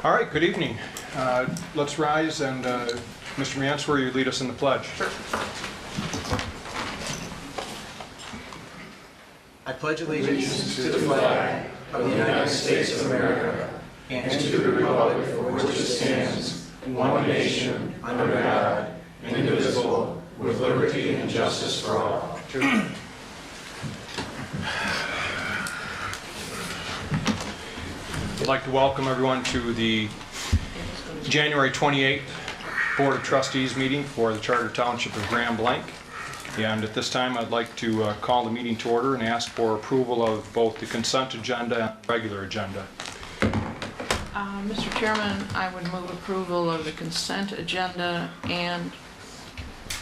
All right, good evening. Let's rise and Mr. Manswer, you lead us in the pledge. Sure. I pledge allegiance to the flag of the United States of America and to the republic for which it stands, one nation, under God, indivisible, with liberty and justice for all. I'd like to welcome everyone to the January 28th Board of Trustees meeting for the Charter Township of Grand Blanc. And at this time, I'd like to call the meeting to order and ask for approval of both the consent agenda and regular agenda. Mr. Chairman, I would move approval of the consent agenda and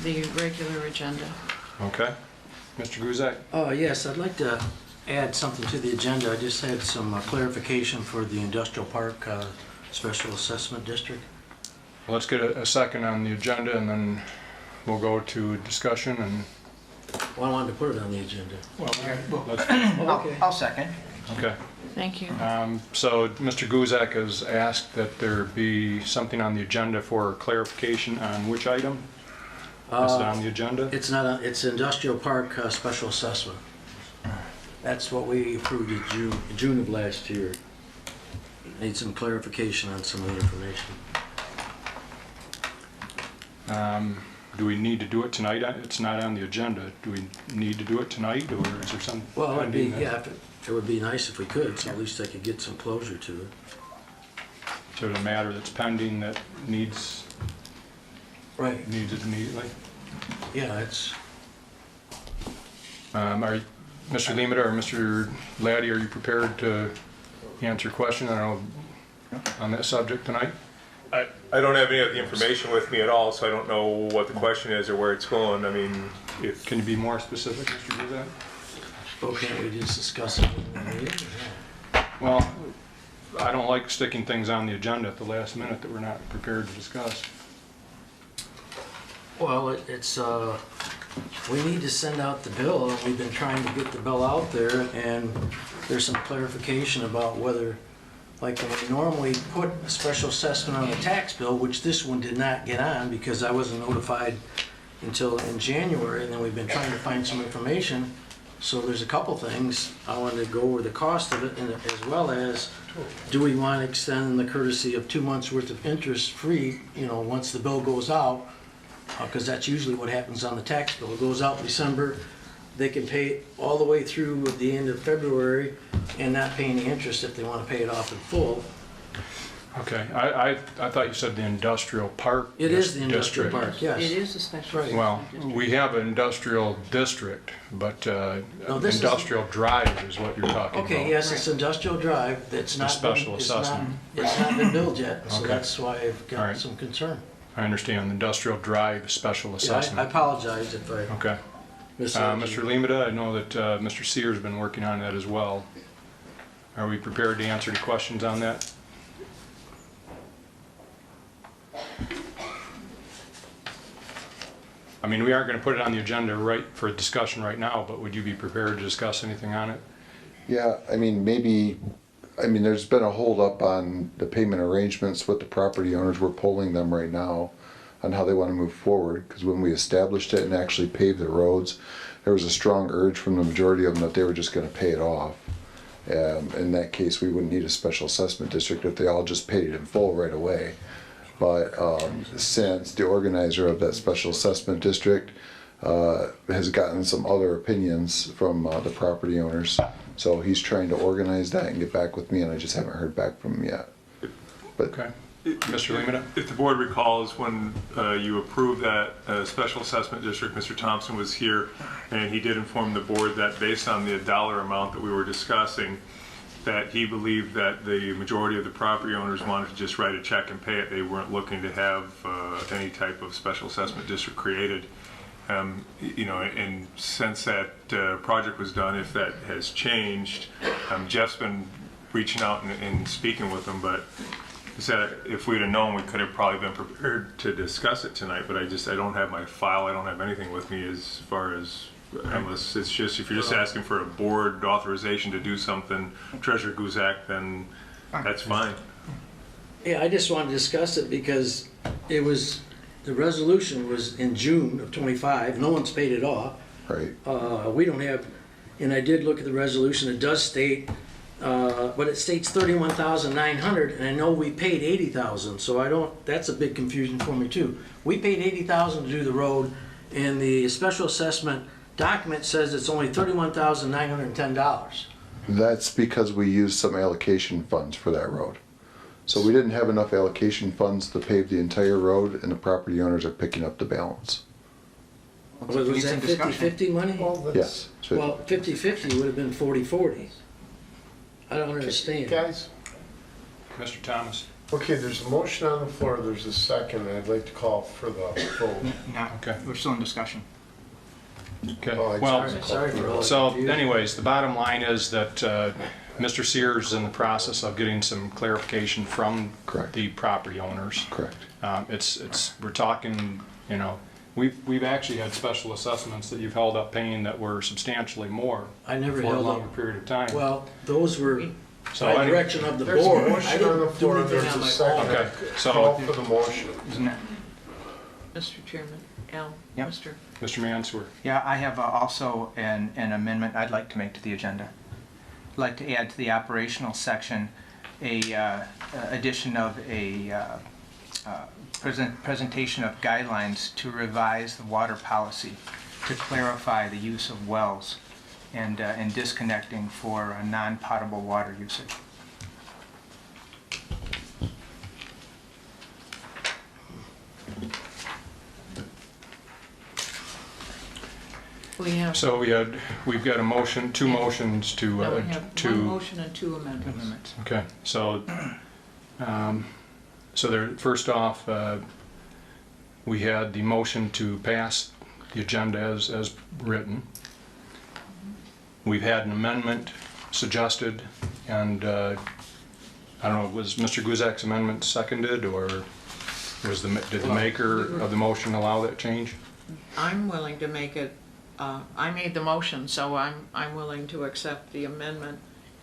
the regular agenda. Okay. Mr. Guzak? Yes, I'd like to add something to the agenda. I just had some clarification for the Industrial Park Special Assessment District. Let's get a second on the agenda and then we'll go to discussion and... Well, I wanted to put it on the agenda. I'll second. Okay. Thank you. So Mr. Guzak has asked that there be something on the agenda for clarification on which item? Is it on the agenda? It's not. It's Industrial Park Special Assessment. That's what we approved in June of last year. Need some clarification on some of the information. Do we need to do it tonight? It's not on the agenda. Do we need to do it tonight, or is there some? Well, it'd be, yeah, it would be nice if we could, so at least I could get some closure to it. So the matter that's pending that needs Right. it immediately? Yeah, it's. Mr. Limita or Mr. Laddie, are you prepared to answer a question? I don't know, on that subject tonight? I don't have any of the information with me at all, so I don't know what the question is or where it's going. I mean, if... Can you be more specific, Mr. Guzak? Well, can't we just discuss it in the meeting? Well, I don't like sticking things on the agenda at the last minute that we're not prepared to discuss. Well, it's, we need to send out the bill, and we've been trying to get the bill out there, and there's some clarification about whether, like when we normally put a special assessment on the tax bill, which this one did not get on because I wasn't notified until in January, and then we've been trying to find some information. So there's a couple things. I wanted to go over the cost of it, and as well as, do we want to extend the courtesy of 2 months worth of interest free, you know, once the bill goes out, because that's usually what happens on the tax bill. It goes out in December, they can pay it all the way through at the end of February and not pay any interest if they want to pay it off in full. Okay, I thought you said the industrial park. It is the industrial district. park, yes. It is a special. Right. Well, we have an industrial district, but this is- industrial drive is what you're talking about. Okay, yes, it's industrial drive. That's not. special it's assessment. It's not been billed yet, so Okay. that's why I've All got right. some concern. I understand, the industrial drive special Yeah, I assessment. apologize if I Okay. misled Mr. you. Limita, I know that Mr. Sear's been working on that as well. Are we prepared to answer any questions on that? I mean, we aren't going to put it on the agenda right for discussion right now, but would you be prepared to discuss anything on it? Yeah, I mean, there's been a holdup on the payment arrangements with the property owners. We're polling them right now on how they want to move forward, because when we established it and actually paved the roads, there was a strong urge from the majority of them that they were just going to pay it off. In that case, we wouldn't need a special assessment district if they all just paid it in full right away. But since the organizer of that special assessment district has gotten some other opinions from the property owners, so he's trying to organize that and get back with me, and I just haven't heard back from him yet. But Okay. Mr. Limita? If the board recalls, when you approved that special assessment district, Mr. Thompson was here, and he did inform the board that based on the dollar amount that we were discussing, that he believed that the majority of the property owners wanted to just write a check and pay it. They weren't looking to have any type of special assessment district created. You know, and since that project was done, if that has changed, Jeff's been reaching out and speaking with them, but he said if we'd have known, we could have probably been prepared to discuss it tonight, but I don't have my file, I don't have anything with me as far as, unless it's just, if you're just asking for a board authorization to do something, Treasurer Guzak, then that's fine. Yeah, I just wanted to discuss it because it was, the resolution was in June of '25. No one's paid it off. Right. We don't have, and I did look at the resolution, it does state, but it states 31,900, and I know we paid 80,000, so I don't, that's a big confusion for me too. We paid 80,000 to do the road, and the special assessment document says it's only $31,910. That's because we used some allocation funds for that road. So we didn't have enough allocation funds to pave the entire road, and the property owners are picking up the balance. Was that 50/50 money? Yes. it's Well, 50/50 would have been 40/40. I don't understand. Guys, Mr. Thomas? okay, there's a motion on the floor, there's a second, and I'd like to call for the vote. Not, Okay. we're still in discussion. Okay, Oh, I'm well, Sorry for all the so confusion. anyways, the bottom line is that Mr. Sears is in the process of getting some clarification from Correct. the property owners. Correct. We're talking, you know, we've actually had special assessments that you've held up paying that were substantially more I never for a held longer up. period of time. Well, those were So by any- direction of the There's a board. I motion on the didn't do floor, anything there's on a my second. own. Okay, Call so, for the motion. Isn't it? Mr. Chairman, Al, Yep. Mr. Mr. Mansour, Yeah, I have also an amendment I'd like to make to the agenda. I'd like to add to the operational section a addition of a presentation of guidelines to revise the water policy to clarify the use of wells and disconnecting for non-potable water usage. We have, so we've got a motion, two motions to, now we have one to, motion and two amendments. Amendments. okay, so there, first off, we had the motion to pass the agenda as written. We've had an amendment suggested, and I don't know, was Mr. Guzek's amendment seconded, or was did the maker of the motion allow that change? I'm willing to make it, I made the motion, so I'm willing to accept the amendment.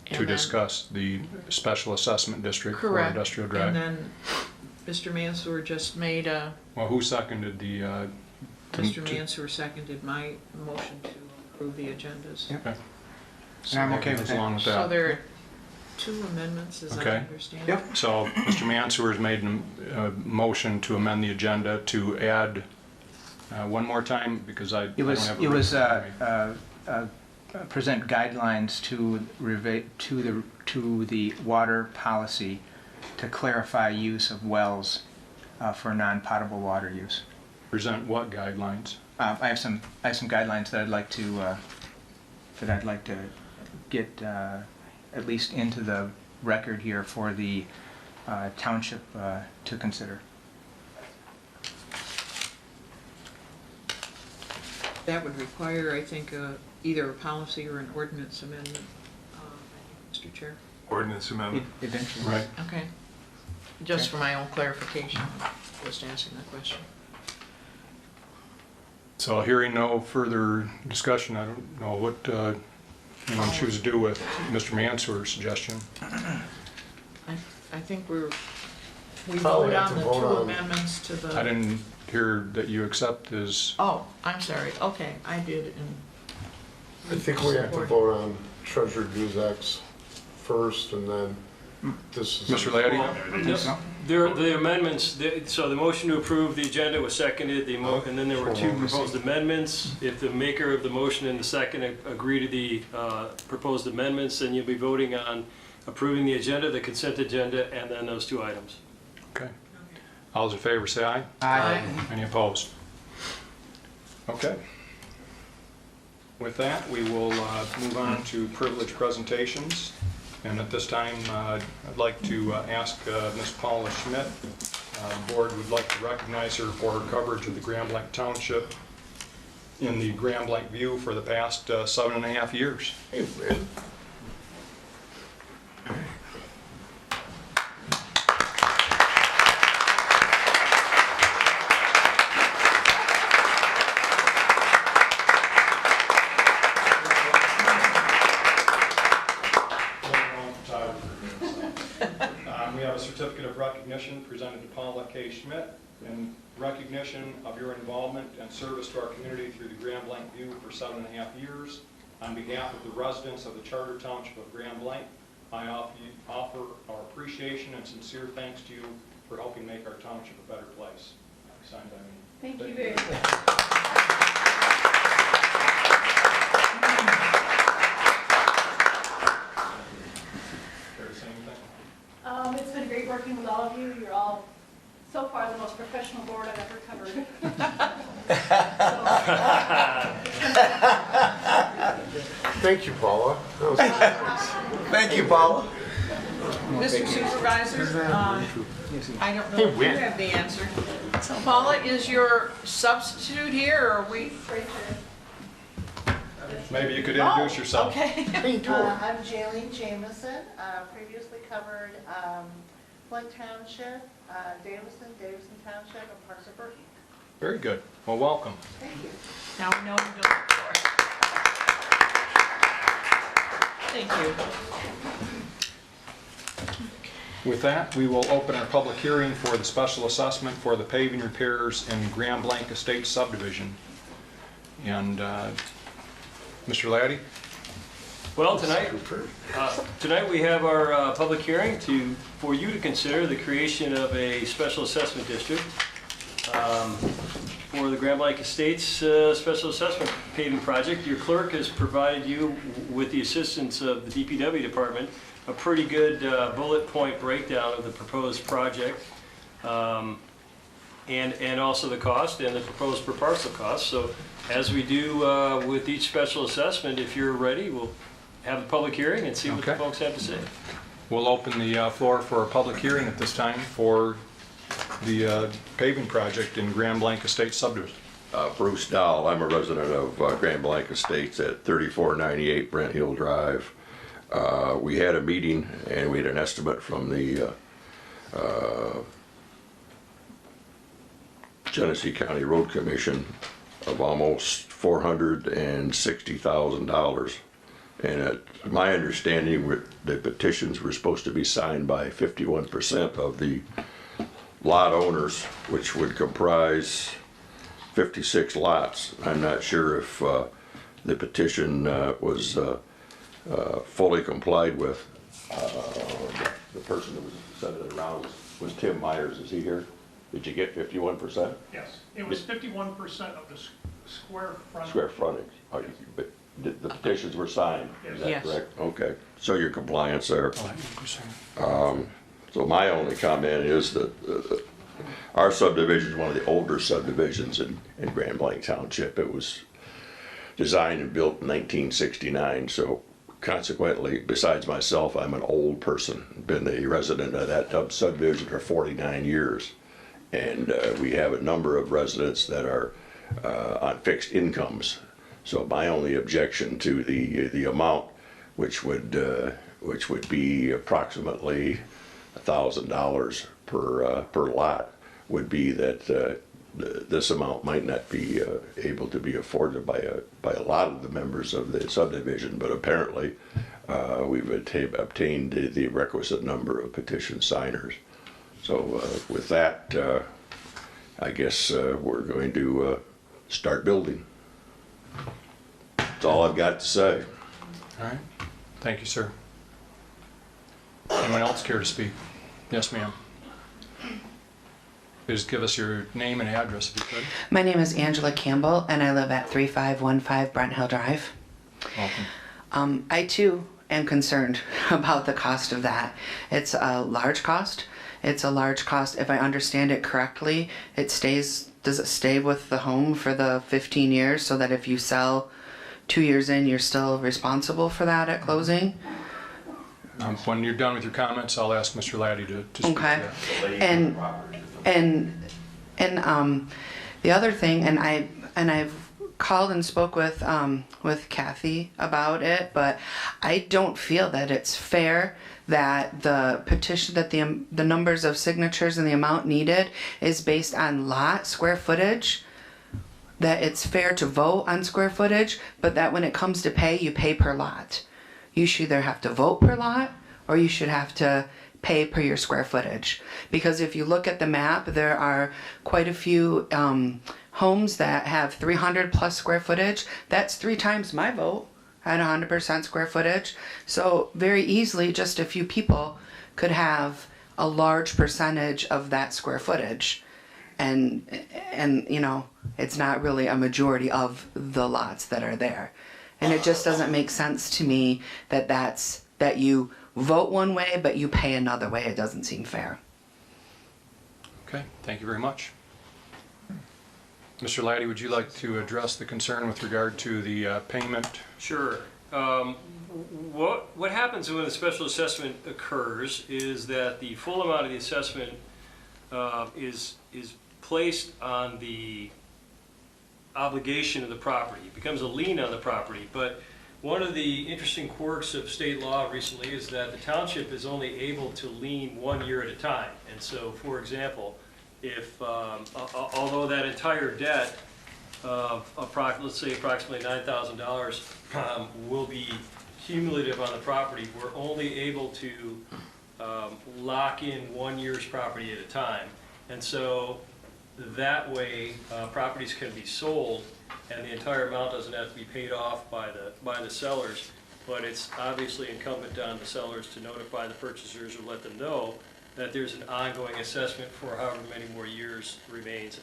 and To then- discuss the special assessment district for Correct. industrial And drive? then Mr. Mansour just made a, Well, who seconded the? Mr. Mansour seconded my motion to approve the agendas. Yep. Okay. And I'm okay with As that. long as So that. there are two amendments, as I Okay. understand. Yep. So Mr. Mansour has made a motion to amend the agenda to add, one more time, because I It don't was, have it was written in present guidelines to the water policy to clarify use of wells for non-potable water use. Present what guidelines? I have some guidelines that I'd like to get at least into the record here for the township to consider. That would require, I think, either a policy or an ordinance amendment, Mr. Chair. Ordinance amendment. Eventually. Right. Okay. Just for my own clarification, just asking that question. So hearing no further discussion, I don't know what anyone choose to do with Mr. Mansour's suggestion. I think we Probably vote have on to the vote two on- amendments to the. I didn't hear that you accept his, Oh, I'm sorry, okay, I did I think we have to Support. vote on Treasurer Guzek's first, and then this is. Mr. Laddie? The amendments, so the motion to approve the agenda was seconded, and then there were two proposed amendments. If the maker of the motion and the second agree to the proposed amendments, then you'll be voting on approving the agenda, the consent agenda, and then those two items. Okay. All those in favor say aye. Aye. Any opposed? Okay. With that, we will move on to privileged presentations. And at this time, I'd like to ask Ms. Paula Schmidt. The board would like to recognize her for her coverage of the Grand Blanc Township in the Grand Blanc View for the past 7.5 years. Hey, man. We have a certificate of recognition presented to Paula K. Schmidt in recognition of your involvement and service to our community through the Grand Blanc View for 7.5 years. On behalf of the residents of the Charter Township of Grand Blanc, I offer our appreciation and sincere thanks to you for helping make our township a better place. Signed by me. Thank you very much. Care to say anything? It's been great working with all of you. You're all, so far, the most professional board I've ever covered. Thank you, Paula. That was nice. Thank you, Paula. Mr. Supervisor, I don't know if you have the answer. So Paula, is your substitute here, or are we? Maybe you could introduce yourself. Okay. I'm Jaylene Jamison, previously covered Blanc Township, Davison Township, and parts of Berkeley. Very good. Well, welcome. Thank you. Now we know who to look for. Thank you. With that, we will open our public hearing for the special assessment for the paving repairs in Grand Blanc Estates subdivision. And Mr. Laddie? Well, tonight we have our public hearing for you to consider the creation of a special assessment district for the Grand Blanc Estates special assessment paving project. Your clerk has provided you, with the assistance of the DPW department, a pretty good bullet point breakdown of the proposed project and also the cost and the proposed per parcel cost. So as we do with each special assessment, if you're ready, we'll have a public hearing and see what the folks have to say. We'll open the floor for a public hearing at this time for the paving project in Grand Blanc Estates subdivision. Bruce Dahl, I'm a resident of Grand Blanc Estates at 3498 Brent Hill Drive. We had a meeting and we had an estimate from the Genesee County Road Commission of almost $460,000. And my understanding, the petitions were supposed to be signed by 51% of the lot owners, which would comprise 56 lots. I'm not sure if the petition was fully complied with. The person that was sending it around was Tim Myers. Is he here? Did you get 51%? Yes, it was 51% of the square frontage. Square frontage. But the petitions were signed, is that Yes. correct? Okay, so your compliance there. So my only comment is that our subdivision is one of the older subdivisions in Grand Blanc Township. It was designed and built in 1969, so consequently, besides myself, I'm an old person. Been a resident of that subdivision for 49 years. And we have a number of residents that are on fixed incomes. So my only objection to the amount, which would be approximately $1,000 per lot, would be that this amount might not be able to be afforded by a lot of the members of the subdivision. But apparently, we've obtained the requisite number of petition signers. So with that, I guess we're going to start building. That's all I've got to say. All right. Thank you, sir. Anyone else care to speak? Yes, ma'am. Please give us your name and address if you could. My name is Angela Campbell, and I live at 3515 Brent Hill Drive. Welcome. I too am concerned about the cost of that. It's a large cost. It's a large cost. If I understand it correctly, does it stay with the home for the 15 years so that if you sell 2 years in, you're still responsible for that at closing? When you're done with your comments, I'll ask Mr. Laddie to speak Okay. to that. And the other thing, and I've called and spoke with Kathy about it, but I don't feel that it's fair that the petition, that the numbers of signatures and the amount needed is based on lot square footage. That it's fair to vote on square footage, but that when it comes to pay, you pay per lot. You should either have to vote per lot, or you should have to pay per your square footage. Because if you look at the map, there are quite a few homes that have 300 plus square footage. That's 3 times my vote at 100% square footage. So very easily, just a few people could have a large percentage of that square footage. And you know, it's not really a majority of the lots that are there. And it just doesn't make sense to me that you vote one way but you pay another way. It doesn't seem fair. Okay, thank you very much. Mr. Laddie, would you like to address the concern with regard to the payment? Sure. What happens when a special assessment occurs is that the full amount of the assessment is placed on the obligation of the property. It becomes a lien on the property. But one of the interesting quirks of state law recently is that the township is only able to lien 1 year at a time. And so, for example, if although that entire debt of let's say approximately $9,000 will be cumulative on the property, we're only able to lock in 1 year's property at a time. And so that way properties can be sold and the entire amount doesn't have to be paid off by the sellers, but it's obviously incumbent on the sellers to notify the purchasers or let them know that there's an ongoing assessment for however many more years remains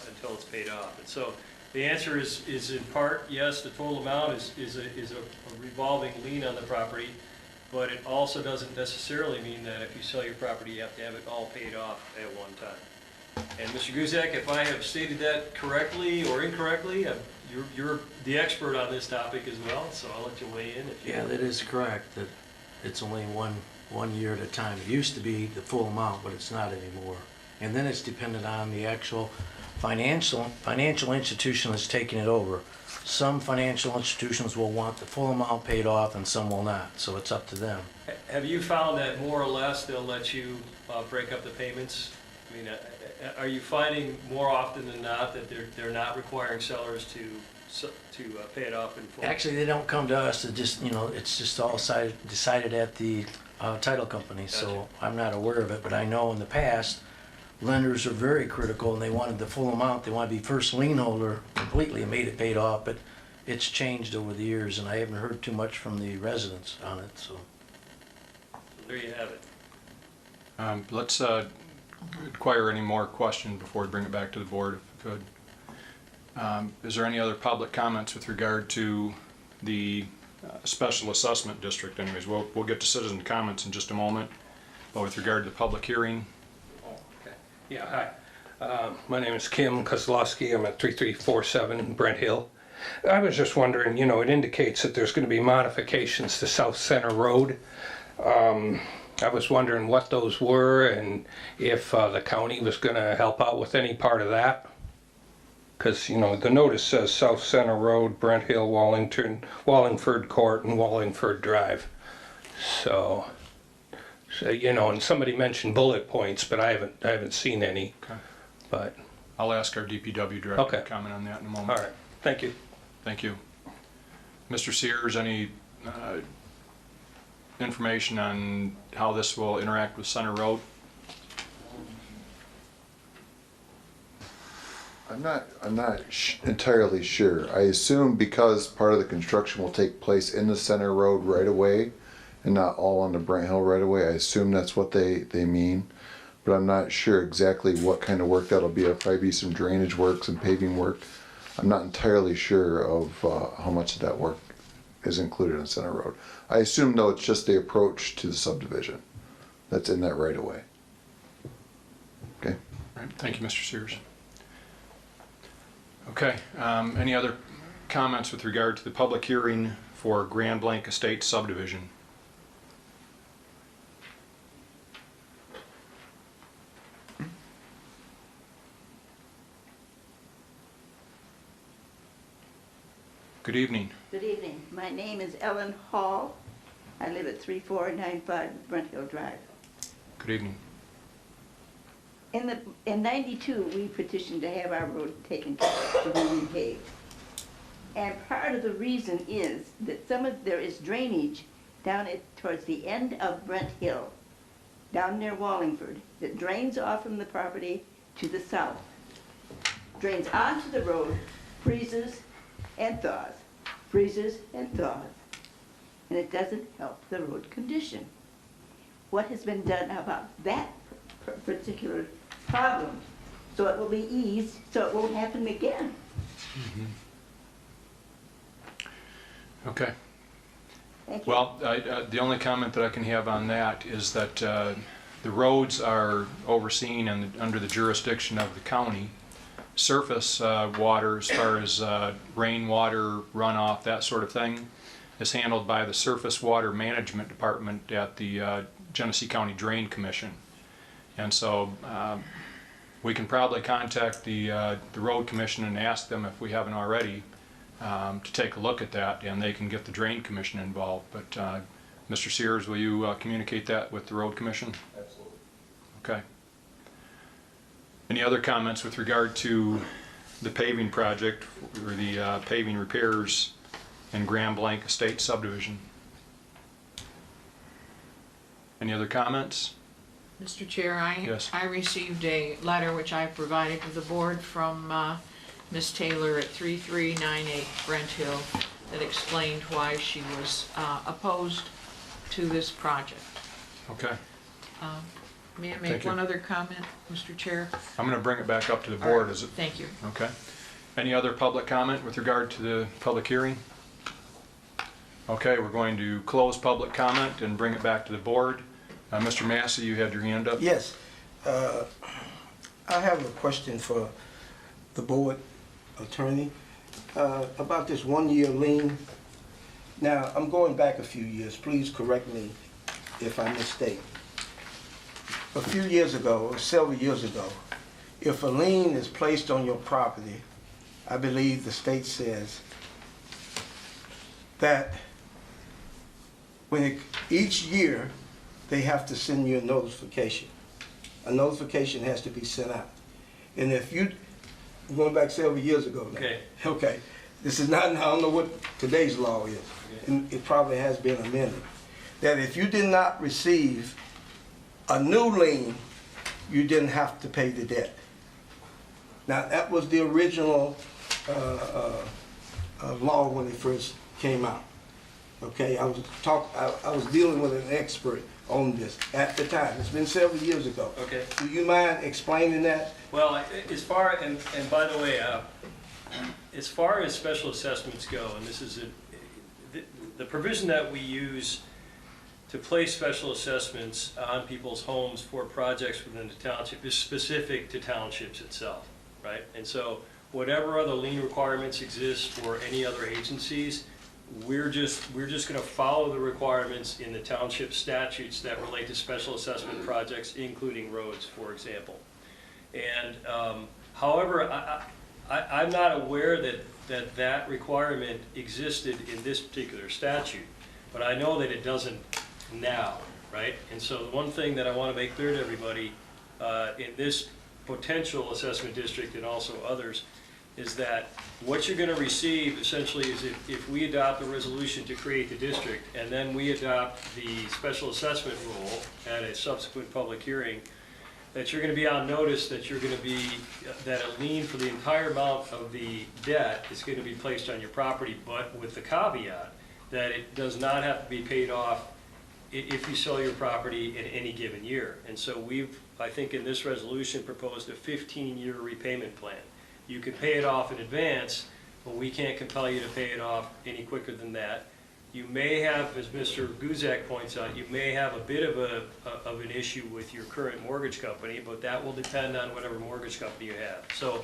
until it's paid off. And so the answer is in part, yes, the total amount is a revolving lien on the property, but it also doesn't necessarily mean that if you sell your property, you have to have it all paid off at one time. And Mr. Guzak, if I have stated that correctly or incorrectly, you're the expert on this topic as well, so I'll let you weigh in if you Yeah, that is correct, that it's only one year at a time. It used to be the full amount, but it's not anymore. And then it's dependent on the actual financial institution that's taking it over. Some financial institutions will want the full amount paid off and some will not, so it's up to them. Have you found that more or less they'll let you break up the payments? I mean, are you finding more often than not that they're not requiring sellers to pay it off in full? Actually, they don't come to us. It just, you know, it's just all decided at the title company. Gotcha. So I'm not aware of it, but I know in the past lenders are very critical and they wanted the full amount. They want to be first lien holder completely and made it paid off, but it's changed over the years and I haven't heard too much from the residents on it. So There you have it. Let's inquire any more questions before we bring it back to the board, if we could. Is there any other public comments with regard to the special assessment district? Anyways, we'll get to citizen comments in just a moment, but with regard to the public hearing. Okay. Yeah, hi. My name is Kim Kozlowski. I'm at 3347 Brent Hill. I was just wondering, you know, it indicates that there's going to be modifications to South Center Road. I was wondering what those were and if the county was going to help out with any part of that. Because, you know, the notice says South Center Road, Brent Hill, Wallingford Court, and Wallingford Drive. So, you know, and somebody mentioned bullet points, but I haven't seen any. Okay. But I'll ask our DPW director Okay. to comment on that in a moment. all right, thank you. Thank you. Mr. Sears, any information on how this will interact with Center Road? I'm not entirely sure. I assume because part of the construction will take place in the Center Road right away and not all on the Brent Hill right away, I assume that's what they mean. But I'm not sure exactly what kind of work that'll be. It'll probably be some drainage work, some paving work. I'm not entirely sure of how much of that work is included in Center Road. I assume though it's just the approach to the subdivision that's in that right away. Okay. All right, thank you, Mr. Sears. Okay, any other comments with regard to the public hearing for Grand Blanc Estates subdivision? Good evening. Good evening. My name is Ellen Hall. I live at 3495 Brent Hill Drive. Good evening. In 92, we petitioned to have our road taken care of, to be repaved. And part of the reason is that there is drainage down towards the end of Brent Hill, down near Wallingford, that drains off from the property to the south. Drains onto the road, freezes and thaws, freezes and thaws. And it doesn't help the road condition. What has been done about that particular problem, so it will be eased, so it won't happen again? Okay. Thank you. Well, the only comment that I can have on that is that the roads are overseen and under the jurisdiction of the county. Surface water, as far as rainwater, runoff, that sort of thing, is handled by the Surface Water Management Department at the Genesee County Drain Commission. And so we can probably contact the Road Commission and ask them, if we haven't already, to take a look at that, and they can get the Drain Commission involved. But Mr. Sears, will you communicate that with the Road Commission? Absolutely. Okay. Any other comments with regard to the paving project or the paving repairs in Grand Blanc Estate subdivision? Any other comments? Mr. Chair, Yes. I received a letter which I provided to the board from Ms. Taylor at 3398 Brent Hill that explained why she was opposed to this project. Okay. May I Thank make you. one other comment, Mr. Chair? I'm going to bring it back up to the All board. right, Is it? thank you. Okay. Any other public comment with regard to the public hearing? Okay, we're going to close public comment and bring it back to the board. Mr. Massey, you had your hand up? Yes. I have a question for the board attorney about this 1-year lien. Now, I'm going back a few years. Please correct me if I mistake. A few years ago, or several years ago, if a lien is placed on your property, I believe the state says that each year they have to send you a notification. A notification has to be sent out. And if you, going back several years ago now. Okay. Okay. This is not, I don't know what today's law is. And it probably has been amended. That if you did not receive a new lien, you didn't have to pay the debt. Now, that was the original law when it first came out. Okay, I was dealing with an expert on this at the time. It's been several years ago. Okay. Do you mind explaining that? Well, as far, and by the way, as far as special assessments go, and this is the provision that we use to place special assessments on people's homes for projects within the township is specific to townships itself, right? And so whatever other lien requirements exist for any other agencies, we're just going to follow the requirements in the township statutes that relate to special assessment projects, including roads, for example. And however, I'm not aware that requirement existed in this particular statute, but I know that it doesn't now, right? And so the one thing that I want to make clear to everybody in this potential assessment district and also others is that what you're going to receive essentially is if we adopt a resolution to create the district and then we adopt the special assessment rule at a subsequent public hearing, that you're going to be on notice that that a lien for the entire amount of the debt is going to be placed on your property, but with the caveat that it does not have to be paid off if you sell your property in any given year. And so we've, I think in this resolution, proposed a 15-year repayment plan. You can pay it off in advance, but we can't compel you to pay it off any quicker than that. You may have, as Mr. Guzak points out, you may have a bit of an issue with your current mortgage company, but that will depend on whatever mortgage company you have. So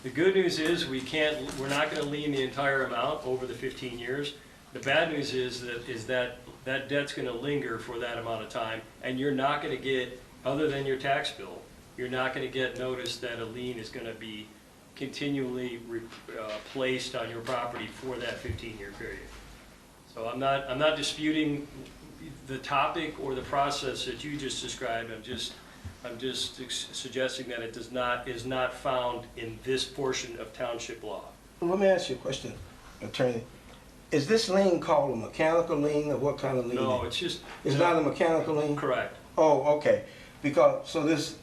the good news is we're not going to lien the entire amount over the 15 years. The bad news is that debt's going to linger for that amount of time, and you're not going to get, other than your tax bill, you're not going to get notice that a lien is going to be continually placed on your property for that 15-year period. So I'm not disputing the topic or the process that you just described. I'm just suggesting that it is not found in this portion of township law. Well, let me ask you a question, attorney. is this lien called a mechanical lien, or what kind of lien? No, it's just. It's not a mechanical lien? Correct. Oh, okay, because, so this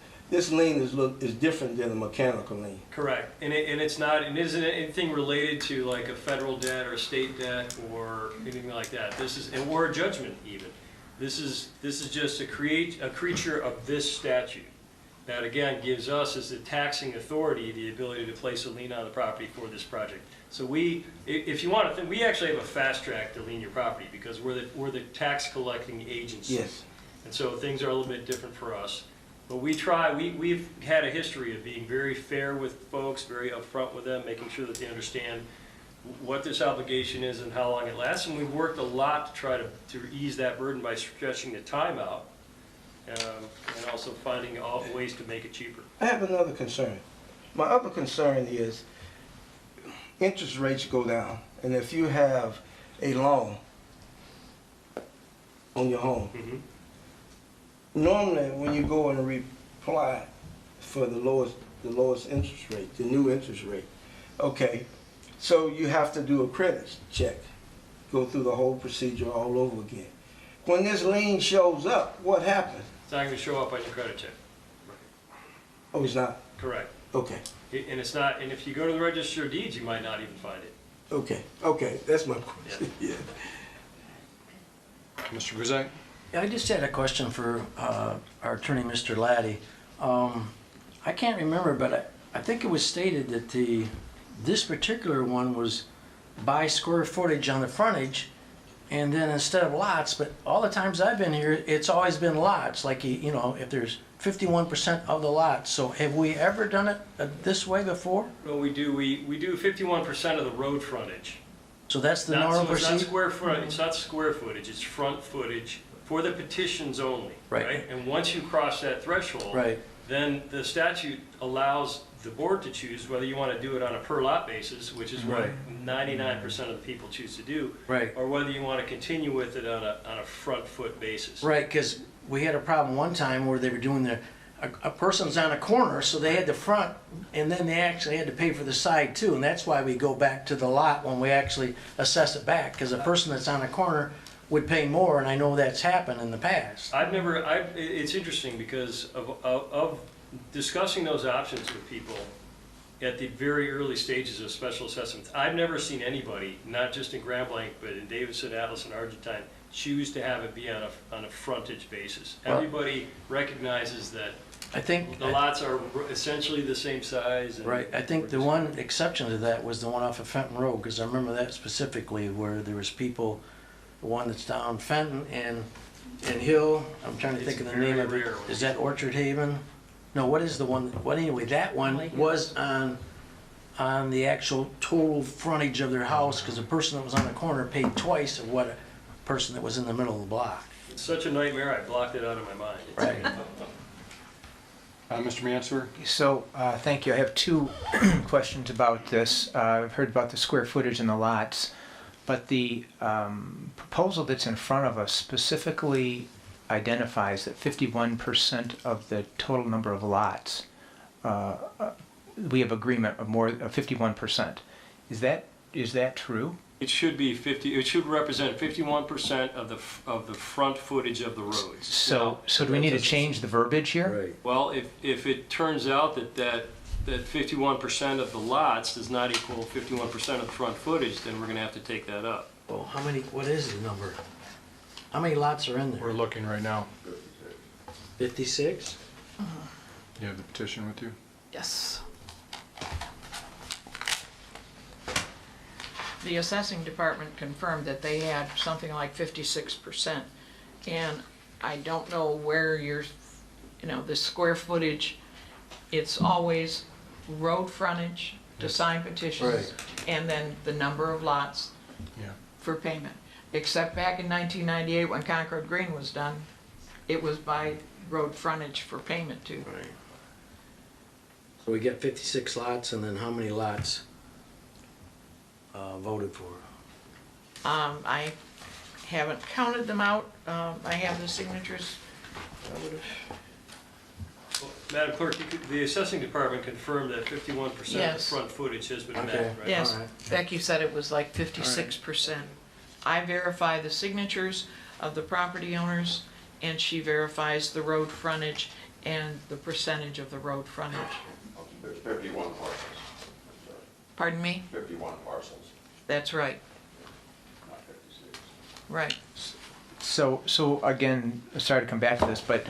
lien is different than a mechanical lien? Correct, and it's not, it isn't anything related to like a federal debt or a state debt or anything like that. This is, or a judgment even. This is just a creature of this statute that again gives us as the taxing authority the ability to place a lien on the property for this project. So we, if you want to think, we actually have a fast track to lien your property because we're the tax collecting agency. Yes. And so things are a little bit different for us. But we've had a history of being very fair with folks, very upfront with them, making sure that they understand what this obligation is and how long it lasts. And we've worked a lot to try to ease that burden by stretching the time out and also finding ways to make it cheaper. I have another concern. My other concern is interest rates go down, and if you have a loan on your home, normally when you go and reply for the lowest interest rate, the new interest rate, okay, so you have to do a credit check, go through the whole procedure all over again. When this lien shows up, what happens? It's not going to show up on your credit check. Oh, it's not? Correct. Okay. And it's not, and if you go to the Register of Deeds, you might not even find it. Okay, that's my question. Yeah. Mr. Guzak? Yeah, I just had a question for our attorney, Mr. Laddie. I can't remember, but I think it was stated that this particular one was by square footage on the frontage, and then instead of lots, but all the times I've been here, it's always been lots, like, you know, if there's 51% of the lots. So have we ever done it this way before? Well, we do 51% of the road frontage. So that's the normal procedure? procedure? It's not square footage, it's front footage for the petitions only, Right. right? And once you cross that threshold, Right. then the statute allows the board to choose whether you want to do it on a per lot basis, which is what Right. 99% of the people choose to do, Right. or whether you want to continue with it on a front foot basis. Right, because we had a problem one time where they were doing a person's on a corner, so they had the front, and then they actually had to pay for the side too, and that's why we go back to the lot when we actually assess it back, because a person that's on a corner would pay more, and I know that's happened in the past. It's interesting because of discussing those options with people at the very early stages of special assessments. I've never seen anybody, not just in Grand Blanc, but in Davidson, Atlas, and Argentine, choose to have it be on a frontage basis. Everybody recognizes that I think the lots are essentially the same size. Right, I think the one exception to that was the one off of Fenton Road, because I remember that specifically, where there was people, the one that's down Fenton and Hill, I'm trying to think of the name of it. Is that Orchard Haven? No, what is the one, well, anyway, that one was on the actual total frontage of their house, because the person that was on the corner paid twice of what a person that was in the middle of the block. It's such a nightmare, I blocked it out of my mind. Right. Mr. Mansour? So, thank you. I have two questions about this. I've heard about the square footage and the lots, but the proposal that's in front of us specifically identifies that 51% of the total number of lots, we have agreement of more of 51%. Is that true? It should be 50. It should represent 51% of the front footage of the roads. So do we need to change the verbiage here? Right. Well, if it turns out that 51% of the lots does not equal 51% of the front footage, then we're going to have to take that up. Well, what is the number? How many lots are in there? We're looking right now. 56? You have the petition with you? Yes. The assessing department confirmed that they had something like 56%. And I don't know where the square footage, it's always road frontage to sign petitions, Right. and then the number of lots for payment. Except back in 1998 when Concord Green was done, it was by road frontage for payment too. Right. So we get 56 lots, and then how many lots voted for? I haven't counted them out. I have the signatures. Madam Clerk, the assessing department confirmed that 51% of the Yes. front footage has been Okay. met, right? Yes, All right. Becky said it was like 56%. I verify the signatures of the property owners, and she verifies the road frontage and the percentage of the road frontage. There's 51 parcels. Pardon me? 51 parcels, That's right, not 56. right. So again, sorry to come back to this, but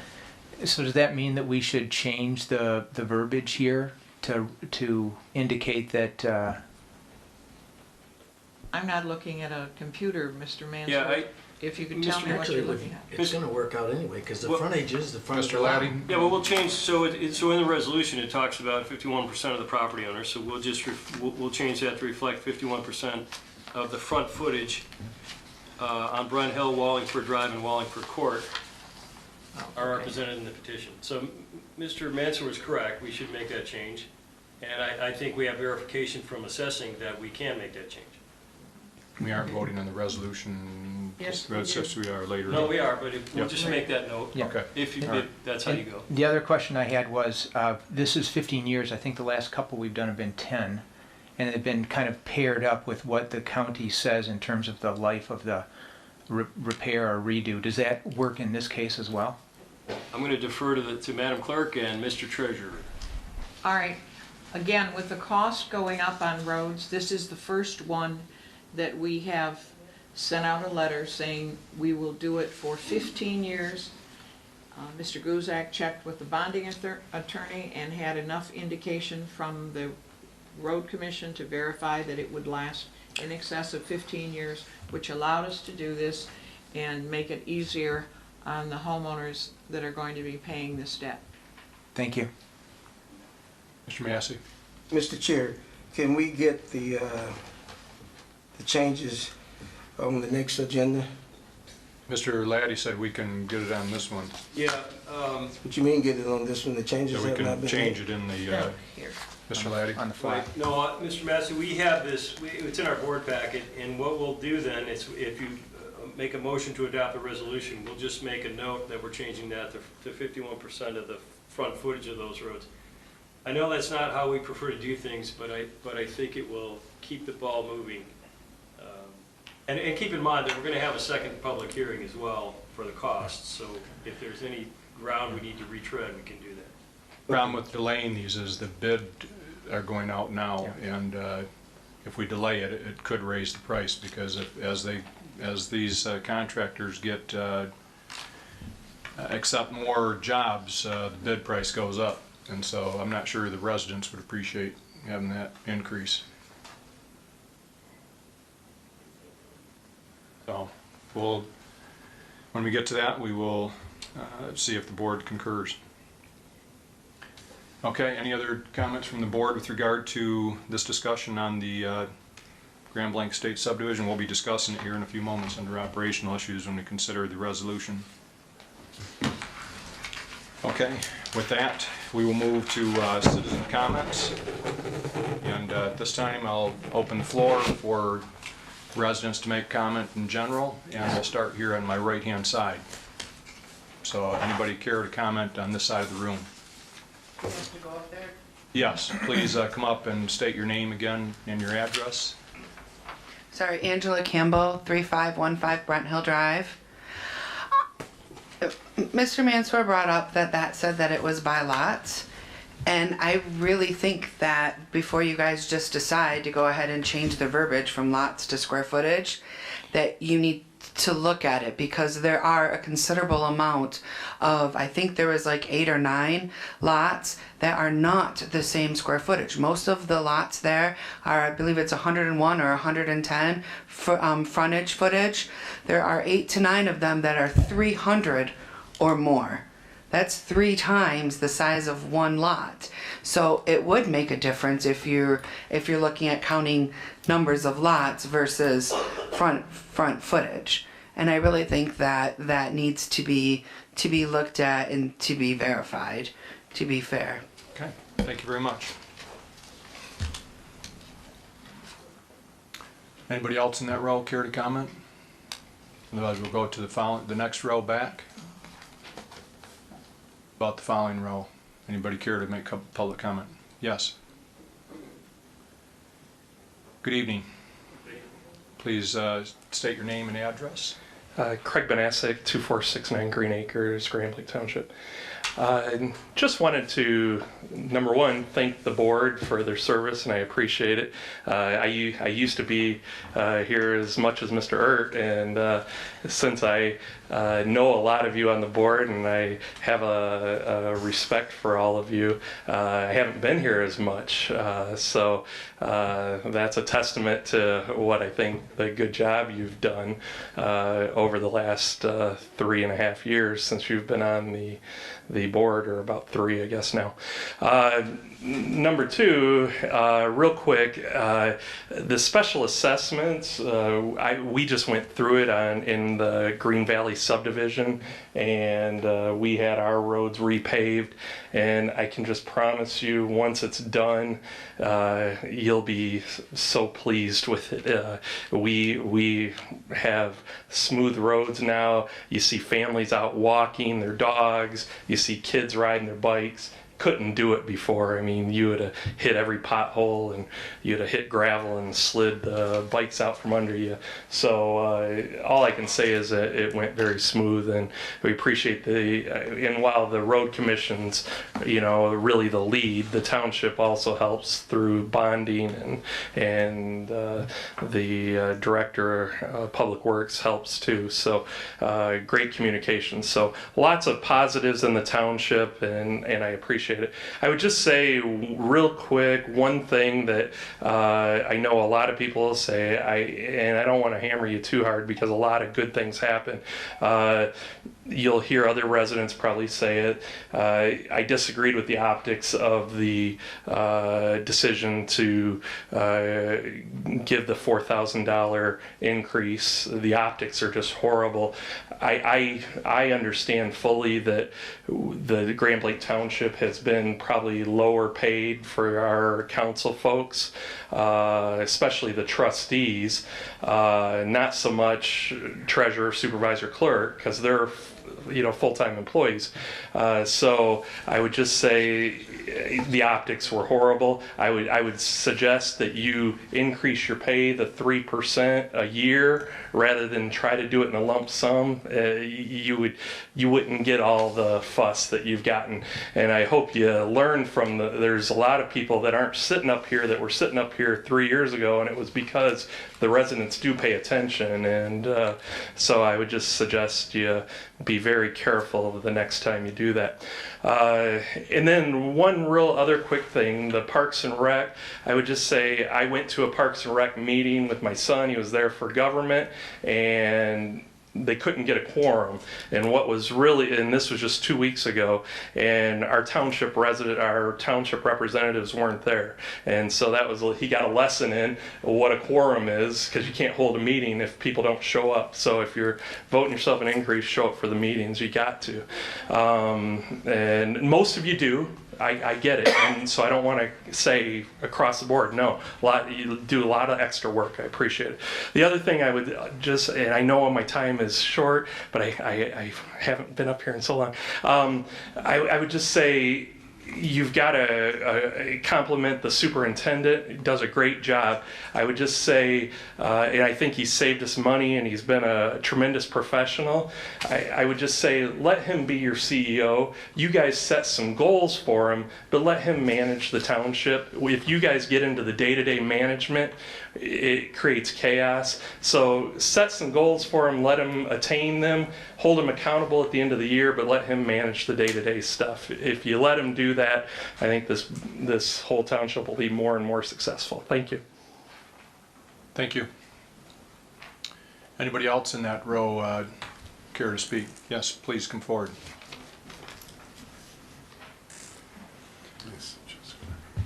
so does that mean that we should change the verbiage here to indicate that, I'm not looking at a computer, Mr. Yeah, Mansell. If you could tell me what Actually, you're looking at. it's gonna work out anyway, because the Well, frontage is the frontage. Mr. Laddie? Yeah, well, we'll change, so so in the resolution, it talks about 51% of the property owners, so we'll just, we'll change that to reflect 51% of the front footage on Brent Hill, Wallingford Drive, and Wallingford Court are Okay. represented in the petition. So Mr. Mansell was correct, we should make that change, and I think we have verification from assessing that we can make that change. We aren't voting on the resolution. Yes, we That's do. just we are later. No, we are, but we'll Yep. just make that note, Yeah. Okay. if you, All right. if that's how you go. the other question I had was, this is 15 years, I think the last couple we've done have been 10, and they've been kind of paired up with what the county says in terms of the life of the repair or redo. Does that work in this case as well? I'm going to defer to Madam Clerk and Mr. Treasurer. All right, again, with the cost going up on roads, this is the first one that we have sent out a letter saying we will do it for 15 years. Mr. Guzak checked with the bonding attorney and had enough indication from the road commission to verify that it would last in excess of 15 years, which allowed us to do this and make it easier on the homeowners that are going to be paying this debt. Thank you. Mr. Massey? Mr. Chair, can we get the changes on the next agenda? Mr. Laddie said we can get it on this one, Yeah, What you mean get it on this one? The changes so we have not can been change made? it in the, Here. Mr. Laddie? On the fly. right, no, Mr. Massey, we have this, it's in our board packet, and what we'll do then is if you make a motion to adopt a resolution, we'll just make a note that we're changing that to 51% of the front footage of those roads. I know that's not how we prefer to do things, but I think it will keep the ball moving. And keep in mind that we're gonna have a second public hearing as well for the costs, so if there's any ground we need to retread, we can do that. Problem with delaying these is the bid are going out now, and if we delay it, it could raise the price, because as these contractors accept more jobs, the bid price goes up, and so I'm not sure the residents would appreciate having that increase. So, when we get to that, we will see if the board concurs. Okay, any other comments from the board with regard to this discussion on the Grand Blanc State subdivision? We'll be discussing it here in a few moments under operational issues when we consider the resolution. Okay, with that, we will move to citizen comments. And at this time, I'll open the floor for residents to make comment in general, and we'll start here on my right-hand side. So anybody care to comment on this side of the room? To go up there? Yes, please come up and state your name again and your address. Sorry, Angela Campbell, 3515 Brent Hill Drive. Mr. Mansour brought up that said that it was by lots. And I really think that before you guys just decide to go ahead and change the verbiage from lots to square footage, that you need to look at it, because there are a considerable amount of, I think there was like 8 or 9 lots that are not the same square footage. Most of the lots there are, I believe it's 101 or 110 frontage footage. There are 8 to 9 of them that are 300 or more. That's 3 times the size of one lot. So it would make a difference if you're looking at counting numbers of lots versus front footage. And I really think that needs to be looked at and to be verified, to be fair. Okay, thank you very much. Anybody else in that row care to comment? Otherwise, we'll go to the next row back. About the following row. Anybody care to make public comment? Yes. Good evening. Please state your name and address. Craig Banasek, 2469 Green Acres, Grand Blanc Township. Just wanted to, number one, thank the board for their service, and I appreciate it. I used to be here as much as Mr. Ert, and since I know a lot of you on the board and I have a respect for all of you, I haven't been here as much. So that's a testament to what I think the good job you've done over the last 3.5 years since you've been on the board, or about 3, I guess now. Number two, real quick, the special assessments, we just went through it in the Green Valley subdivision, and we had our roads repaved, and I can just promise you, once it's done, you'll be so pleased with it. We have smooth roads now. You see families out walking their dogs. You see kids riding their bikes. Couldn't do it before. I mean, you would have hit every pothole, and you'd have hit gravel and slid the bikes out from under you. So all I can say is that it went very smooth, and we appreciate and while the road commission's, really the lead, the township also helps through bonding, and the director of public works helps too. So great communication. So lots of positives in the township, and I appreciate it. I would just say real quick, one thing that I know a lot of people will say, and I don't want to hammer you too hard because a lot of good things happen. You'll hear other residents probably say it. I disagreed with the optics of the decision to give the $4,000 increase. The optics are just horrible. I understand fully that the Grand Blanc Township has been probably lower paid for our council folks, especially the trustees, not so much treasurer, supervisor, clerk, because they're full-time employees. So I would just say the optics were horrible. I would suggest that you increase your pay the 3% a year rather than try to do it in a lump sum. You wouldn't get all the fuss that you've gotten. And I hope you learn from there's a lot of people that aren't sitting up here that were sitting up here 3 years ago, and it was because the residents do pay attention. And so I would just suggest you be very careful the next time you do that. And then one real other quick thing, the Parks and Rec, I would just say I went to a Parks and Rec meeting with my son. He was there for government, and they couldn't get a quorum. And what was really, and this was just 2 weeks ago, and our township representatives weren't there. And so he got a lesson in what a quorum is, because you can't hold a meeting if people don't show up. So if you're voting yourself an increase, show up for the meetings, you got to. And most of you do. I get it, and so I don't want to say across the board, no. You do a lot of extra work. I appreciate it. The other thing I would and I know my time is short, but I haven't been up here in so long. I would just say, you've got to compliment the superintendent. He does a great job. I would just say, and I think he's saved us money, and he's been a tremendous professional. I would just say, let him be your CEO. You guys set some goals for him, but let him manage the township. If you guys get into the day-to-day management, it creates chaos. So set some goals for him, let him attain them, hold him accountable at the end of the year, but let him manage the day-to-day stuff. If you let him do that, I think this whole township will be more and more successful. Thank you. Thank you. Anybody else in that row care to speak? Yes, please come forward.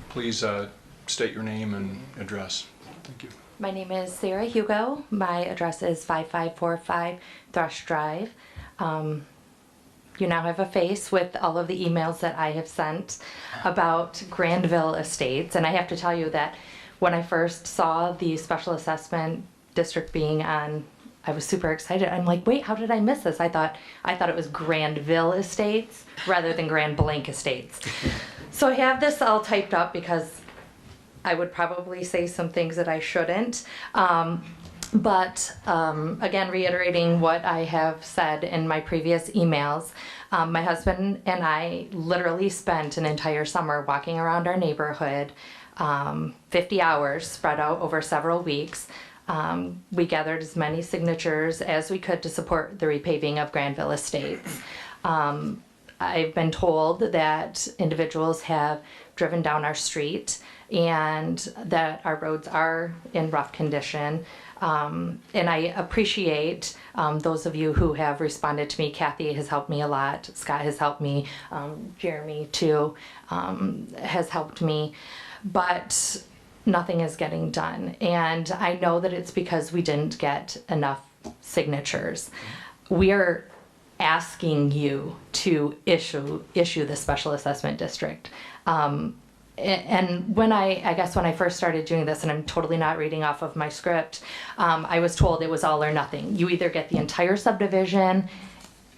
Please state your name and address. Thank you. My name is Sarah Hugo. My address is 5545 Thrush Drive. You now have a face with all of the emails that I have sent about Grandville Estates. And I have to tell you that when I first saw the special assessment district being on, I was super excited. I'm like, wait, how did I miss this? I thought it was Grandville Estates rather than Grand Blanc Estates. So I have this all typed up because I would probably say some things that I shouldn't. But again, reiterating what I have said in my previous emails, my husband and I literally spent an entire summer walking around our neighborhood, 50 hours spread out over several weeks. We gathered as many signatures as we could to support the repaving of Granville Estates. I've been told that individuals have driven down our street and that our roads are in rough condition. And I appreciate those of you who have responded to me. Kathy has helped me a lot. Scott has helped me. Jeremy, too, has helped me. But nothing is getting done. And I know that it's because we didn't get enough signatures. We are asking you to issue the special assessment district. And when I guess when I first started doing this, and I'm totally not reading off of my script, I was told it was all or nothing. You either get the entire subdivision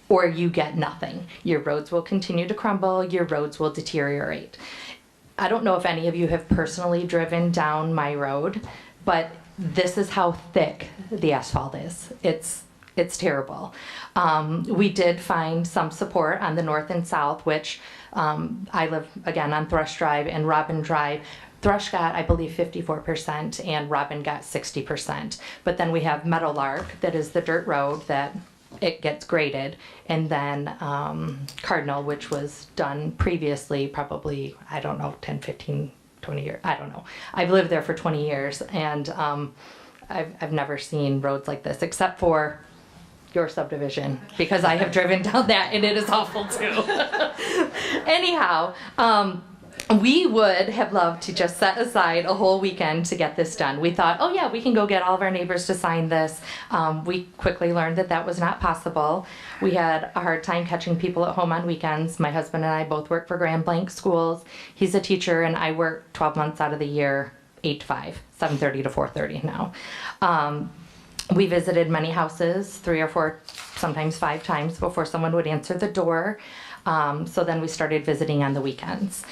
or you get nothing. Your roads will continue to crumble, your roads will deteriorate. I don't know if any of you have personally driven down my road, but this is how thick the asphalt is. It's terrible. We did find some support on the north and south, which I live, again, on Thrush Drive and Robin Drive. Thrush got, I believe, 54%, and Robin got 60%. But then we have Meadowlark, that is the dirt road that it gets graded, and then Cardinal, which was done previously, probably, I don't know, 10, 15, 20 years, I don't know. I've lived there for 20 years, and I've never seen roads like this, except for your subdivision, because I have driven down that and it is awful too. Anyhow, we would have loved to just set aside a whole weekend to get this done. We thought, oh yeah, we can go get all of our neighbors to sign this. We quickly learned that that was not possible. We had a hard time catching people at home on weekends. My husband and I both work for Grand Blanc Schools. He's a teacher and I work 12 months out of the year, 8 to 5, 7:30 to 4:30 now. We visited many houses, 3 or 4, sometimes 5 times before someone would answer the door. So then we started visiting on the weekends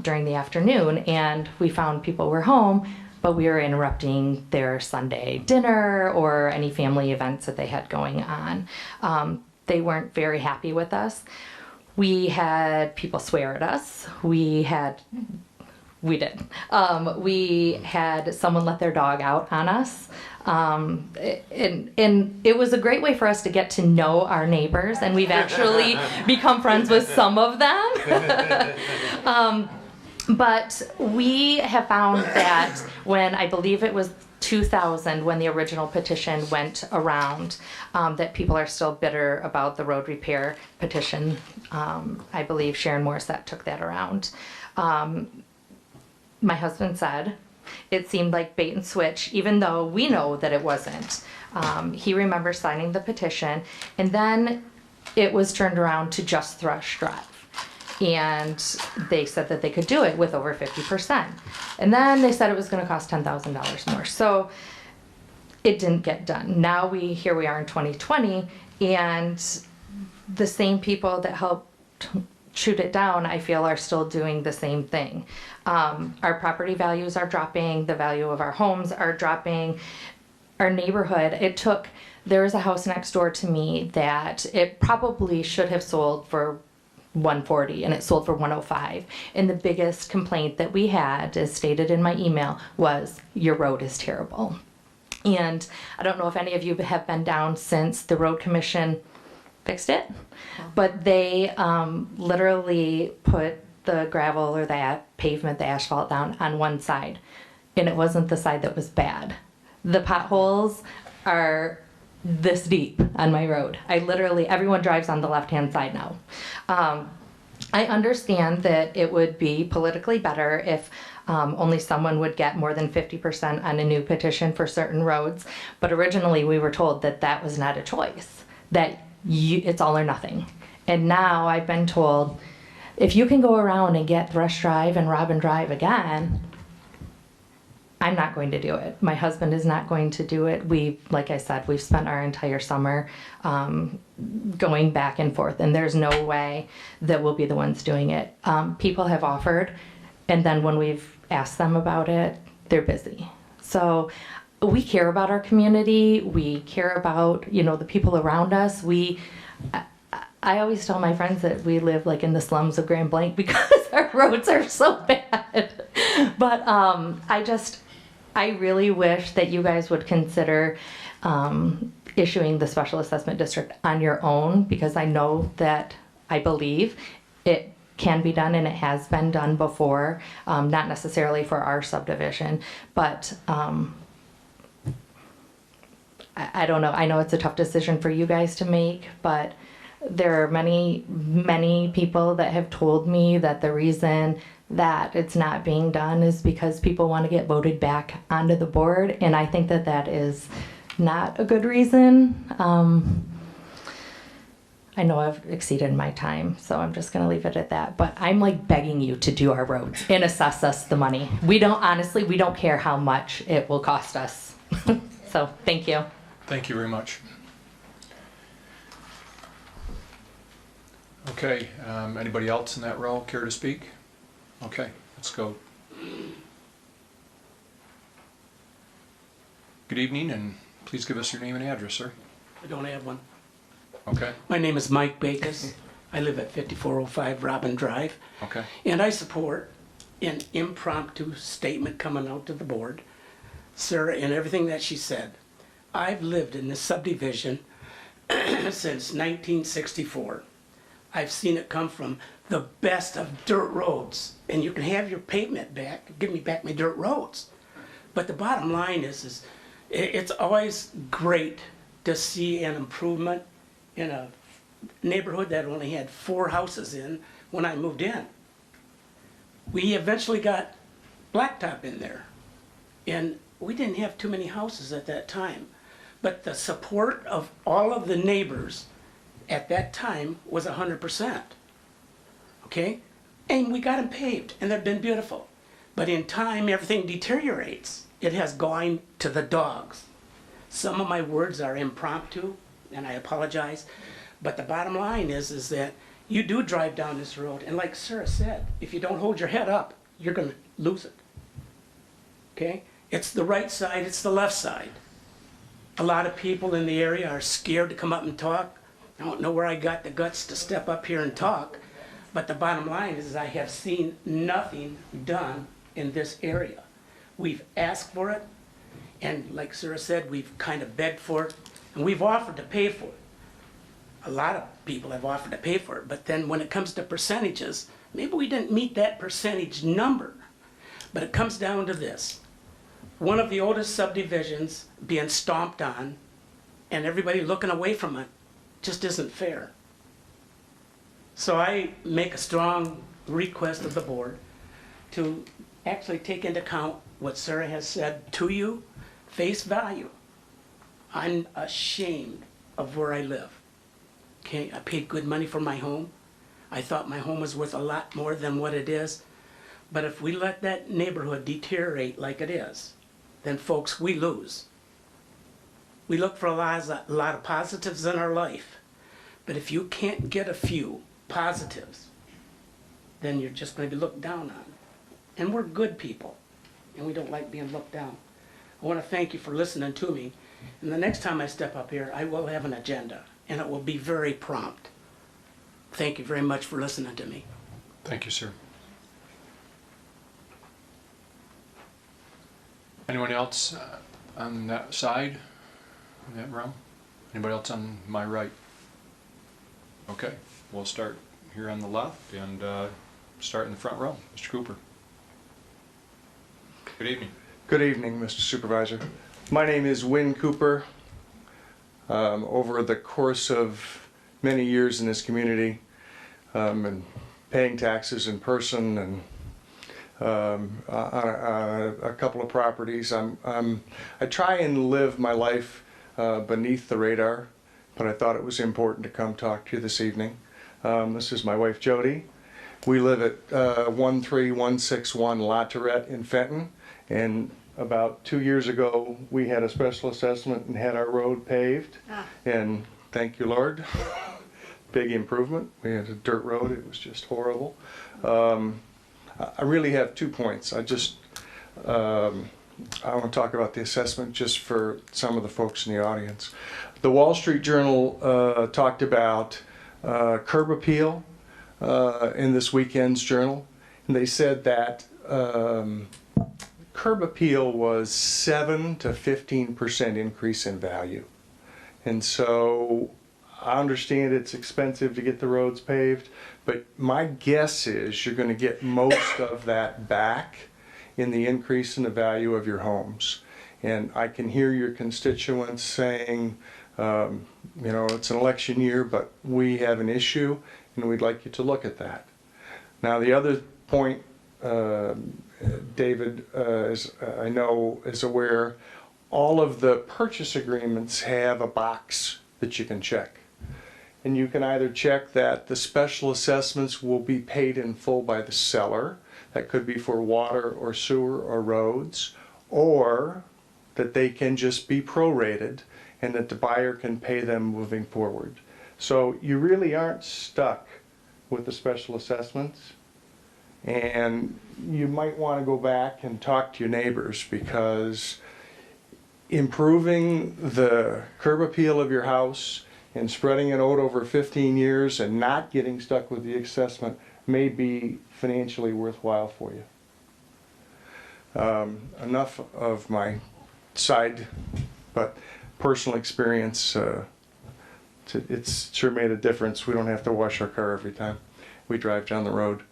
during the afternoon, and we found people were home, but we were interrupting their Sunday dinner or any family events that they had going on. They weren't very happy with us. We had people swear at us. We did. We had someone let their dog out on us. And it was a great way for us to get to know our neighbors, and we've actually become friends with some of them. But we have found that when, I believe it was 2000, when the original petition went around, that people are still bitter about the road repair petition. I believe Sharon Morissette took that around. My husband said it seemed like bait and switch, even though we know that it wasn't. He remembers signing the petition, and then it was turned around to just Thrush Drive. And they said that they could do it with over 50%. And then they said it was going to cost $10,000 more. So it didn't get done. Now here we are in 2020, and the same people that helped shoot it down, I feel, are still doing the same thing. Our property values are dropping. The value of our homes are dropping. Our neighborhood, there was a house next door to me that it probably should have sold for $140, and it sold for $105. And the biggest complaint that we had, as stated in my email, was your road is terrible. And I don't know if any of you have been down since the road commission fixed it, but they literally put the gravel or the pavement, the asphalt down on one side, and it wasn't the side that was bad. The potholes are this deep on my road. Everyone drives on the left-hand side now. I understand that it would be politically better if only someone would get more than 50% on a new petition for certain roads, but originally we were told that that was not a choice, that it's all or nothing. And now I've been told, if you can go around and get Thrush Drive and Robin Drive again, I'm not going to do it. My husband is not going to do it. Like I said, we've spent our entire summer going back and forth, and there's no way that we'll be the ones doing it. People have offered, and then when we've asked them about it, they're busy. So we care about our community. We care about, the people around us. I always tell my friends that we live like in the slums of Grand Blanc because our roads are so bad. But I really wish that you guys would consider issuing the special assessment district on your own, because I believe it can be done and it has been done before, not necessarily for our subdivision, but I don't know. I know it's a tough decision for you guys to make, but there are many, many people that have told me that the reason that it's not being done is because people want to get voted back onto the board, and I think that that is not a good reason. I know I've exceeded my time, so I'm just going to leave it at that. But I'm like begging you to do our roads and assess us the money. We don't care how much it will cost us. So thank you. Thank you very much. Okay, anybody else in that row care to speak? Okay, let's go. Good evening, and please give us your name and address, sir. I don't have one. Okay. My name is Mike Bacus. I live at 5405 Robin Drive. Okay. And I support an impromptu statement coming out to the board. Sarah, and everything that she said. I've lived in this subdivision since 1964. I've seen it come from the best of dirt roads, and you can have your pavement back, give me back my dirt roads. But the bottom line is it's always great to see an improvement in a neighborhood that only had 4 houses in when I moved in. We eventually got blacktop in there, and we didn't have too many houses at that time. But the support of all of the neighbors at that time was 100%. Okay? And we got them paved, and they've been beautiful. But in time, everything deteriorates. It has gone to the dogs. Some of my words are impromptu, and I apologize. But the bottom line is that you do drive down this road, and like Sarah said, if you don't hold your head up, you're going to lose it. Okay? It's the right side, it's the left side. A lot of people in the area are scared to come up and talk. I don't know where I got the guts to step up here and talk, but the bottom line is I have seen nothing done in this area. We've asked for it, and like Sarah said, we've kind of begged for it, and we've offered to pay for it. A lot of people have offered to pay for it, but then when it comes to percentages, maybe we didn't meet that percentage number. But it comes down to this. One of the oldest subdivisions being stomped on, and everybody looking away from it, just isn't fair. So I make a strong request of the board to actually take into account what Sarah has said to you, face value. I'm ashamed of where I live. Okay, I paid good money for my home. I thought my home was worth a lot more than what it is. But if we let that neighborhood deteriorate like it is, then folks, we lose. We look for a lot of positives in our life, but if you can't get a few positives, then you're just going to be looked down on. And we're good people, and we don't like being looked down. I want to thank you for listening to me, and the next time I step up here, I will have an agenda, and it will be very prompt. Thank you very much for listening to me. Thank you, sir. Anyone else on that side, in that row? Anybody else on my right? Okay, we'll start here on the left and start in the front row. Mr. Cooper. Good evening. Good evening, Mr. Supervisor. My name is Win Cooper. Over the course of many years in this community and paying taxes in person and on a couple of properties. I try and live my life beneath the radar, but I thought it was important to come talk to you this evening. This is my wife Jody. We live at 13161 La Tourette in Fenton, and about 2 years ago, we had a special assessment and had our road paved. And thank you, Lord. Big improvement. We had a dirt road. It was just horrible. I really have 2 points. I want to talk about the assessment just for some of the folks in the audience. The Wall Street Journal talked about curb appeal in this weekend's journal. And they said that curb appeal was 7 to 15% increase in value. And so I understand it's expensive to get the roads paved, but my guess is you're going to get most of that back in the increase in the value of your homes. And I can hear your constituents saying, you know, it's an election year, but we have an issue and we'd like you to look at that. Now the other point, David, as I know is aware, all of the purchase agreements have a box that you can check. And you can either check that the special assessments will be paid in full by the seller, that could be for water or sewer or roads, or that they can just be prorated and that the buyer can pay them moving forward. So you really aren't stuck with the special assessments. And you might want to go back and talk to your neighbors, because improving the curb appeal of your house and spreading it out over 15 years and not getting stuck with the assessment may be financially worthwhile for you. Enough of my side, but personal experience, it's sure made a difference. We don't have to wash our car every time we drive down the road.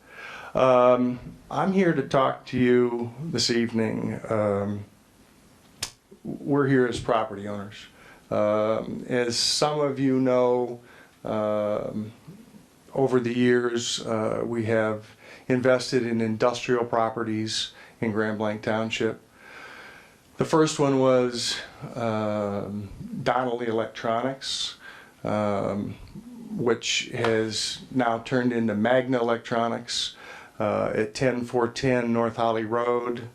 I'm here to talk to you this evening. We're here as property owners. As some of you know, over the years, we have invested in industrial properties in Grand Blanc Township. The first one was Donnelly Electronics, which has now turned into Magna Electronics at 10410 North Holly Road.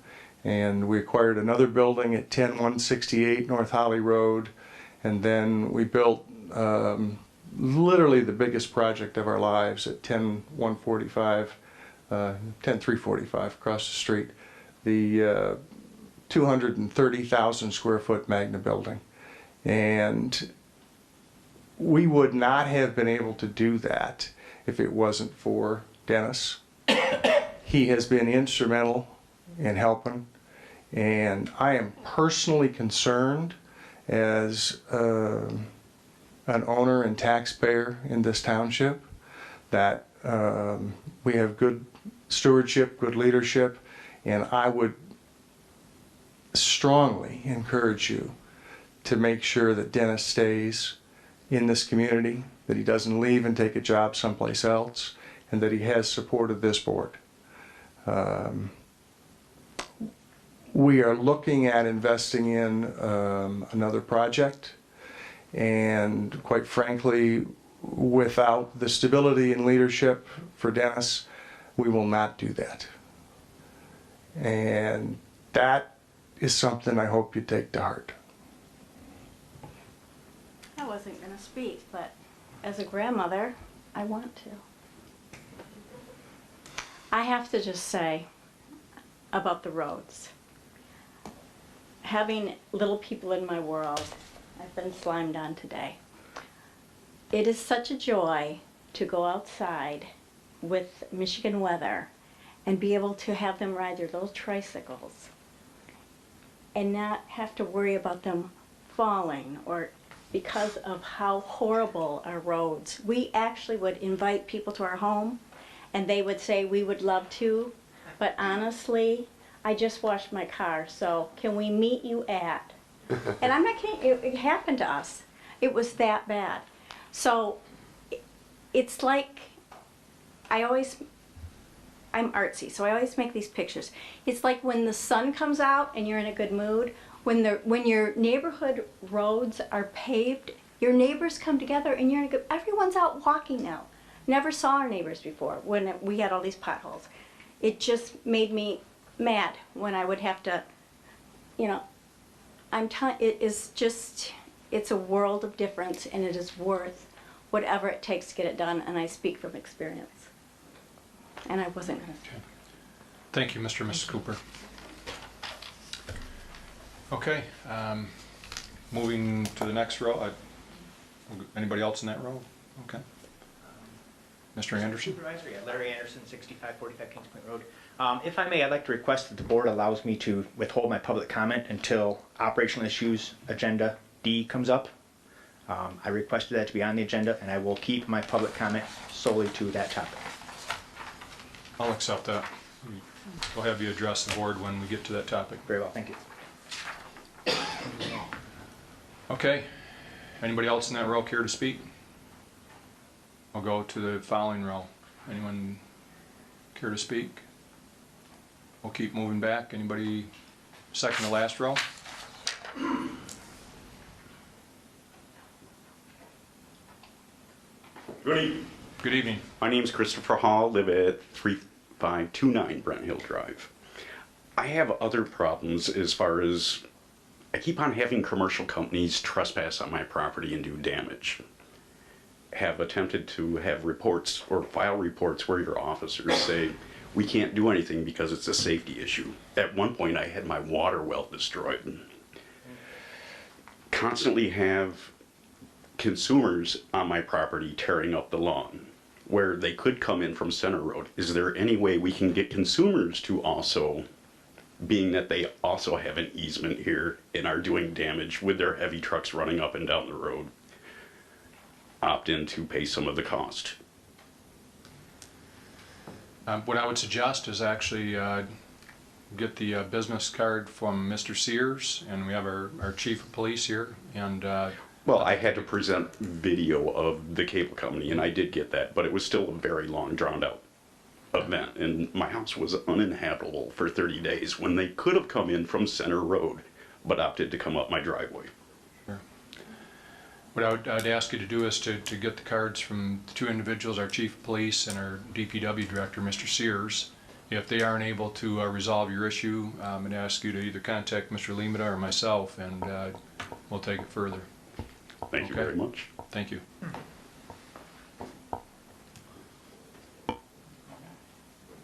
And we acquired another building at 10168 North Holly Road. And then we built literally the biggest project of our lives at 10345 across the street, the 230,000 square foot Magna building. And we would not have been able to do that if it wasn't for Dennis. He has been instrumental in helping, and I am personally concerned as an owner and taxpayer in this township that we have good stewardship, good leadership, and I would strongly encourage you to make sure that Dennis stays in this community, that he doesn't leave and take a job someplace else, and that he has support of this board. We are looking at investing in another project, and quite frankly, without the stability and leadership for Dennis, we will not do that. And that is something I hope you take to heart. I wasn't going to speak, but as a grandmother, I want to. I have to just say about the roads. Having little people in my world, I've been slimed on today. It is such a joy to go outside with Michigan weather and be able to have them ride their little tricycles and not have to worry about them falling or because of how horrible our roads. We actually would invite people to our home and they would say we would love to, but honestly, I just washed my car, so can we meet you at? And I'm not kidding, it happened to us. It was that bad. So it's like, I'm artsy, so I always make these pictures. It's like when the sun comes out and you're in a good mood, when your neighborhood roads are paved, your neighbors come together and you're in a good, everyone's out walking now. Never saw our neighbors before when we had all these potholes. It just made me mad when I would have to you know, it is just, it's a world of difference, and it is worth whatever it takes to get it done, and I speak from experience. And I wasn't gonna. Thank you, Mr. and Mrs. Cooper. Okay, moving to the next row. Anybody else in that row? Okay. Mr. Anderson? Supervisor, yeah, Larry Anderson, 6545 Kings Point Road. If I may, I'd like to request that the board allows me to withhold my public comment until operational issues agenda D comes up. I requested that to be on the agenda, and I will keep my public comment solely to that topic. I'll accept that. We'll have you address the board when we get to that topic. Very well, thank you. Okay. Anybody else in that row care to speak? I'll go to the following row. Anyone care to speak? We'll keep moving back. Anybody second to last row? Good evening. Good evening. My name is Christopher Hall, live at 3529 Brent Hill Drive. I have other problems as far as I keep on having commercial companies trespass on my property and do damage. Have attempted to have reports or file reports where your officers say we can't do anything because it's a safety issue. At one point I had my water well destroyed. Constantly have consumers on my property tearing up the lawn where they could come in from Center Road. Is there any way we can get consumers to also, being that they also have an easement here and are doing damage with their heavy trucks running up and down the road, opt in to pay some of the cost? What I would suggest is actually get the business card from Mr. Sears, and we have our chief of police here, and well, I had to present video of the cable company, and I did get that, but it was still a very long, drawn-out event, and my house was uninhabitable for 30 days when they could have come in from Center Road, but opted to come up my driveway. Sure. What I'd ask you to do is to get the cards from the two individuals, our chief of police and our DPW director, Mr. Sears. If they aren't able to resolve your issue, I'd ask you to either contact Mr. Limita or myself, and we'll take it further. Thank you very much. Thank you.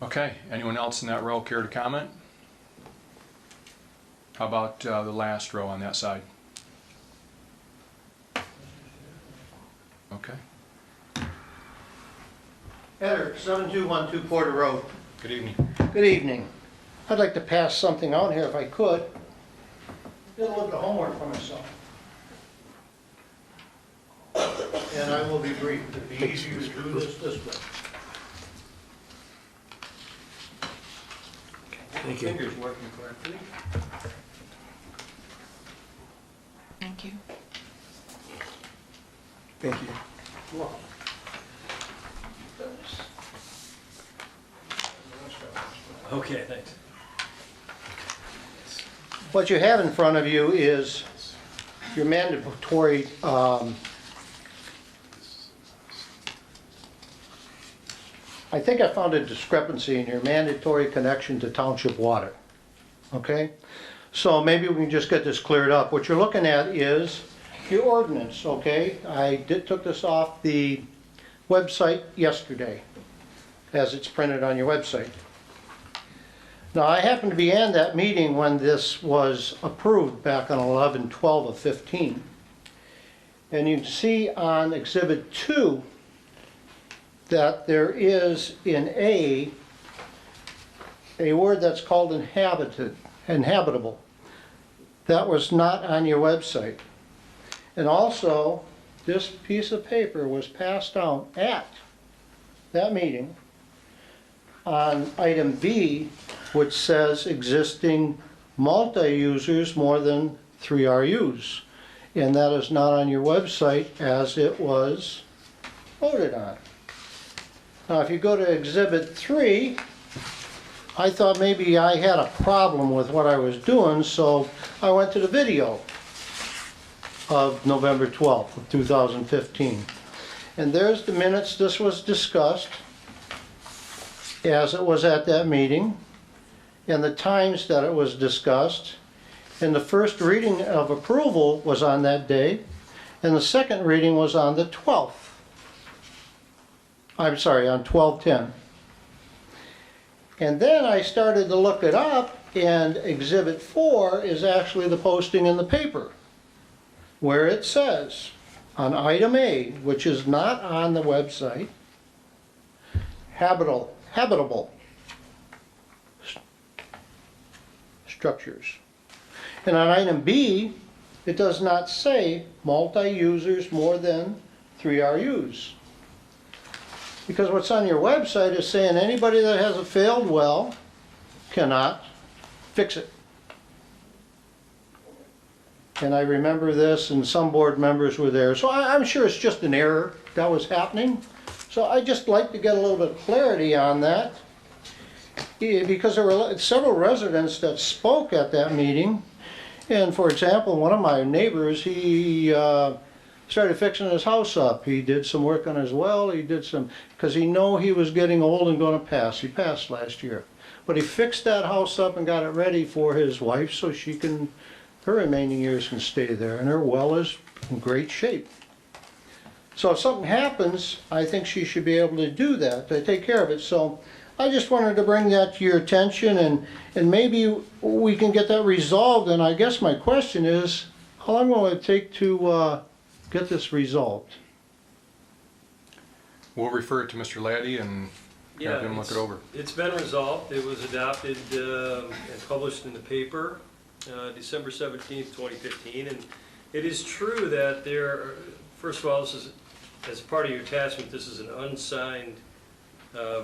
Okay, anyone else in that row care to comment? How about the last row on that side? Okay. Heather, 7212 Porter Road. Good evening. Good evening. I'd like to pass something out here if I could. Did a little bit of homework for myself. And I will be brief. It'd be easier to do this way. Thank you. Fingers working correctly. Thank you. Thank you. You're welcome. Okay, thanks. What you have in front of you is your mandatory I think I found a discrepancy in your mandatory connection to township water. Okay? So maybe we can just get this cleared up. What you're looking at is your ordinance, okay? I took this off the website yesterday, as it's printed on your website. Now, I happened to be in that meeting when this was approved back on 11/12 of 15. And you can see on Exhibit 2 that there is in a word that's called inhabitable. That was not on your website. And also, this piece of paper was passed out at that meeting on item B, which says existing multi-users more than 3 RUs. And that is not on your website as it was voted on. Now, if you go to Exhibit 3, I thought maybe I had a problem with what I was doing, so I went to the video of November 12th of 2015. And there's the minutes this was discussed as it was at that meeting, and the times that it was discussed, And the first reading of approval was on that day, and the second reading was on the 12th. I'm sorry, on 12/10. And then I started to look it up, and Exhibit 4 is actually the posting in the paper, where it says, on item A, which is not on the website, habitable structures. And on item B, it does not say multi-users more than 3 RUs. Because what's on your website is saying anybody that has a failed well cannot fix it. And I remember this, and some board members were there. So I'm sure it's just an error that was happening. So I'd just like to get a little bit of clarity on that. Because there were several residents that spoke at that meeting. And for example, one of my neighbors, he started fixing his house up. He did some work on his well. He did some, because he knew he was getting old and going to pass. He passed last year. But he fixed that house up and got it ready for his wife so she can, her remaining years can stay there. And her well is in great shape. So if something happens, I think she should be able to do that, to take care of it. So I just wanted to bring that to your attention, and maybe we can get that resolved. And I guess my question is, how long will it take to get this resolved? We'll refer it to Mr. Laddie and have him look it over. It's been resolved. It was adopted and published in the paper December 17th, 2015. And it is true that there, first of all, this is, as part of your attachment, this is an unsigned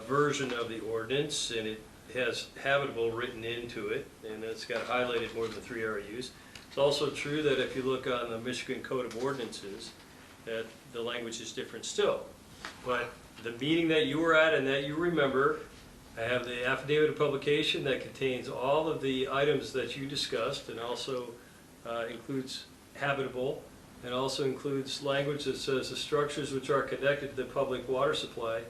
version of the ordinance, and it has habitable written into it, and it's got highlighted more than 3 RUs. It's also true that if you look on the Michigan Code of Ordinances, that the language is different still. But the meeting that you were at and that you remember, I have the affidavit of publication that contains all of the items that you discussed, and also includes habitable, and also includes language that says the structures which are connected to the public water supply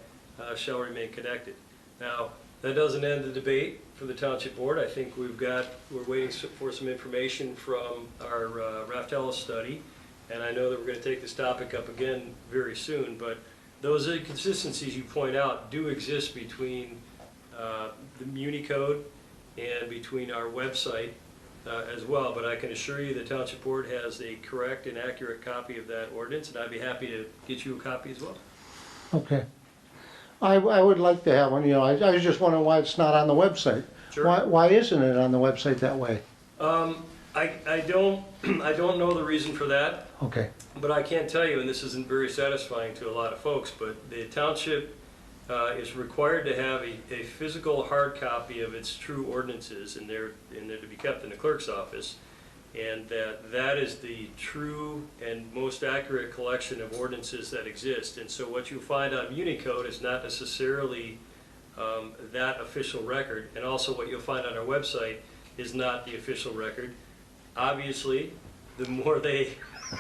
shall remain connected. Now, that doesn't end the debate for the Township Board. I think we're waiting for some information from our Raftella study, and I know that we're going to take this topic up again very soon, but those inconsistencies you point out do exist between the Muni Code and between our website as well, but I can assure you the Township Board has a correct and accurate copy of that ordinance, and I'd be happy to get you a copy as well. Okay. I would like to have one. You know, I was just wondering why it's not on the website. Sure. Why isn't it on the website that way? I don't know the reason for that. Okay. But I can tell you, and this isn't very satisfying to a lot of folks, but the township is required to have a physical hard copy of its true ordinances, and they're to be kept in the clerk's office, and that is the true and most accurate collection of ordinances that exist. And so what you find on Unicode is not necessarily that official record, and also what you'll find on our website is not the official record. Obviously, the more they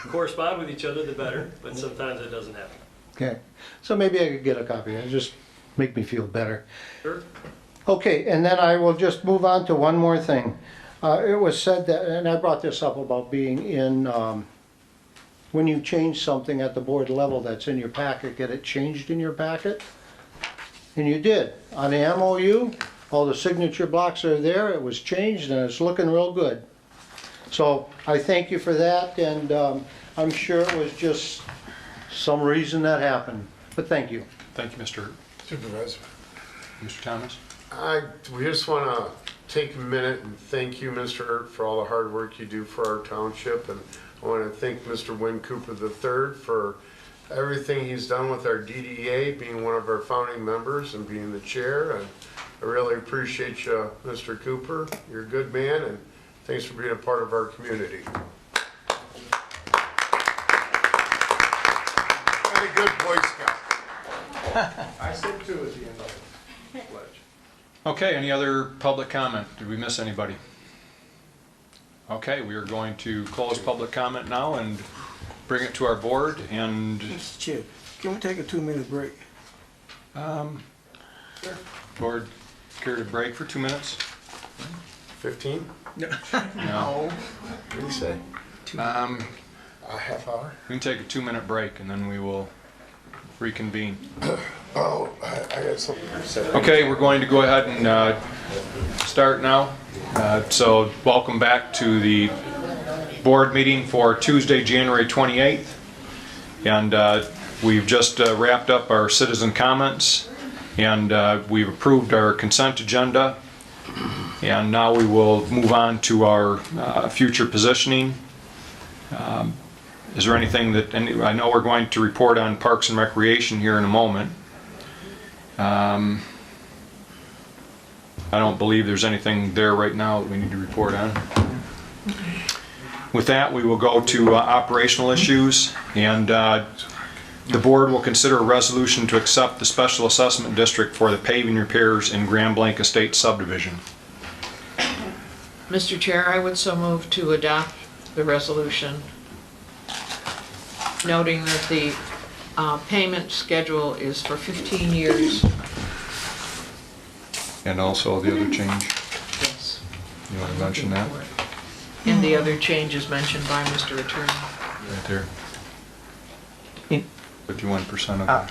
correspond with each other, the better, but sometimes it doesn't happen. Okay. So maybe I could get a copy. It'd just make me feel better. Sure. Okay, and then I will just move on to one more thing. It was said that, and I brought this up about being in, when you change something at the board level that's in your packet, get it changed in your packet. And you did. On the MOU, all the signature blocks are there. It was changed and it's looking real good. So I thank you for that, and I'm sure it was just some reason that happened. But thank you. Thank you, Mr. Supervisor. Mr. Thomas. We just want to take a minute and thank you, Mr. Hurt, for all the hard work you do for our township. And I want to thank Mr. Wynn Cooper III for everything he's done with our DDA, being one of our founding members and being the chair. And I really appreciate you, Mr. Cooper. You're a good man, and thanks for being a part of our community. And a good Boy Scout. I said two at the end of the pledge. Okay, any other public comment? Did we miss anybody? Okay, we are going to close public comment now and bring it to our board. And Mr. Chair, can we take a 2-minute break? Sure. Board, care to break for 2 minutes? 15? No. What do you say? A half hour? We can take a 2-minute break and then we will reconvene. Oh, I got something to say. Okay, we're going to go ahead and start now. So welcome back to the board meeting for Tuesday, January 28th. And we've just wrapped up our citizen comments, and we've approved our consent agenda. And now we will move on to our future positioning. Is there anything that, I know we're going to report on Parks and Recreation here in a moment. I don't believe there's anything there right now that we need to report on. With that, we will go to operational issues, and the board will consider a resolution to accept the special assessment district for the paving repairs in Grand Blanc Estate subdivision. Mr. Chair, I would so move to adopt the resolution, noting that the payment schedule is for 15 years. And also the other change. Yes. You want to mention that? And the other changes mentioned by Mr. Attorney. Right there. 51% of the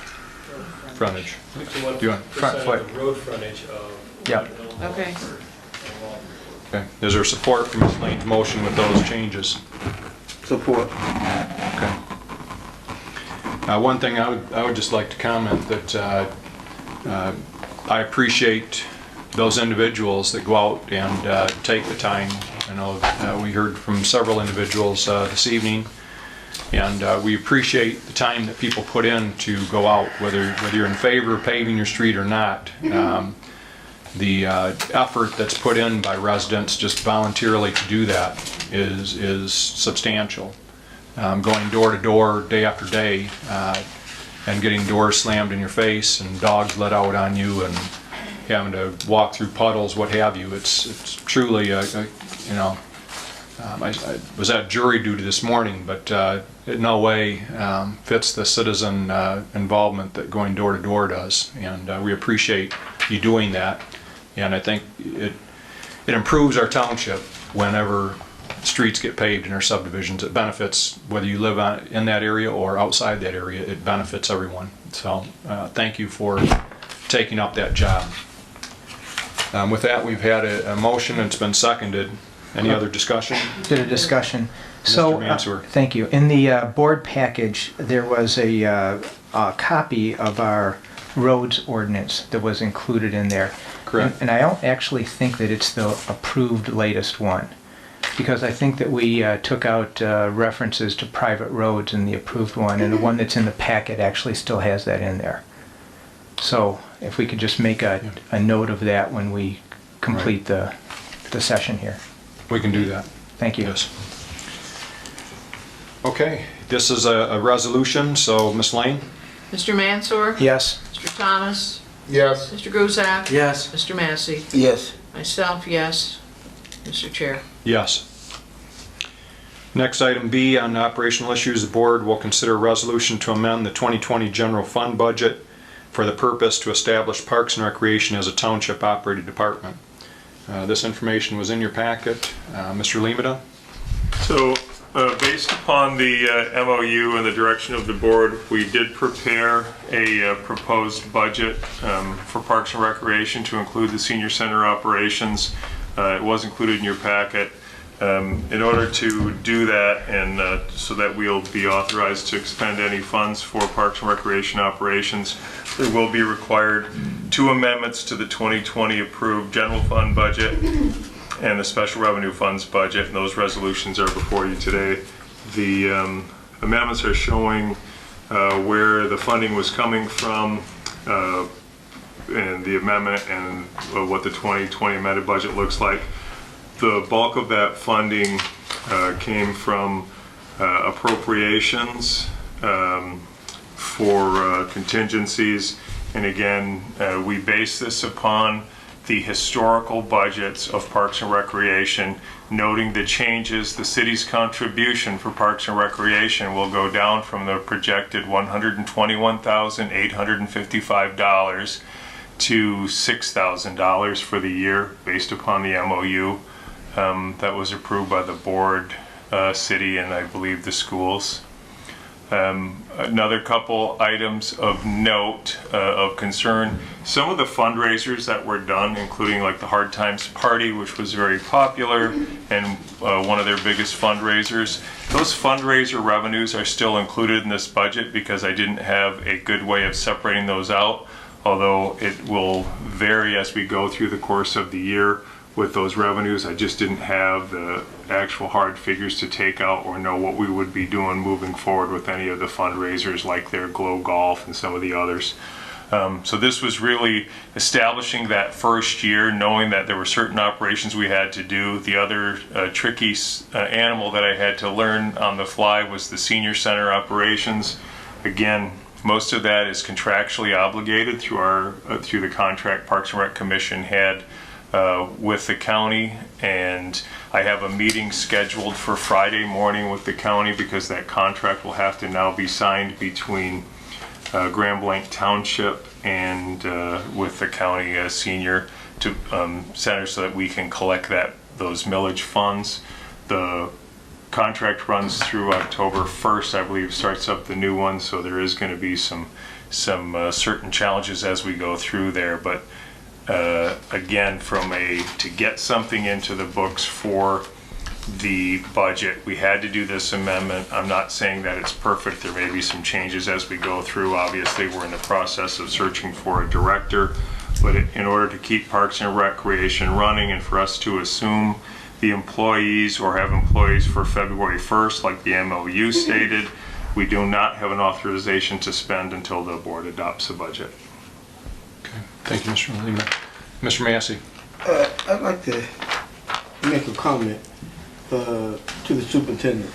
frontage. 51% Do you want front of foot? the road frontage of. Yep. Okay. Okay. Is there support for Ms. Lane's motion with those changes? Support. Okay. One thing I would just like to comment that I appreciate those individuals that go out and take the time. I know we heard from several individuals this evening, and we appreciate the time that people put in to go out, whether you're in favor of paving your street or not. The effort that's put in by residents just voluntarily to do that is substantial. Going door to door, day after day, and getting doors slammed in your face and dogs let out on you and having to walk through puddles, what have you. It's truly, I was at jury duty this morning, but in no way fits the citizen involvement that going door to door does. And we appreciate you doing that. And I think it improves our township whenever streets get paved in our subdivisions. It benefits whether you live in that area or outside that area. It benefits everyone. So thank you for taking up that job. With that, we've had a motion and it's been seconded. Any other discussion? Did a discussion. Mr. Mansour. Thank you. In the board package, there was a copy of our roads ordinance that was included in there. Correct. And I don't actually think that it's the approved latest one, because I think that we took out references to private roads in the approved one, and the one that's in the packet actually still has that in there. So if we could just make a note of that when we complete the session here. We can do that. Thank you. Yes. Okay, this is a resolution, so Ms. Lane? Mr. Mansour? Yes. Mr. Thomas? Yes. Mr. Guzak? Yes. Mr. Massey? Yes. Myself, yes. Mr. Chair. Yes. Next, item B on operational issues, the board will consider a resolution to amend the 2020 general fund budget for the purpose to establish Parks and Recreation as a township operated department. This information was in your packet. Mr. Limita? So, based upon the MOU and the direction of the board, we did prepare a proposed budget for Parks and Recreation to include the senior center operations. It was included in your packet. In order to do that and so that we'll be authorized to expend any funds for Parks and Recreation operations, there will be required 2 amendments to the 2020 approved general fund budget and the special revenue funds budget, and those resolutions are before you today. The amendments are showing where the funding was coming from and the amendment and what the 2020 amended budget looks like. The bulk of that funding came from appropriations for contingencies, and again, we base this upon the historical budgets of Parks and Recreation, noting the changes. The city's contribution for Parks and Recreation will go down from the projected $121,855 to $6,000 for the year based upon the MOU. that was approved by the board, city, and I believe the schools. Another couple items of note, of concern, some of the fundraisers that were done, including like the Hard Times Party, which was very popular and one of their biggest fundraisers, those fundraiser revenues are still included in this budget because I didn't have a good way of separating those out, although it will vary as we go through the course of the year with those revenues. I just didn't have the actual hard figures to take out or know what we would be doing moving forward with any of the fundraisers like their Glow Golf and some of the others. So this was really establishing that first year, knowing that there were certain operations we had to do. The other tricky animal that I had to learn on the fly was the senior center operations. Again, most of that is contractually obligated through our through the contract Parks and Rec Commission had with the county, and I have a meeting scheduled for Friday morning with the county because that contract will have to now be signed between Grand Blanc Township and with the county senior to center so that we can collect those millage funds. The contract runs through October 1st, I believe, starts up the new one, so there is going to be some certain challenges as we go through there, but again, to get something into the books for the budget, we had to do this amendment. I'm not saying that it's perfect. There may be some changes as we go through. Obviously, we're in the process of searching for a director, but in order to keep Parks and Recreation running and for us to assume the employees or have employees for February 1st, like the MOU stated, we do not have an authorization to spend until the board adopts a budget. Thank you, Mr. Lima. Mr. Massey. I'd like to make a comment to the superintendent.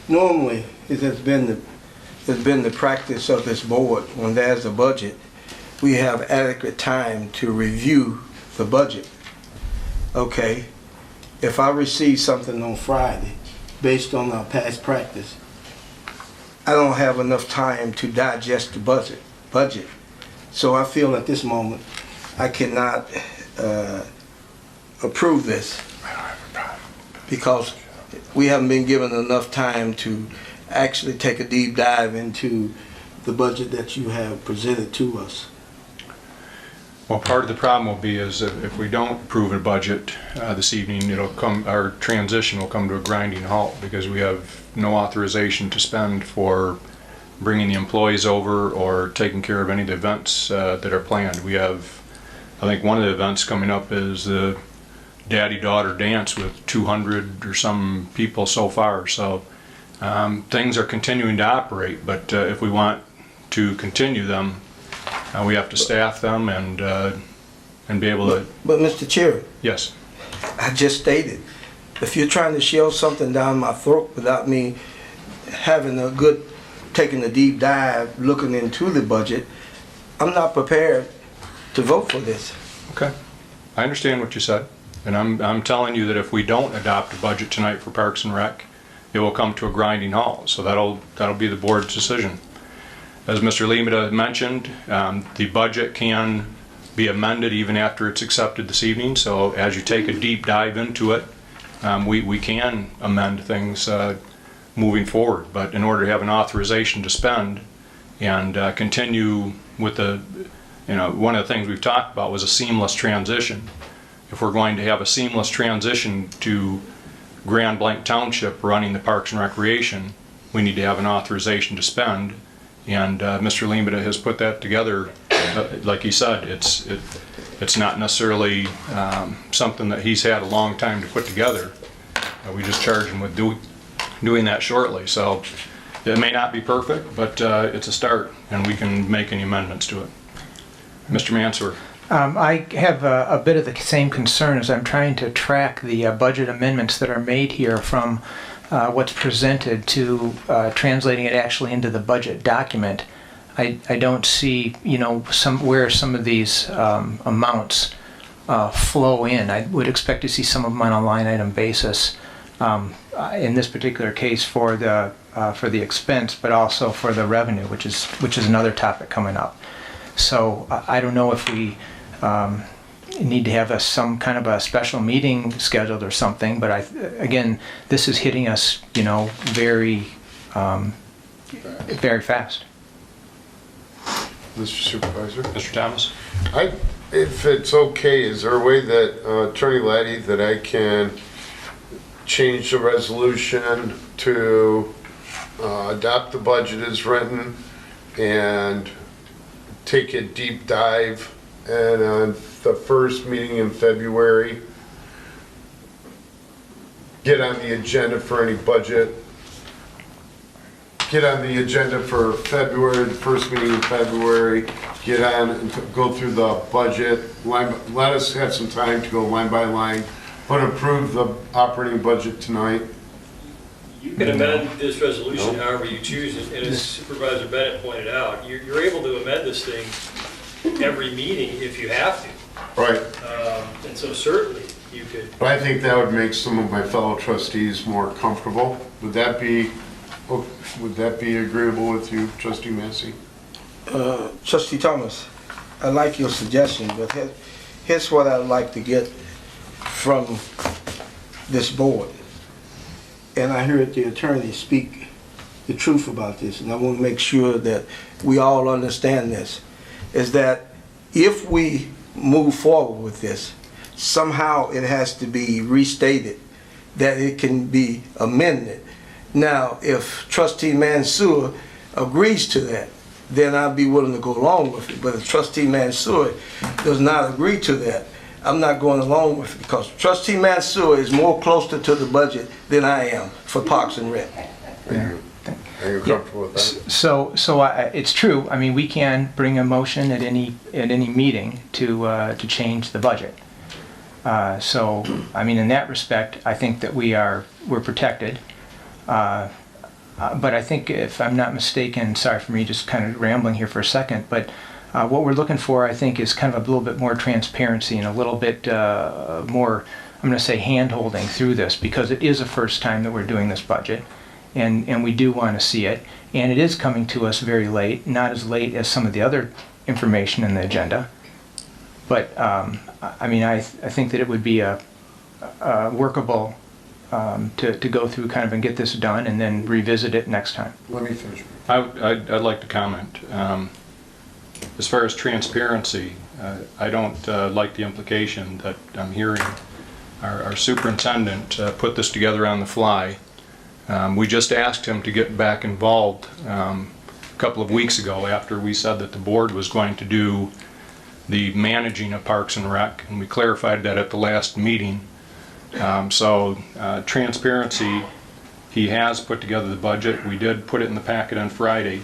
Normally, it has been the practice of this board when there's a budget, we have adequate time to review the budget. Okay, if I receive something on Friday based on our past practice, I don't have enough time to digest the budget. So I feel at this moment I cannot approve this because we haven't been given enough time to actually take a deep dive into the budget that you have presented to us. Well, part of the problem will be is if we don't approve a budget this evening, our transition will come to a grinding halt because we have no authorization to spend for bringing the employees over or taking care of any of the events that are planned. We have, I think one of the events coming up is the daddy-daughter dance with 200 or some people so far. So things are continuing to operate, but if we want to continue them, we have to staff them and be able to. But Mr. Chair. Yes. I just stated, if you're trying to shove something down my throat without me having taking a deep dive, looking into the budget, I'm not prepared to vote for this. Okay, I understand what you said, and I'm telling you that if we don't adopt a budget tonight for Parks and Rec, it will come to a grinding halt. So that'll be the board's decision. As Mr. Limita mentioned, the budget can be amended even after it's accepted this evening. So as you take a deep dive into it, we can amend things moving forward. But in order to have an authorization to spend and continue with one of the things we've talked about was a seamless transition. If we're going to have a seamless transition to Grand Blanc Township running the Parks and Recreation, we need to have an authorization to spend. And Mr. Limita has put that together. Like he said, it's not necessarily something that he's had a long time to put together. We just charge him with doing that shortly. So it may not be perfect, but it's a start, and we can make any amendments to it. Mr. Mansour. I have a bit of the same concern as I'm trying to track the budget amendments that are made here from what's presented to translating it actually into the budget document. I don't see, where some of these amounts flow in. I would expect to see some of them on a line item basis. In this particular case for the expense, but also for the revenue, which is another topic coming up. So I don't know if we need to have some kind of a special meeting scheduled or something, but again, this is hitting us, very, very fast. Mr. Supervisor? Mr. Thomas? If it's okay, is there a way that, Attorney Laddie, that I can change the resolution to adopt the budget as written and take a deep dive, and on the first meeting in February, get on the agenda for any budget, get on the agenda for February, the first meeting in February, get on and go through the budget, let us have some time to go line by line, but approve the operating budget tonight. You can amend this resolution however you choose, and as Supervisor Bennett pointed out, you're able to amend this thing every meeting if you have to. Right. And so certainly you could. But I think that would make some of my fellow trustees more comfortable. Would that be agreeable with you, Trustee Massey? Trustee Thomas, I like your suggestion, but here's what I'd like to get from this board. And I heard the attorney speak the truth about this, and I want to make sure that we all understand this, is that if we move forward with this, somehow it has to be restated, that it can be amended. Now, if Trustee Mansour agrees to that, then I'd be willing to go along with it. But if Trustee Mansour does not agree to that, I'm not going along with it, because Trustee Mansour is more closer to the budget than I am for Parks and Rec. Are you comfortable with that? So it's true. I mean, we can bring a motion at any meeting to change the budget. So I mean, in that respect, I think that we're protected. But I think, if I'm not mistaken, sorry for me just kind of rambling here for a second, but what we're looking for, I think, is kind of a little bit more transparency and a little bit more, I'm going to say, hand-holding through this, because it is the first time that we're doing this budget, and we do want to see it. And it is coming to us very late, not as late as some of the other information in the agenda. But, I mean, I think that it would be a workable to go through kind of and get this done and then revisit it next time. Let me finish. I'd like to comment. As far as transparency, I don't like the implication that I'm hearing our superintendent put this together on the fly. We just asked him to get back involved a couple of weeks ago after we said that the board was going to do the managing of Parks and Rec, and we clarified that at the last meeting. So transparency, he has put together the budget. We did put it in the packet on Friday.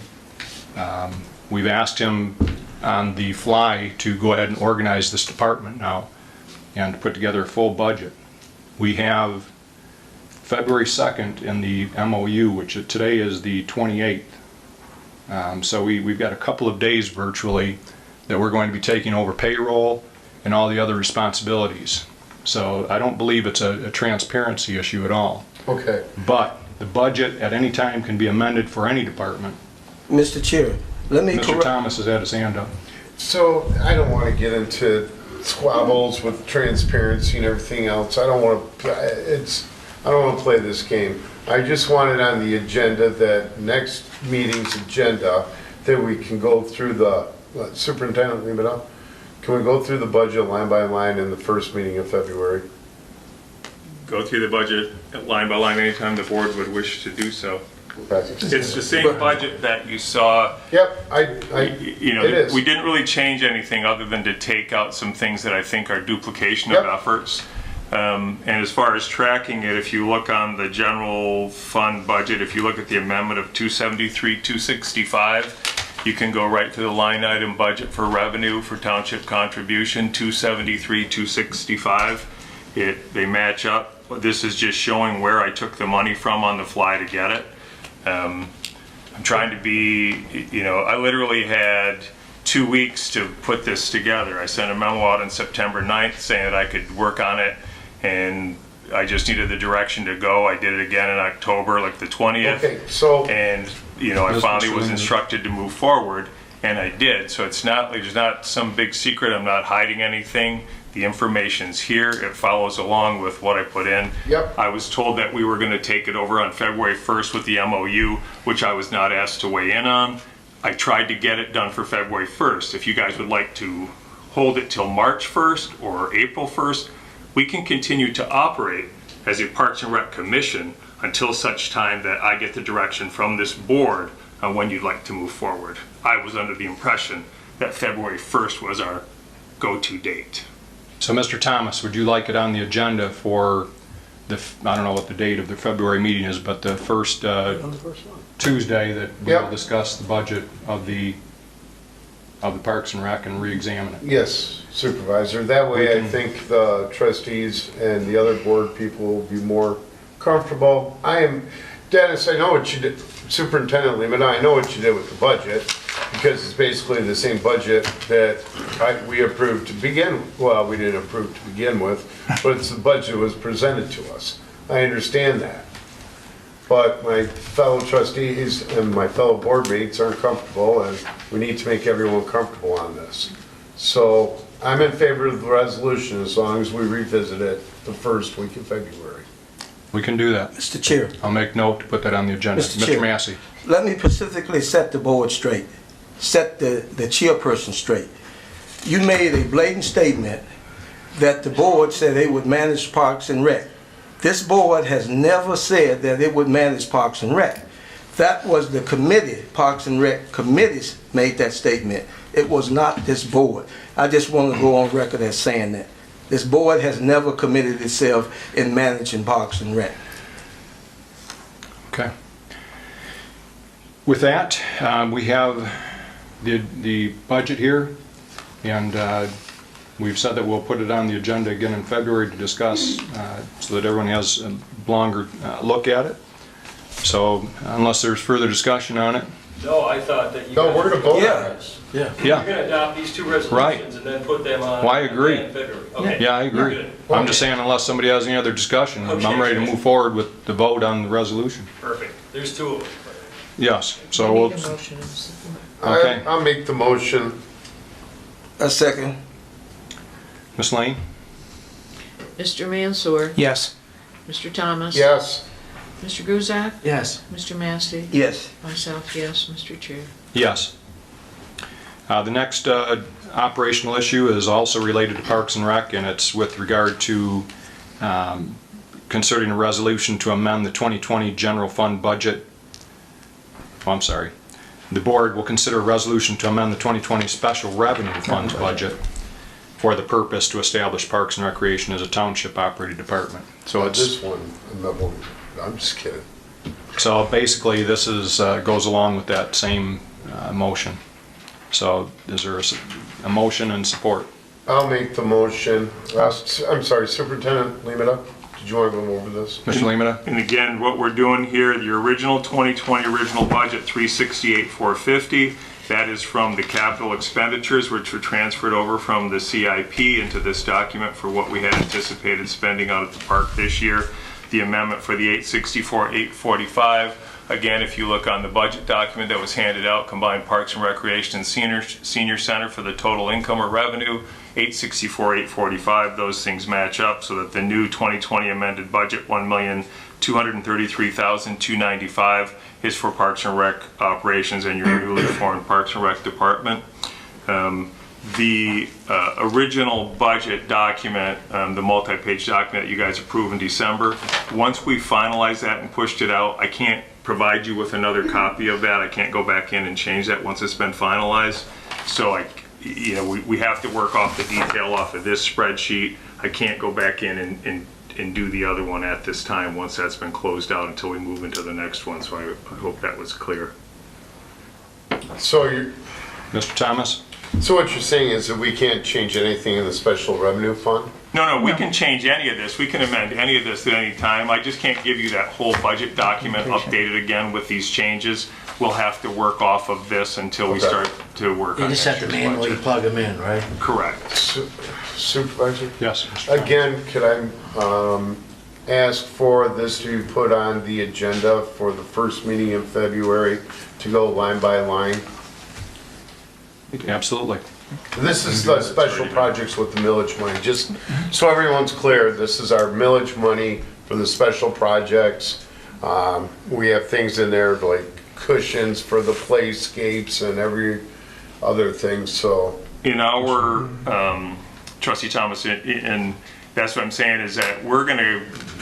We've asked him on the fly to go ahead and organize this department now and to put together a full budget. We have February 2nd in the MOU, which today is the 28th. So we've got a couple of days virtually that we're going to be taking over payroll and all the other responsibilities. So I don't believe it's a transparency issue at all. Okay. But the budget at any time can be amended for any department. Mr. Chair, let me Mr. Thomas has had his hand up. So I don't want to get into squabbles with transparency and everything else. I don't want to play this game. I just want it on the agenda, that next meeting's agenda, that we can go through the superintendent, leave it up. Can we go through the budget line by line in the first meeting of February? Go through the budget line by line anytime the board would wish to do so. It's the same budget that you saw. Yep, you know, it is. We didn't really change anything other than to take out some things that I think are duplication of efforts. And as far as tracking it, if you look on the general fund budget, if you look at the amendment of 273-265, you can go right to the line item budget for revenue for township contribution, 273-265. They match up. This is just showing where I took the money from on the fly to get it. I'm trying to be, you know, I literally had 2 weeks to put this together. I sent a memo out on September 9th saying that I could work on it, and I just needed the direction to go. I did it again in October, like the 20th. Okay, so. And, you know, I finally was instructed to move forward, and I did. So it's not, there's not some big secret. I'm not hiding anything. The information's here, it follows along with what I put in. Yep. I was told that we were gonna take it over on February 1st with the MOU, which I was not asked to weigh in on. I tried to get it done for February 1st. If you guys would like to hold it till March 1st or April 1st, we can continue to operate as a Parks and Rec Commission until such time that I get the direction from this board on when you'd like to move forward. I was under the impression that February 1st was our go-to date. So, Mr. Thomas, would you like it on the agenda for the, I don't know what the date of the February meeting is, but the first Tuesday that we will discuss the budget of the Parks and Rec and re-examine it? Yes, Supervisor. That way I think the trustees and the other board people will be more comfortable. Dennis, I know what you did, Superintendent Lehman, I know what you did with the budget, because it's basically the same budget that we approved to begin, well, we didn't approve to begin with, but it's the budget that was presented to us. I understand that. But my fellow trustees and my fellow board mates aren't comfortable, and we need to make everyone comfortable on this. So I'm in favor of the resolution as long as we revisit it the first week of February. We can do that. Mr. Chair. I'll make note to put that on the agenda. Mr. Chair. Mr. Massey. Let me specifically set the board straight, set the chairperson straight. You made a blatant statement that the board said they would manage Parks and Rec. This board has never said that it would manage Parks and Rec. That was the committee, Parks and Rec committees made that statement. It was not this board. I just want to go on record as saying that. This board has never committed itself in managing Parks and Rec. Okay. With that, we have the budget here, and we've said that we'll put it on the agenda again in February to discuss so that everyone has a longer look at it. So unless there's further discussion on it. No, I thought that you No, guys we're were gonna vote on this. Yeah. You're gonna adopt these two resolutions and then put them on. Well, I agree. in February. Okay. Yeah, I agree. Good. I'm just saying unless somebody has any other discussion, Okay. I'm ready to move forward with the vote on the resolution. Perfect. There's two of them. Yes, so we'll, okay. I'll make the motion. A second. Ms. Lane? Mr. Mansour, Yes. Mr. Thomas. Yes. Mr. Guzak, Yes. Mr. Massey. Yes. Myself, yes, Mr. Chair. Yes. The next operational issue is also related to Parks and Rec, and it's with regard to considering a resolution to amend the 2020 general fund budget. Oh, I'm sorry. The board will consider a resolution to amend the 2020 special revenue funds budget for the purpose to establish Parks and Recreation as a township operating department. So it's This one, I'm just kidding. So basically, this is, goes along with that same motion. So is there a motion and support? I'll make the motion. I'm sorry, Superintendent Lemata, did you want to go over this? Mr. Lemata? And again, what we're doing here, the original 2020 original budget, $368,450, that is from the capital expenditures, which were transferred over from the CIP into this document for what we had anticipated spending out at the park this year. The amendment for the $864,845, again, if you look on the budget document that was handed out, combined Parks and Recreation and Senior Center for the total income or revenue, $864,845, those things match up so that the new 2020 amended budget, $1,233,295, is for Parks and Rec operations and your newly formed Parks and Rec department. The original budget document, the multi-page document that you guys approved in December, once we finalized that and pushed it out, I can't provide you with another copy of that. I can't go back in and change that once it's been finalized. So we have to work off the detail off of this spreadsheet. I can't go back in and do the other one at this time once that's been closed out until we move into the next one. So I hope that was clear. So you, Mr. Thomas? So what you're saying is that we can't change anything in the special revenue fund? No, we can change any of this. We can amend any of this at any time. I just can't give you that whole budget document updated again with these changes. We'll have to work off of this until we start to work on You just have to manually plug them in, right? Correct. Supervisor? Yes. Again, could I ask for this to be put on the agenda for the first meeting in February to go line by line? Absolutely. This is the special projects with the millage money, just so everyone's clear, this is our millage money for the special projects. We have things in there like cushions for the playscapes and every other thing, so. In our, trustee Thomas, and that's what I'm saying is that we're gonna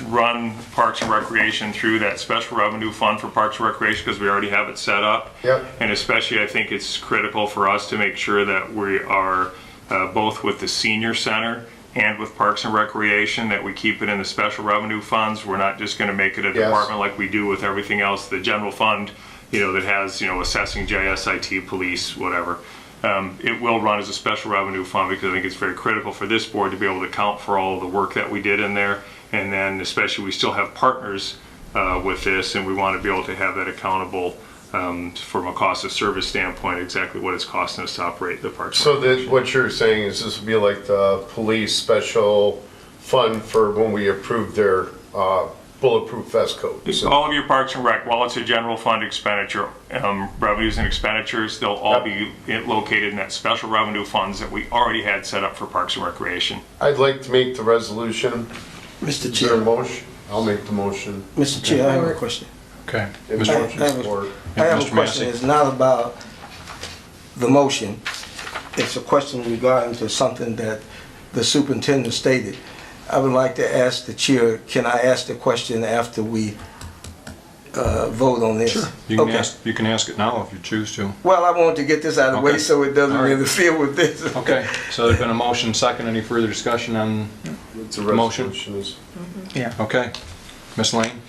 run Parks and Recreation through that special revenue fund for Parks and Recreation because we already have it set up. Yep. And especially I think it's critical for us to make sure that we are both with the senior center and with Parks and Recreation, that we keep it in the special revenue funds. We're not just gonna make it a department like we do with everything else, the general fund, that has, assessing, JSIT, police, whatever. It will run as a special revenue fund because I think it's very critical for this board to be able to account for all of the work that we did in there. And then especially we still have partners with this, and we want to be able to have that accountable from a cost of service standpoint, exactly what it's costing us to operate the parks. So that, what you're saying is this would be like the police special fund for when we approve their bulletproof vest coats. All of your Parks and Rec, while it's a general fund expenditure, revenues and expenditures, they'll all be located in that special revenue funds that we already had set up for Parks and Recreation. I'd like to make the resolution. Mr. Is there a motion? I'll make the motion. Mr. Chair, I have a question. Okay. I have a question. It's not about the motion. It's a question regarding to something that the superintendent stated. I would like to ask the chair, can I ask the question after we vote on this? Sure. You can ask it now if you choose to. Well, I want to get this out of the way so it doesn't interfere with this. Okay, so there's been a motion, second. Any further discussion on the motion? Yeah. Okay. Ms. Lane?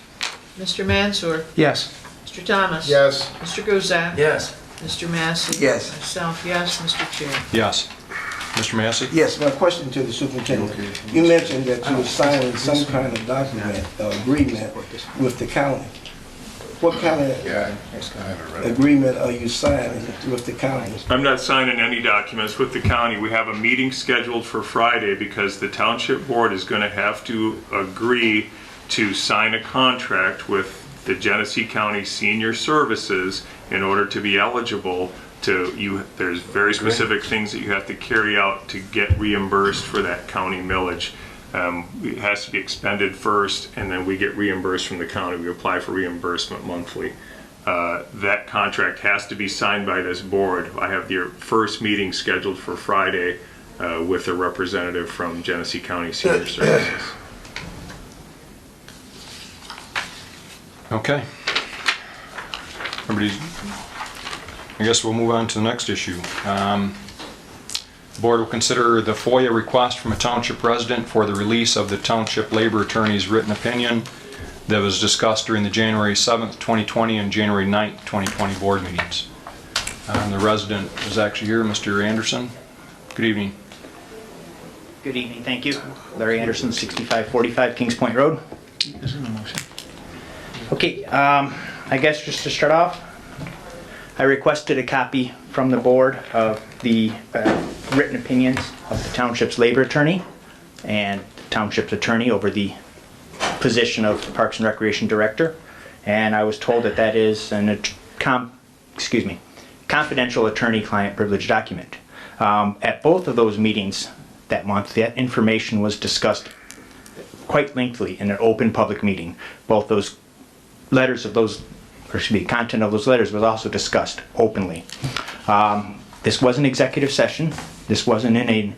Mr. Mansour, Yes. Mr. Thomas. Yes. Mr. Guzak. Yes. Mr. Massey. Yes. Myself, yes, Mr. Chair. Yes. Mr. Massey? Yes, my question to the superintendent. You mentioned that you were signing some kind of document, agreement with the county. What kind of agreement are you signing with the county? I'm not signing any documents with the county. We have a meeting scheduled for Friday because the township board is going to have to agree to sign a contract with the Genesee County Senior Services in order to be eligible to, there's very specific things that you have to carry out to get reimbursed for that county millage. It has to be expended first, and then we get reimbursed from the county. We apply for reimbursement monthly. That contract has to be signed by this board. I have your first meeting scheduled for Friday with a representative from Genesee County Senior Services. Okay. Everybody's, I guess we'll move on to the next issue. The board will consider the FOIA request from a township resident for the release of the township labor attorney's written opinion that was discussed during the January 7th, 2020 and January 9th, 2020 board meetings. The resident is actually here, Mr. Anderson. Good evening. Good evening, thank you. Larry Anderson, 6545 Kings Point Road. This is a motion. Okay, I guess just to start off, I requested a copy from the board of the written opinions of the township's labor attorney and the township's attorney over the position of Parks and Recreation Director. And I was told that that is an confidential attorney-client privilege document. At both of those meetings that month, that information was discussed quite lengthily in an open public meeting. Both those letters of those, or excuse me, content of those letters was also discussed openly. This was an executive session. This wasn't in an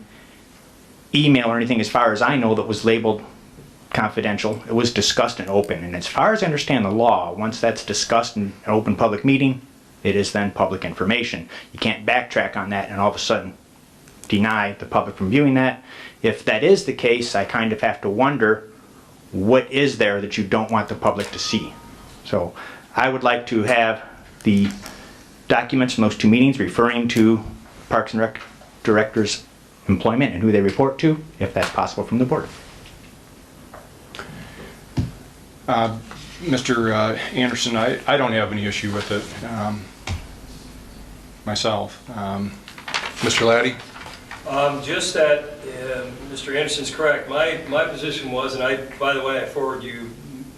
email or anything, as far as I know, that was labeled confidential. It was discussed in open. And as far as I understand the law, once that's discussed in an open public meeting, it is then public information. You can't backtrack on that and all of a sudden deny the public from viewing that. If that is the case, I kind of have to wonder what is there that you don't want the public to see. So I would like to have the documents from those two meetings referring to Parks and Rec Director's employment and who they report to, if that's possible from the board. Mr. Anderson, I don't have any issue with it myself. Mr. Laddie? Just that Mr. Anderson's correct. My position was, and by the way, I forwarded you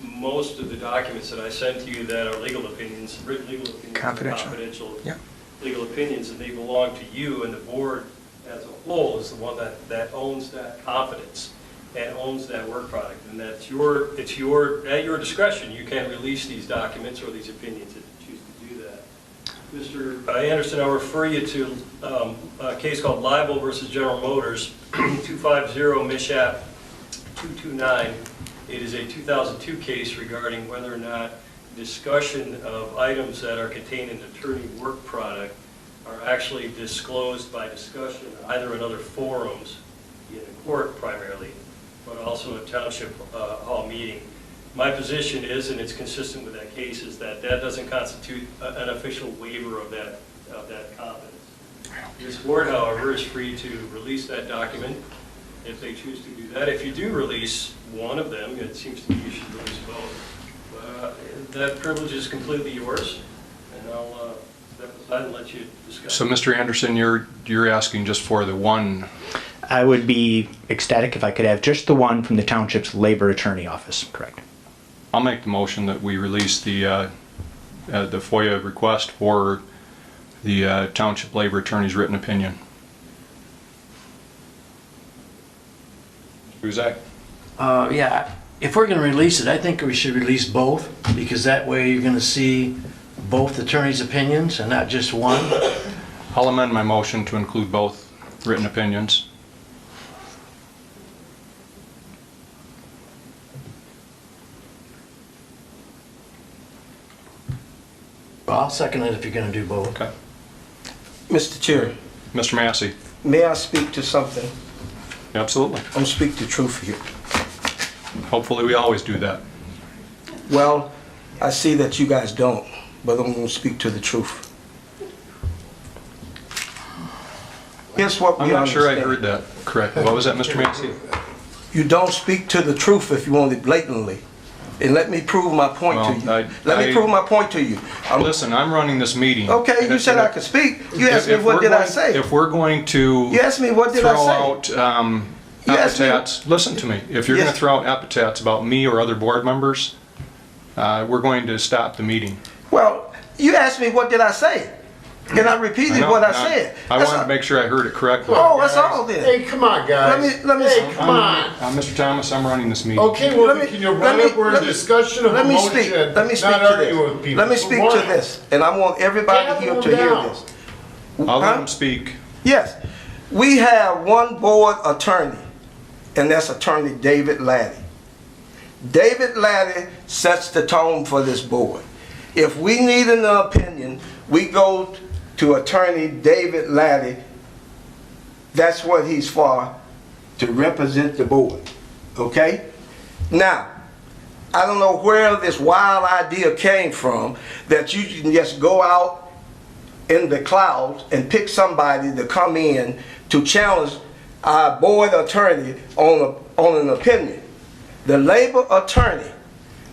most of the documents that I sent to you that are legal opinions, written legal opinions, confidential Yep. legal opinions, and they belong to you and the board as a whole is the one that owns that competence and owns that work product. And that's at your discretion. You can release these documents or these opinions if you choose to do that. Mr. Anderson, I'll refer you to a case called Libel versus General Motors, 250 Mishap 229. It is a 2002 case regarding whether or not discussion of items that are contained in attorney work product are actually disclosed by discussion either in other forums, in a court primarily, but also a township hall meeting. My position is, and it's consistent with that case, is that that doesn't constitute an official waiver of that competence. This board, however, is free to release that document if they choose to do that. If you do release one of them, it seems to me you should release both. That privilege is completely yours, and I'll step aside and let you discuss. So, Mr. Anderson, you're asking just for the one. I would be ecstatic if I could have just the one from the township's labor attorney office, correct? I'll make the motion that we release the FOIA request for the township labor attorney's written opinion. Who's that? Yeah, if we're gonna release it, I think we should release both, because that way you're gonna see both attorneys' opinions and not just one. I'll amend my motion to include both written opinions. I'll second it if you're gonna do both. Okay. Mr. Chair, Mr. Massey? may I speak to something? Absolutely. I'm gonna speak the truth here. Hopefully we always do that. Well, I see that you guys don't, but I'm gonna speak to the truth. Here's what we I'm not sure I understand. heard that correctly. What was that, Mr. Massey? You don't speak to the truth if you want it blatantly. And let me prove my point to you. Let me prove my point to you. Listen, I'm running this meeting. Okay, you said I could speak. You asked me what did I say. If we're going to You asked me what did I throw say. out epithets, listen to me. If you're going to throw out epithets about me or other board members, we're going to stop the meeting. Well, you asked me what did I say. And I repeated what I said. I wanted to make sure I heard it correctly. Oh, that's all then. Hey, come on, guys. Let me. Hey, come on. Mr. Thomas, I'm running this meeting. Okay, well, can you run it? We're in discussion of a motion, Let me speak not to arguing with this. people. Let me speak to this, and I want everybody here to hear this. I'll let him speak. Yes, we have one board attorney, and that's Attorney David Laddie. David Laddie sets the tone for this board. If we need an opinion, we go to Attorney David Laddie. That's what he's for, to represent the board, okay? Now, I don't know where this wild idea came from that you can just go out in the clouds and pick somebody to come in to challenge our board attorney on an opinion. The labor attorney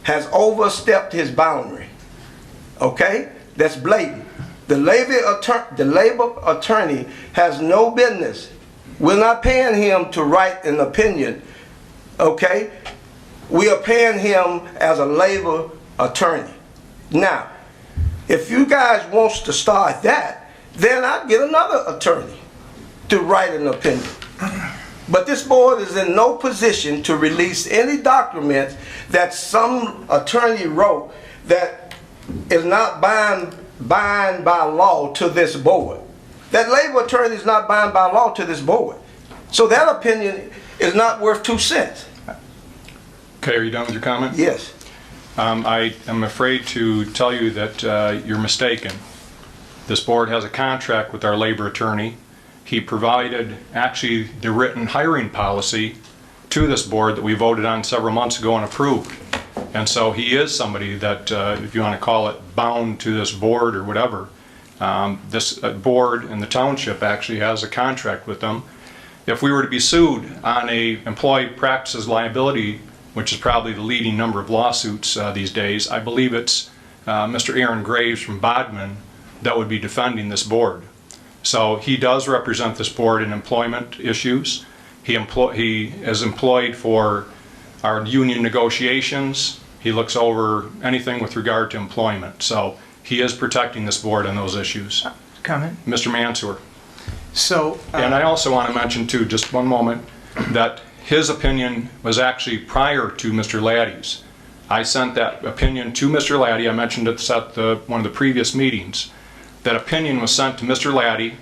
has overstepped his boundary, okay? That's blatant. The labor attorney has no business. We're not paying him to write an opinion, okay? We are paying him as a labor attorney. Now, if you guys wants to start that, then I'll get another attorney to write an opinion. But this board is in no position to release any document that some attorney wrote that is not bound by law to this board. That labor attorney is not bound by law to this board. So that opinion is not worth 2 cents. Okay, are you done with your comment? Yes. I am afraid to tell you that you're mistaken. This board has a contract with our labor attorney. He provided actually the written hiring policy to this board that we voted on several months ago and approved. And so he is somebody that, if you want to call it, bound to this board or whatever. This board and the township actually has a contract with them. If we were to be sued on a employee practices liability, which is probably the leading number of lawsuits these days, I believe it's Mr. Aaron Graves from Bodman that would be defending this board. So he does represent this board in employment issues. He is employed for our union negotiations. He looks over anything with regard to employment. So he is protecting this board on those issues. Comment? Mr. Mansour. So, And I also want to mention too, just one moment, that his opinion was actually prior to Mr. Laddie's. I sent that opinion to Mr. Laddie. I mentioned it at one of the previous meetings. That opinion was sent to Mr. Laddie.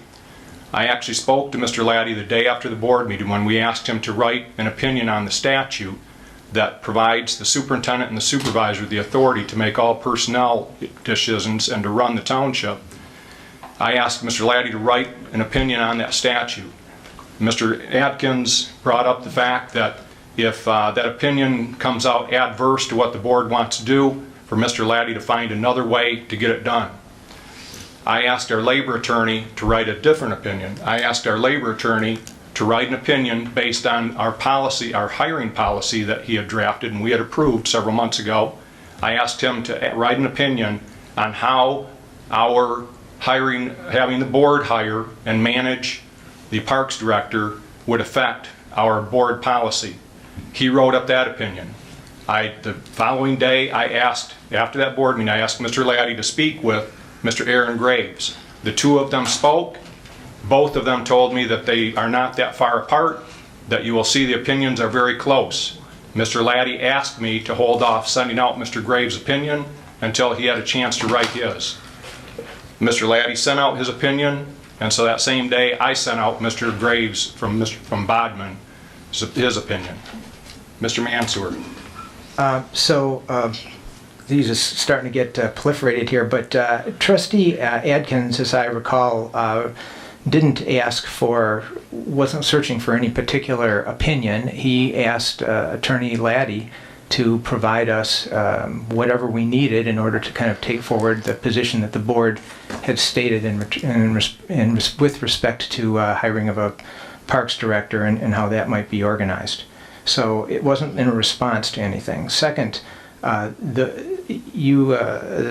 I actually spoke to Mr. Laddie the day after the board meeting when we asked him to write an opinion on the statute that provides the superintendent and the supervisor the authority to make all personnel decisions and to run the township. I asked Mr. Laddie to write an opinion on that statute. Mr. Atkins brought up the fact that if that opinion comes out adverse to what the board wants to do, for Mr. Laddie to find another way to get it done. I asked our labor attorney to write a different opinion. I asked our labor attorney to write an opinion based on our policy, our hiring policy that he had drafted and we had approved several months ago. I asked him to write an opinion on how our hiring, having the board hire and manage the parks director would affect our board policy. He wrote up that opinion. The following day, I asked, after that board meeting, I asked Mr. Laddie to speak with Mr. Aaron Graves. The two of them spoke. Both of them told me that they are not that far apart, that you will see the opinions are very close. Mr. Laddie asked me to hold off sending out Mr. Graves' opinion until he had a chance to write his. Mr. Laddie sent out his opinion, and so that same day I sent out Mr. Graves from Bodman his opinion. Mr. Mansour. These are starting to get proliferated here, but Trustee Adkins, as I recall, didn't ask for, wasn't searching for any particular opinion. He asked Attorney Laddie to provide us whatever we needed in order to kind of take forward the position that the board had stated with respect to hiring of a parks director and how that might be organized. So it wasn't in response to anything. Second, the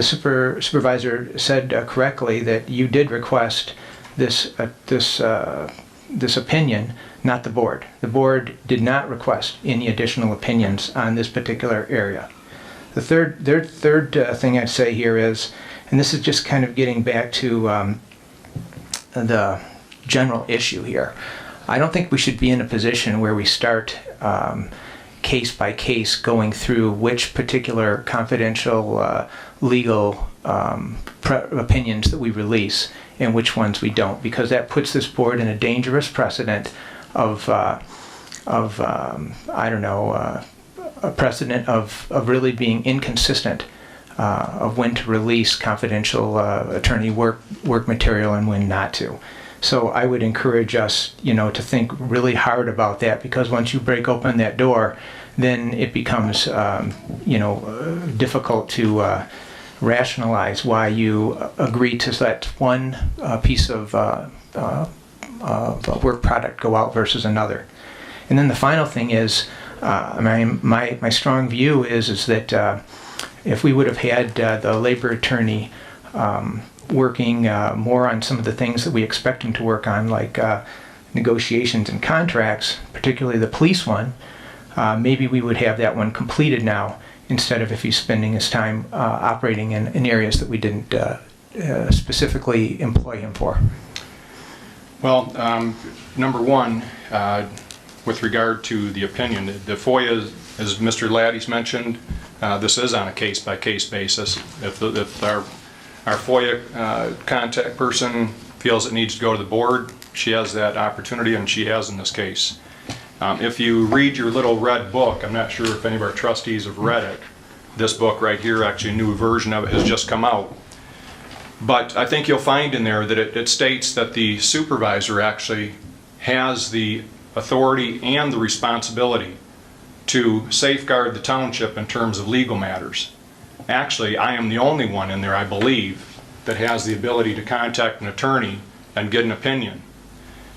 supervisor said correctly that you did request this opinion, not the board. The board did not request any additional opinions on this particular area. The third thing I'd say here is, and this is just kind of getting back to the general issue here. I don't think we should be in a position where we start case by case going through which particular confidential legal opinions that we release and which ones we don't, because that puts this board in a dangerous precedent of a precedent of really being inconsistent of when to release confidential attorney work material and when not to. So I would encourage us, to think really hard about that, because once you break open that door, then it becomes, difficult to rationalize why you agree to let one piece of work product go out versus another. And then the final thing is, my strong view is that if we would have had the labor attorney working more on some of the things that we expect him to work on, like negotiations and contracts, particularly the police one, maybe we would have that one completed now, instead of if he's spending his time operating in areas that we didn't specifically employ him for. Well, number one, with regard to the opinion, the FOIA, as Mr. Laddie's mentioned, this is on a case-by-case basis. If our FOIA contact person feels it needs to go to the board, she has that opportunity, and she has in this case. If you read your little red book, I'm not sure if any of our trustees have read it. This book right here, actually a new version of it has just come out. But I think you'll find in there that it states that the supervisor actually has the authority and the responsibility to safeguard the township in terms of legal matters. Actually, I am the only one in there, I believe, that has the ability to contact an attorney and get an opinion.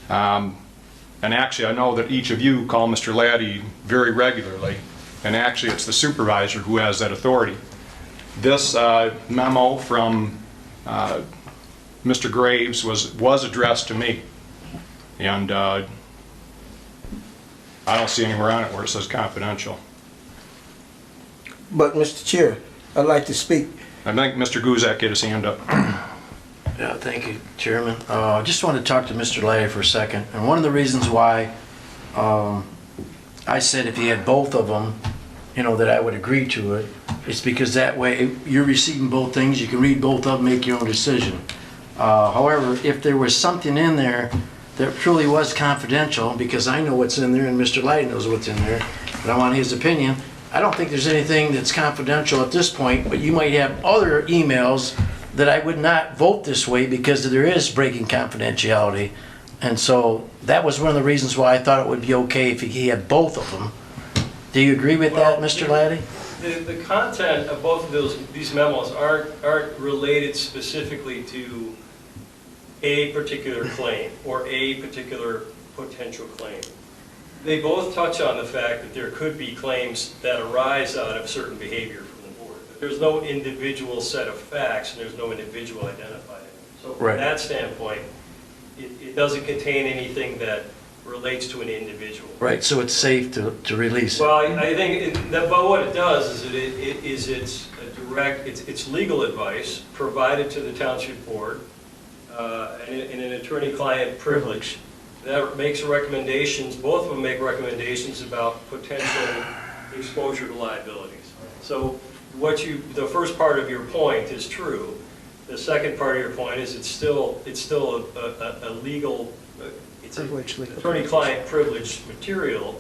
And actually, I know that each of you call Mr. Laddie very regularly, and actually it's the supervisor who has that authority. This memo from Mr. Graves was addressed to me, and I don't see anywhere on it where it says confidential. But Mr. Chair, I'd like to speak. I think Mr. Guzak had his hand up. Yeah, thank you, Chairman. I just want to talk to Mr. Larry for a second. And one of the reasons why I said if he had both of them, that I would agree to it, it's because that way you're receiving both things, you can read both of them, make your own decision. However, if there was something in there that truly was confidential, because I know what's in there and Mr. Light knows what's in there, but I want his opinion, I don't think there's anything that's confidential at this point, but you might have other emails that I would not vote this way because there is breaking confidentiality. And so that was one of the reasons why I thought it would be okay if he had both of them. Do you agree with that, Mr. Laddie? The content of both of these memos aren't related specifically to a particular claim or a particular potential claim. They both touch on the fact that there could be claims that arise out of certain behavior from the board. But there's no individual set of facts and there's no individual identified. So from that standpoint, it doesn't contain anything that relates to an individual. Right, so it's safe to release it. Well, I think but what it does is it's legal advice provided to the township board in an attorney-client privilege that makes recommendations. Both of them make recommendations about potential exposure to liabilities. So the first part of your point is true. The second part of your point is it's still a legal. It's attorney-client privilege material,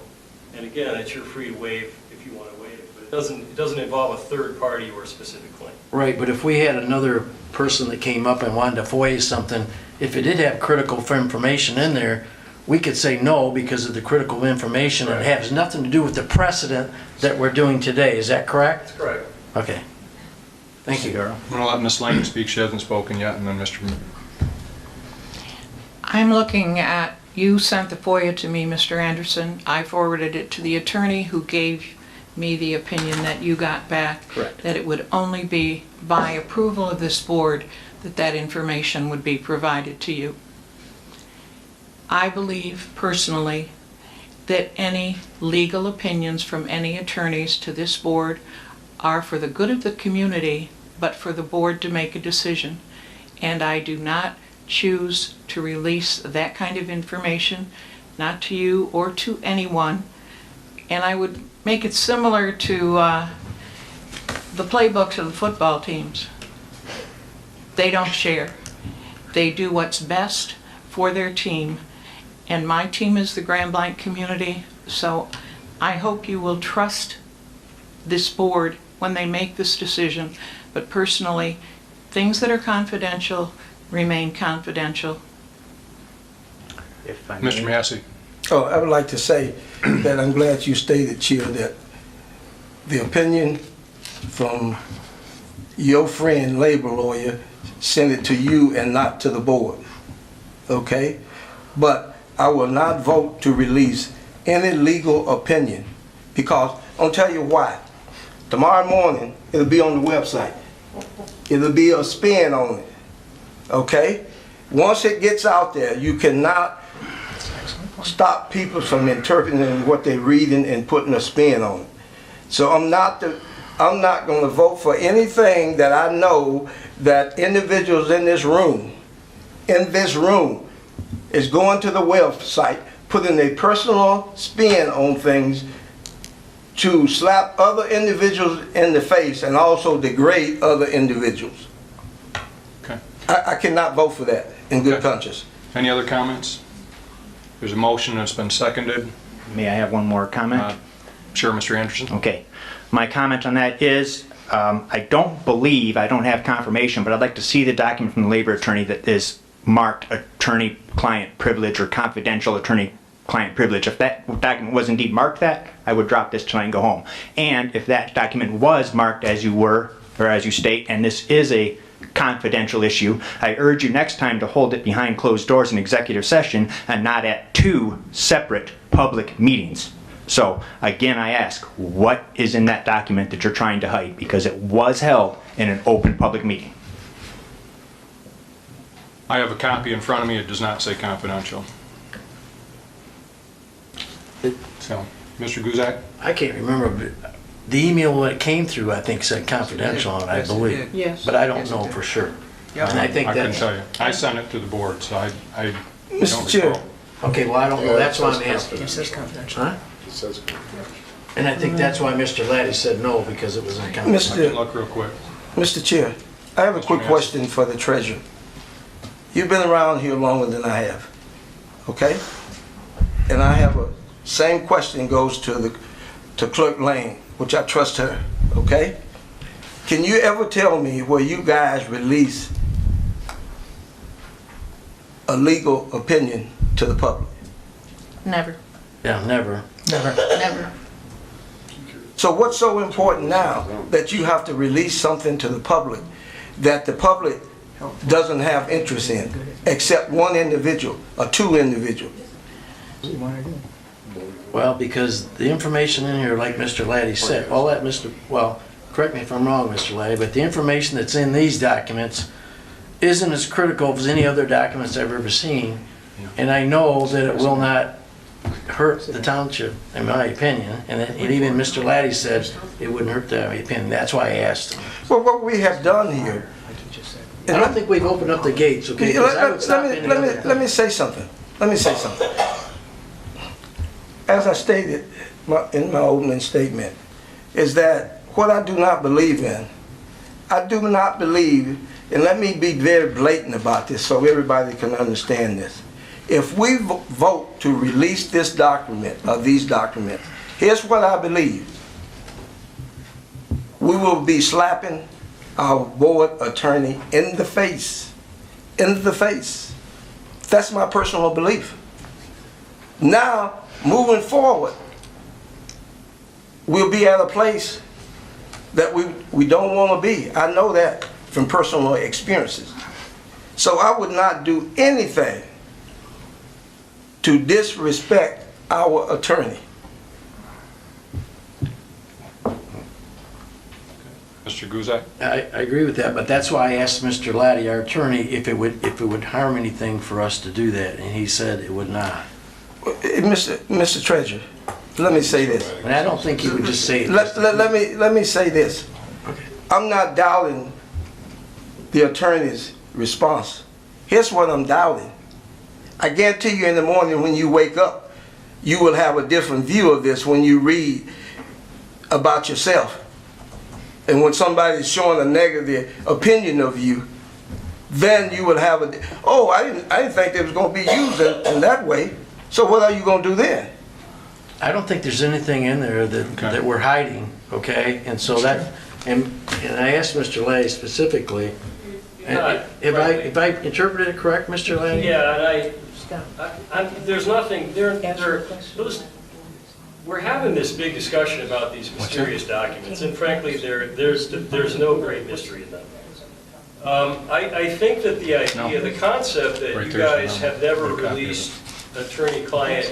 and again, it's you're free to waive if you want to waive it, but it doesn't involve a third party or a specific claim. Right, but if we had another person that came up and wanted to FOIA something, if it did have critical information in there, we could say no because of the critical information, and it has nothing to do with the precedent that we're doing today. Is that correct? That's correct. Okay. Thank you, Darrell. I'm going to let Ms. Lane speak. She hasn't spoken yet, and then Mr. I'm looking at, you sent the FOIA to me, Mr. Anderson. I forwarded it to the attorney who gave me the opinion that you got back. Correct. That it would only be by approval of this board that information would be provided to you. I believe personally that any legal opinions from any attorneys to this board are for the good of the community, but for the board to make a decision. And I do not choose to release that kind of information, not to you or to anyone. And I would make it similar to the playbooks of the football teams. They don't share. They do what's best for their team. And my team is the Grand Blanc community, so I hope you will trust this board when they make this decision. But personally, things that are confidential remain confidential. If I may. Mr. Massey. Oh, I would like to say that I'm glad you stated, Chair, that the opinion from your friend, labor lawyer, sent it to you and not to the board, okay? But I will not vote to release any legal opinion because I'll tell you why. Tomorrow morning, it'll be on the website. It'll be a spin on it, okay? Once it gets out there, you cannot stop people from interpreting what they're reading and putting a spin on it. So I'm not going to vote for anything that I know that individuals in this room is going to the website, putting a personal spin on things to slap other individuals in the face and also degrade other individuals. Okay. I cannot vote for that in good conscience. Any other comments? There's a motion that's been seconded. May I have one more comment? Sure, Mr. Anderson. Okay. My comment on that is, I don't have confirmation, but I'd like to see the document from the labor attorney that is marked attorney-client privilege or confidential attorney-client privilege. If that document was indeed marked that, I would drop this tonight and go home. And if that document was marked as you were, or as you state, and this is a confidential issue, I urge you next time to hold it behind closed doors in executive session and not at two separate public meetings. So again, I ask, what is in that document that you're trying to hide? Because it was held in an open public meeting. I have a copy in front of me. It does not say confidential. So, Mr. Guzak? I can't remember, but the email when it came through, I think said confidential on it, I believe. Yes. But I don't know for sure. And I think I couldn't that's, tell you. I sent it to the board, so I don't Mr. Chair, recall. okay, well, I don't know, that's why I'm asking. It says confidential. Huh? says And I think that's why Mr. Laddie said no, because it was in I conflict. can look real quick. Mr. Chair, I have a quick question for the treasurer. You've been around here longer than I have, okay? And I have a, same question goes to Clerk Lane, which I trust her, okay? Can you ever tell me where you guys release a legal opinion to the public? Never. Yeah, never. Never. So what's so important now that you have to release something to the public that the public doesn't have interest in, except one individual or two individuals? Well, because the information in here, like Mr. Laddie said, all that well, correct me if I'm wrong, Mr. Laddie, but the information that's in these documents isn't as critical as any other documents I've ever seen. And I know that it will not hurt the township, in my opinion. And even Mr. Laddie said it wouldn't hurt my opinion. That's why I asked him. Well, what we have done here, I don't think we've opened up the gates, okay? 'Cause I would stop any other time. let me say something. Let me say something. As I stated in my opening statement, is that what I do not believe in, I do not believe, and let me be very blatant about this so everybody can understand this. If we vote to release this document, or these documents, here's what I believe. We will be slapping our board attorney in the face. In the face. That's my personal belief. Now, moving forward, we'll be at a place that we don't want to be. I know that from personal experiences. So I would not do anything to disrespect our attorney. Mr. Guzak? I agree with that, but that's why I asked Mr. Laddie, our attorney, if it would harm anything for us to do that, and he said it would not. Mr. Treasurer, let me say this. And I don't think he would just say it. Let me say this. I'm not doubting the attorney's response. Here's what I'm doubting. I guarantee you in the morning when you wake up, you will have a different view of this when you read about yourself. And when somebody's showing a negative opinion of you, then you will have I didn't think it was going to be used in that way. So what are you going to do then? I don't think there's anything in there that we're hiding, okay? And so that, and I asked Mr. Laddie specifically, if I interpreted it correct, Mr. Laddie? Yeah, and there's nothing, we're having this big discussion about these mysterious documents, and frankly, there's no great mystery in them. I think that the idea, the concept that you guys have never released attorney-client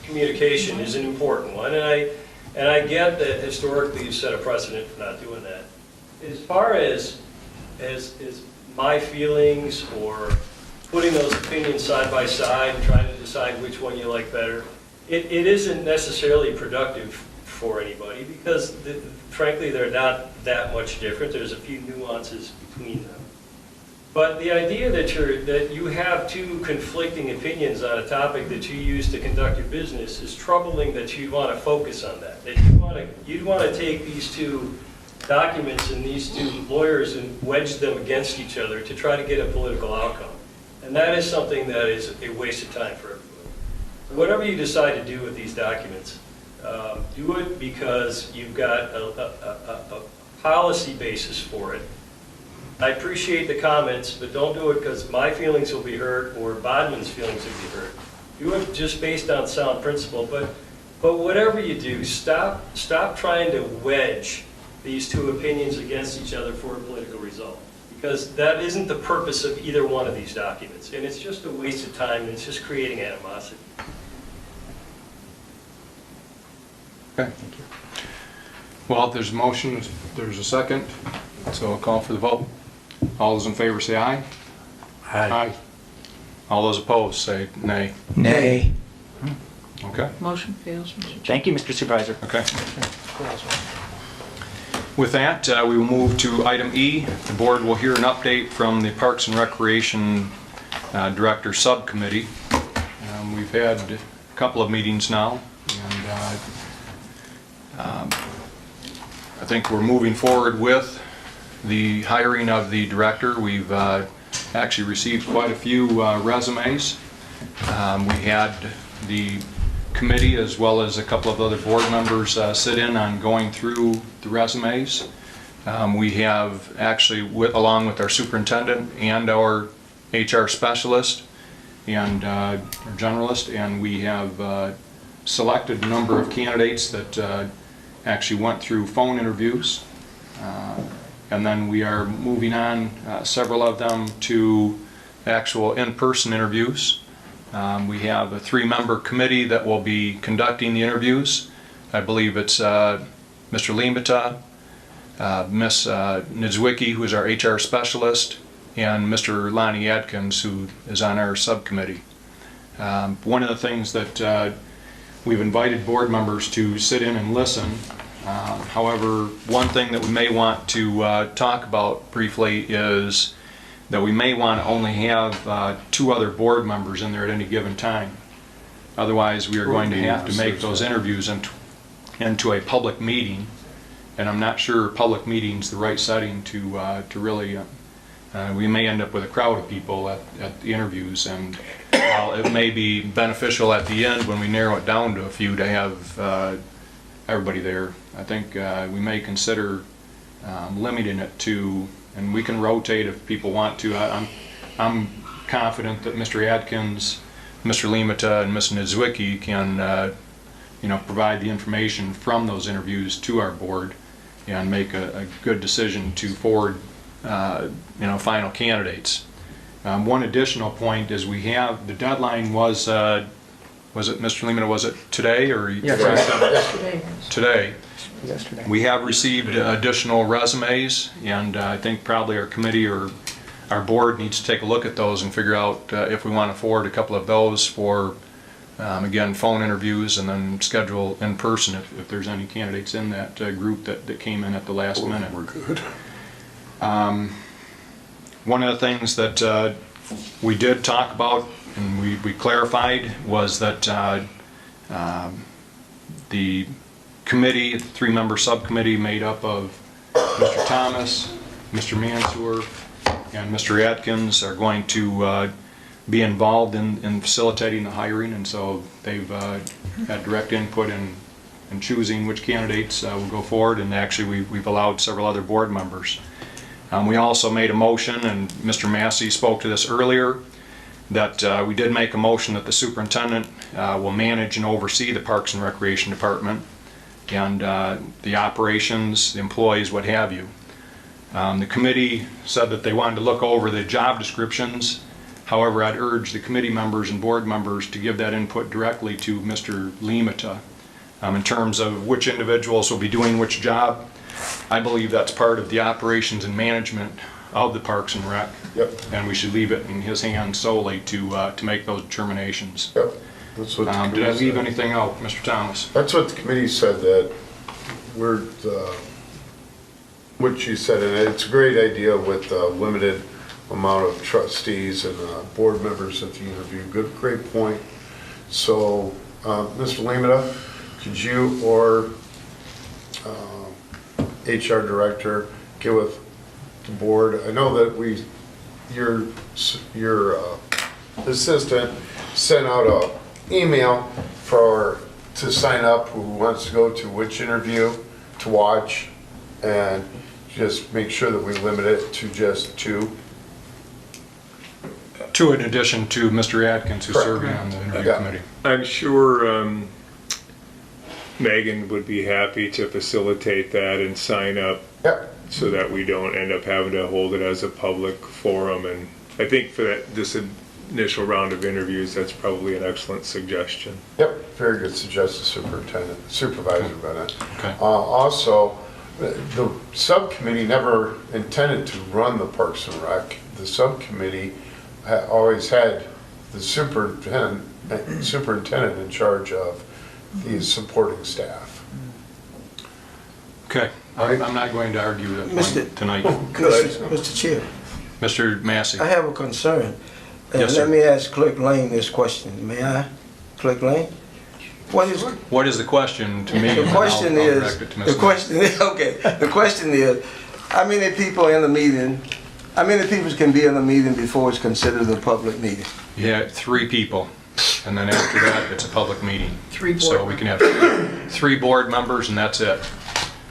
communication is an important one, and I get that historically you've set a precedent for not doing that. As far as my feelings or putting those opinions side by side and trying to decide which one you like better, it isn't necessarily productive for anybody because frankly they're not that much different. There's a few nuances between them. But the idea that you have two conflicting opinions on a topic that you use to conduct your business is troubling that you'd want to focus on that. That you'd want to take these two documents and these two lawyers and wedge them against each other to try to get a political outcome. And that is something that is a waste of time for everybody. So whatever you decide to do with these documents, do it because you've got a policy basis for it. I appreciate the comments, but don't do it because my feelings will be hurt or Bodman's feelings will be hurt. Do it just based on sound principle, but whatever you do, stop trying to wedge these two opinions against each other for a political result. Because that isn't the purpose of either one of these documents. And it's just a waste of time and it's just creating animosity. Okay. Well, if there's a motion, there's a second, so I'll call for the vote. All those in favor say aye. Aye. All those opposed say nay. Nay. Okay. Motion fails, Mr. Chair. Thank you, Mr. Supervisor. Okay. With that, we will move to item E. The board will hear an update from the Parks and Recreation Director Subcommittee. We've had a couple of meetings now, and I think we're moving forward with the hiring of the director. We've actually received quite a few resumes. We had the committee as well as a couple of other board members sit in on going through the resumes. We have actually, along with our superintendent and our HR specialist and our generalist, and we have selected a number of candidates that actually went through phone interviews. And then we are moving on, several of them, to actual in-person interviews. We have a 3-member committee that will be conducting the interviews. I believe it's Mr. Limata, Ms. Niedzwicki, who is our HR specialist, and Mr. Lonnie Adkins, who is on our subcommittee. One of the things that we've invited board members to sit in and listen. However, one thing that we may want to talk about briefly is that we may want to only have 2 other board members in there at any given time. Otherwise, we are going to have to make those interviews into a public meeting, and I'm not sure public meeting's the right setting to really. We may end up with a crowd of people at the interviews, and while it may be beneficial at the end when we narrow it down to a few to have everybody there, I think we may consider limiting it to, and we can rotate if people want to. I'm confident that Mr. Adkins, Mr. Limata, and Ms. Niedzwicki can provide the information from those interviews to our board and make a good decision to forward final candidates. One additional point is we have, the deadline was it Mr. Limata, was it today or? Yes, today. Yesterday. We have received additional resumes, and I think probably our committee or our board needs to take a look at those and figure out if we want to forward a couple of those for, again, phone interviews, and then schedule in person if there's any candidates in that group that came in at the last minute. We're good. One of the things that we did talk about and we clarified was that the committee, the 3-member subcommittee made up of Mr. Thomas, Mr. Mansour, and Mr. Atkins are going to be involved in facilitating the hiring, and so they've had direct input in choosing which candidates will go forward, and actually we've allowed several other board members. We also made a motion, and Mr. Massey spoke to this earlier, that we did make a motion that the superintendent will manage and oversee the Parks and Recreation Department and the operations, the employees, what have you. The committee said that they wanted to look over the job descriptions. However, I'd urge the committee members and board members to give that input directly to Mr. Limata in terms of which individuals will be doing which job. I believe that's part of the operations and management of the Parks and Rec. Yep. And we should leave it in his hands solely to make those determinations. Yep. That's what the did I leave said. anything out, Mr. Thomas? That's what the committee said, that we're, what you said, and it's a great idea with the limited amount of trustees and board members at the interview. Great point. So, Mr. Limata, could you or HR director get with the board? I know that your assistant sent out a email to sign up who wants to go to which interview to watch, and just make sure that we limit it to just 2. 2 in addition to Mr. Atkins, who's Correct. serving on the interview committee. I'm sure Megan would be happy to facilitate that and sign up so that we don't end up having to hold it as a public forum. And I think for this initial round of interviews, that's probably an excellent suggestion. Yep, very good suggestion, Supervisor Bennett. Okay. Also, the subcommittee never intended to run the Parks and Rec. The subcommittee always had the superintendent in charge of the supporting staff. Okay. I'm not going to argue that point tonight. Mr. Chair, Mr. Massey. I have a concern. And Yes, sir. let me ask Clerk Lane this question. May I, Clerk Lane? What is the question to me? The question I'll is, direct it to Ms. the Lane. question is, okay, the question is, how many people in the meeting, how many people can be in the meeting before it's considered a public meeting? Yeah, 3 people, and then after that, it's a public meeting. 3 board So we can have 3 board members, and that's it.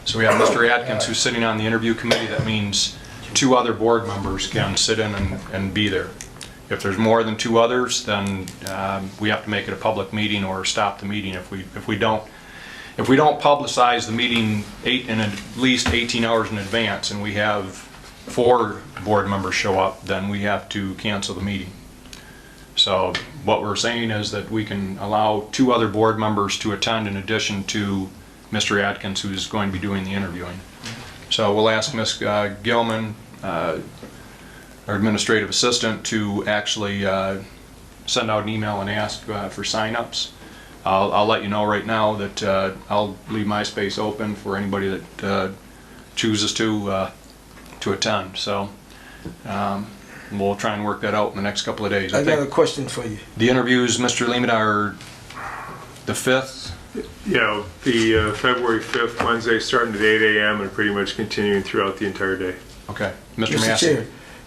So we have Mr. Atkins, who's sitting on the interview committee. That means 2 other board members can sit in and be there. If there's more than 2 others, then we have to make it a public meeting or stop the meeting. If we don't publicize the meeting in at least 18 hours in advance, and we have 4 board members show up, then we have to cancel the meeting. So what we're saying is that we can allow 2 other board members to attend in addition to Mr. Atkins, who's going to be doing the interviewing. So we'll ask Ms. Gilman, our administrative assistant, to actually send out an email and ask for sign-ups. I'll let you know right now that I'll leave my space open for anybody that chooses to attend. So we'll try and work that out in the next couple of days. I got a question for you. The interviews, Mr. Lehman, are the 5th? Yeah, the February 5th, Wednesday, starting at 8 a.m. and pretty much continuing throughout the entire day. Okay. Mr. Mr. Massey? Chair,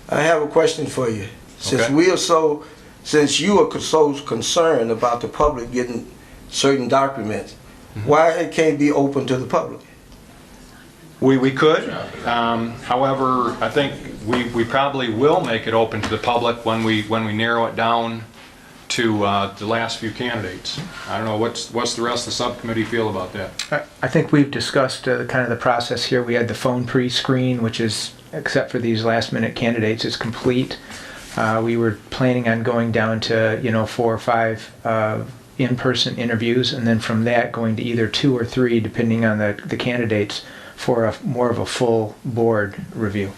I have a question for you. Since Okay. since you are so concerned about the public getting certain documents, why it can't be open to the public? We could. However, I think we probably will make it open to the public when we narrow it down to the last few candidates. I don't know, what's the rest of the subcommittee feel about that? I think we've discussed kind of the process here. We had the phone pre-screen, which is, except for these last-minute candidates, is complete. We were planning on going down to 4 or 5 in-person interviews, and then from that going to either 2 or 3, depending on the candidates, for more of a full board review.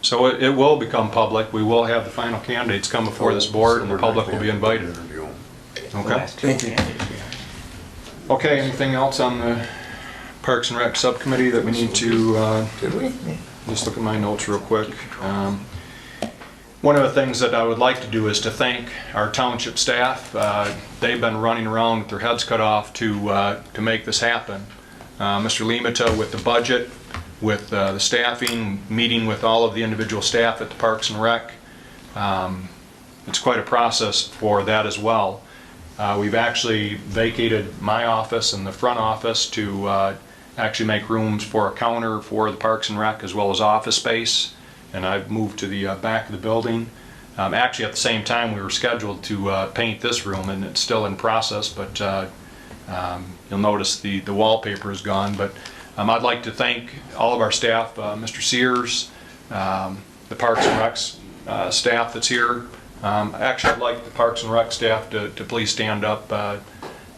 So it will become public. We will have the final candidates come before this board, and the public will be invited. Okay. Thank you. Okay, anything else on the Parks and Rec subcommittee that we need to, just look at my notes real quick. One of the things that I would like to do is to thank our township staff. They've been running around with their heads cut off to make this happen. Mr. Limata with the budget, with the staffing, meeting with all of the individual staff at the Parks and Rec. It's quite a process for that as well. We've actually vacated my office and the front office to actually make rooms for a counter for the Parks and Rec as well as office space. And I've moved to the back of the building. Actually, at the same time, we were scheduled to paint this room, and it's still in process, but you'll notice the wallpaper is gone. But I'd like to thank all of our staff, Mr. Sears, the Parks and Rec staff that's here. Actually, I'd like the Parks and Rec staff to please stand up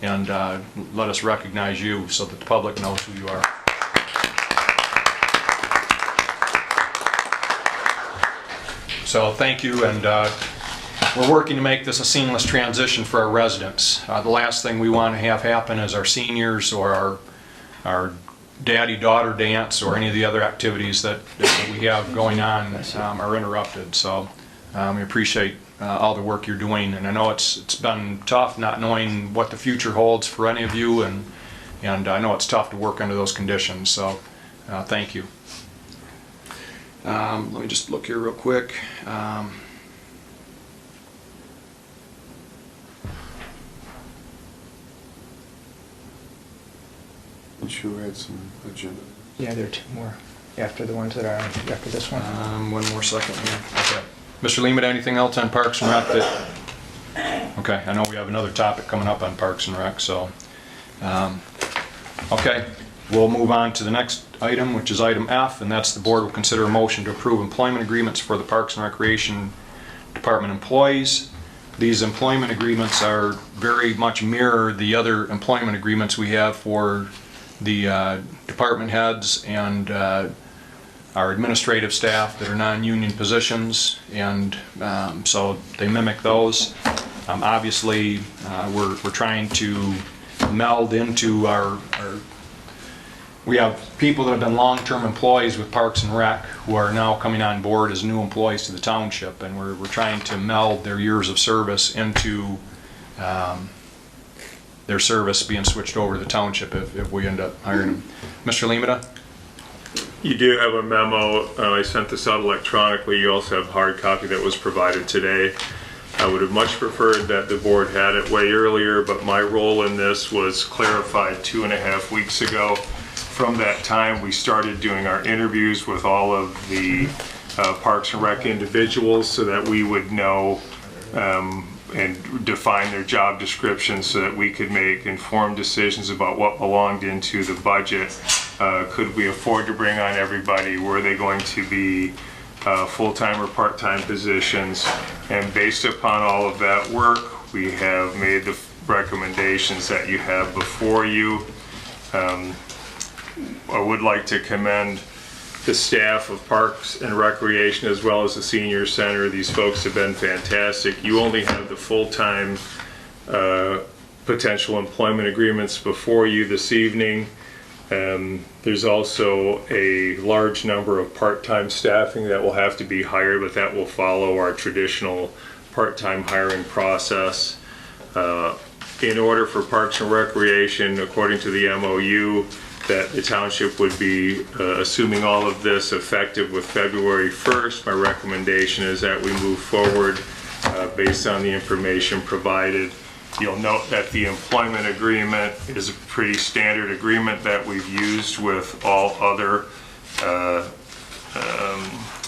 and let us recognize you so that the public knows who you are. So thank you, and we're working to make this a seamless transition for our residents. The last thing we want to have happen is our seniors or our daddy-daughter dance or any of the other activities that we have going on are interrupted. So we appreciate all the work you're doing, and I know it's been tough not knowing what the future holds for any of you, and I know it's tough to work under those conditions. So thank you. Let me just look here real quick. Sure, we had some agenda. Yeah, there are 2 more after the ones that are after this one. One more second here. Okay. Mr. Lehman, anything else on Parks and Rec that? Okay, I know we have another topic coming up on Parks and Rec, so. Okay, we'll move on to the next item, which is item F, and that's the board will consider a motion to approve employment agreements for the Parks and Recreation Department employees. These employment agreements are very much mirror the other employment agreements we have for the department heads and our administrative staff that are non-union positions, and so they mimic those. Obviously, we're trying to meld into our we have people that have been long-term employees with Parks and Rec who are now coming on board as new employees to the township, and we're trying to meld their years of service into their service being switched over to the township if we end up hiring them. Mr. Limita? You do have a memo. I sent this out electronically. You also have a hard copy that was provided today. I would have much preferred that the board had it way earlier, but my role in this was clarified 2.5 weeks ago. From that time, we started doing our interviews with all of the Parks and Rec individuals so that we would know and define their job descriptions so that we could make informed decisions about what belonged into the budget. Could we afford to bring on everybody? Were they going to be full-time or part-time positions? And based upon all of that work, we have made the recommendations that you have before you. I would like to commend the staff of Parks and Recreation as well as the Senior Center. These folks have been fantastic. You only have the full-time potential employment agreements before you this evening. There's also a large number of part-time staffing that will have to be hired, but that will follow our traditional part-time hiring process. In order for Parks and Recreation, according to the MOU, that the township would be assuming all of this effective with February 1st. My recommendation is that we move forward based on the information provided. You'll note that the employment agreement is a pretty standard agreement that we've used with all other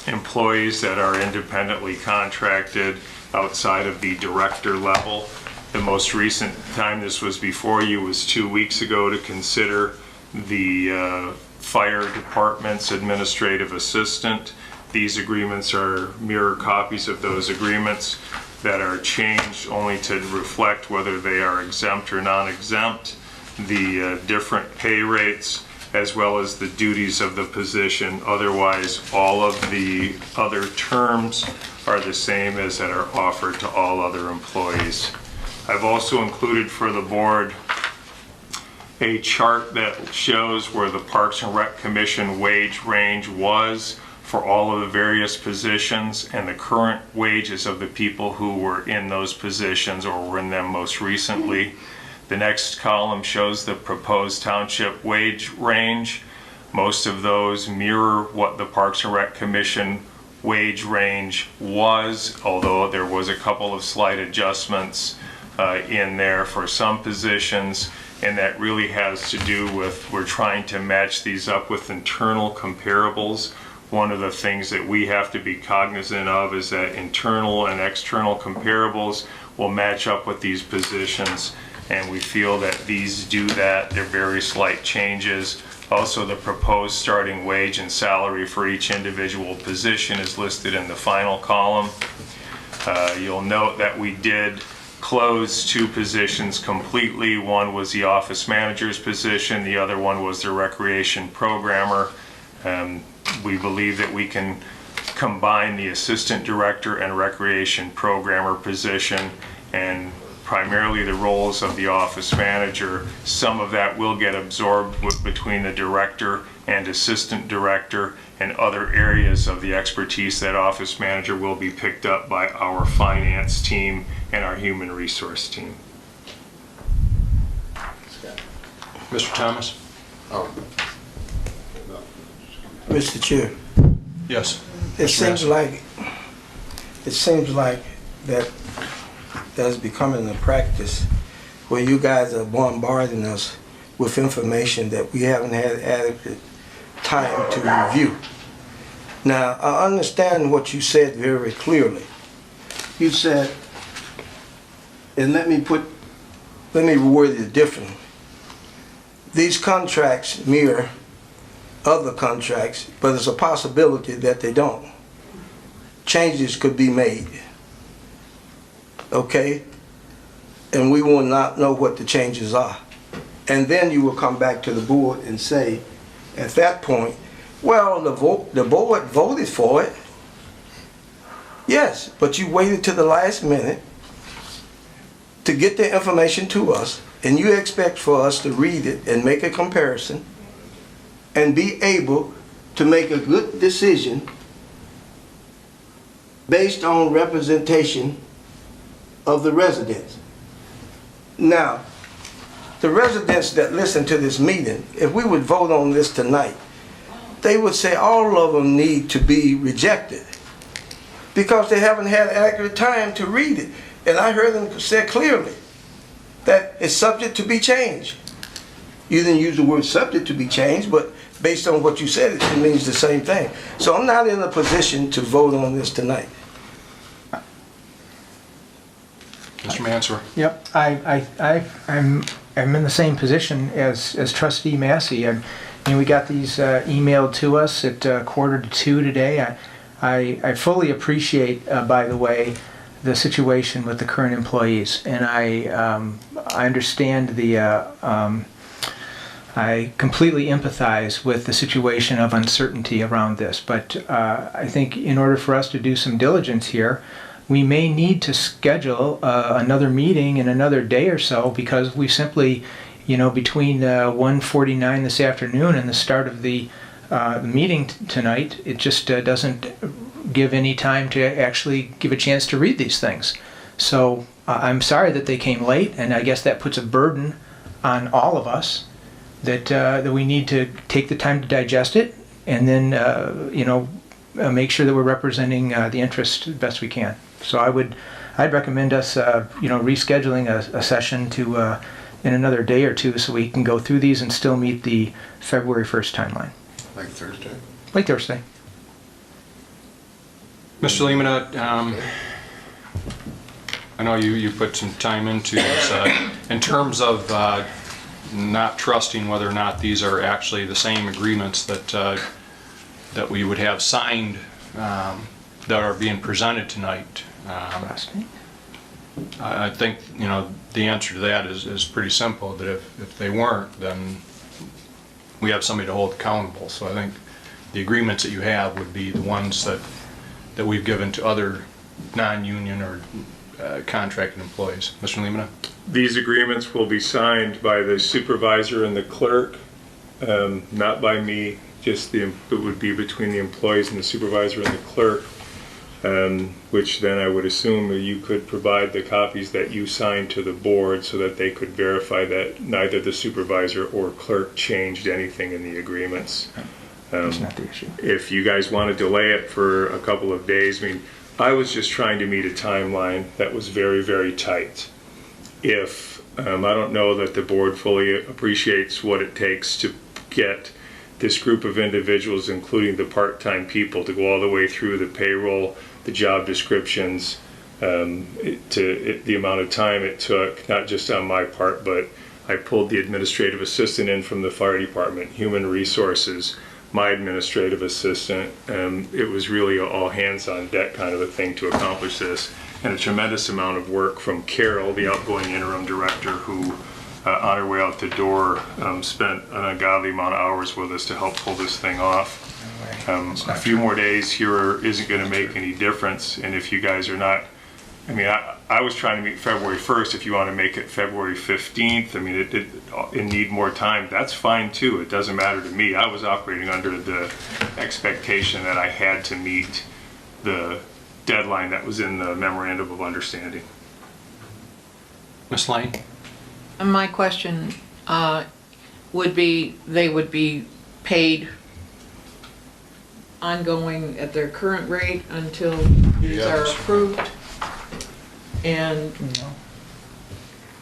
employees that are independently contracted outside of the director level. The most recent time this was before you was 2 weeks ago to consider the fire department's administrative assistant. These agreements are mirror copies of those agreements that are changed only to reflect whether they are exempt or non-exempt, the different pay rates, as well as the duties of the position. Otherwise, all of the other terms are the same as that are offered to all other employees. I've also included for the board a chart that shows where the Parks and Rec Commission wage range was for all of the various positions and the current wages of the people who were in those positions or were in them most recently. The next column shows the proposed township wage range. Most of those mirror what the Parks and Rec Commission wage range was, although there was a couple of slight adjustments in there for some positions. And that really has to do with we're trying to match these up with internal comparables. One of the things that we have to be cognizant of is that internal and external comparables will match up with these positions, and we feel that these do that. They're very slight changes. Also, the proposed starting wage and salary for each individual position is listed in the final column. You'll note that we did closed 2 positions completely. One was the office manager's position, the other one was the recreation programmer. We believe that we can combine the assistant director and recreation programmer position, and primarily the roles of the office manager. Some of that will get absorbed between the director and assistant director, and other areas of the expertise that office manager will be picked up by our finance team and our human resource team. Mr. Thomas? Mr. Chair. Yes. It seems like that that's becoming a practice where you guys are bombarding us with information that we haven't had adequate time to review. Now, I understand what you said very clearly. You said, and let me word it differently. These contracts mirror other contracts, but there's a possibility that they don't. Changes could be made. Okay? And we will not know what the changes are. And then you will come back to the board and say, at that point, well, the board voted for it. Yes, but you waited to the last minute to get the information to us, and you expect for us to read it and make a comparison and be able to make a good decision based on representation of the residents. Now, the residents that listen to this meeting, if we would vote on this tonight, they would say all of them need to be rejected because they haven't had accurate time to read it. And I heard them say clearly that it's subject to be changed. You didn't use the word subject to be changed, but based on what you said, it means the same thing. So I'm not in a position to vote on this tonight. Mr. Mansour. Yep, I'm in the same position as Trustee Massey. We got these emailed to us at 1:45 today. I fully appreciate, by the way, the situation with the current employees, and I understand I completely empathize with the situation of uncertainty around this. But I think in order for us to do some diligence here, we may need to schedule another meeting in another day or so, because we simply, between 1:49 this afternoon and the start of the meeting tonight, it just doesn't give any time to actually give a chance to read these things. So I'm sorry that they came late, and I guess that puts a burden on all of us that we need to take the time to digest it, and then make sure that we're representing the interest as best we can. So I'd recommend us rescheduling a session to in another day or two, so we can go through these and still meet the February 1st timeline. Like Thursday? Like Thursday. Mr. Lemina, I know you put some time into this. In terms of not trusting whether or not these are actually the same agreements that we would have signed that are being presented tonight, I think the answer to that is pretty simple. That if they weren't, then we have somebody to hold accountable. So I think the agreements that you have would be the ones that we've given to other non-union or contracted employees. Mr. Lemina? These agreements will be signed by the supervisor and the clerk, not by me. It would be between the employees and the supervisor and the clerk, which then I would assume that you could provide the copies that you signed to the board so that they could verify that neither the supervisor or clerk changed anything in the agreements. That's not the issue. If you guys want to delay it for a couple of days, I was just trying to meet a timeline that was very, very tight. If I don't know that the board fully appreciates what it takes to get this group of individuals, including the part-time people, to go all the way through the payroll, the job descriptions, the amount of time it took, not just on my part, but I pulled the administrative assistant in from the fire department, human resources, my administrative assistant, and it was really all hands on deck kind of a thing to accomplish this. And a tremendous amount of work from Carol, the outgoing interim director, who on her way out the door spent an ungodly amount of hours with us to help pull this thing off. A few more days here isn't going to make any difference, and if you guys are not, I was trying to meet February 1st. If you want to make it February 15th, it need more time, that's fine too. It doesn't matter to me. I was operating under the expectation that I had to meet the deadline that was in the memorandum of understanding. Ms. Lane? And my question would be, they would be paid ongoing at their current rate until these are approved? And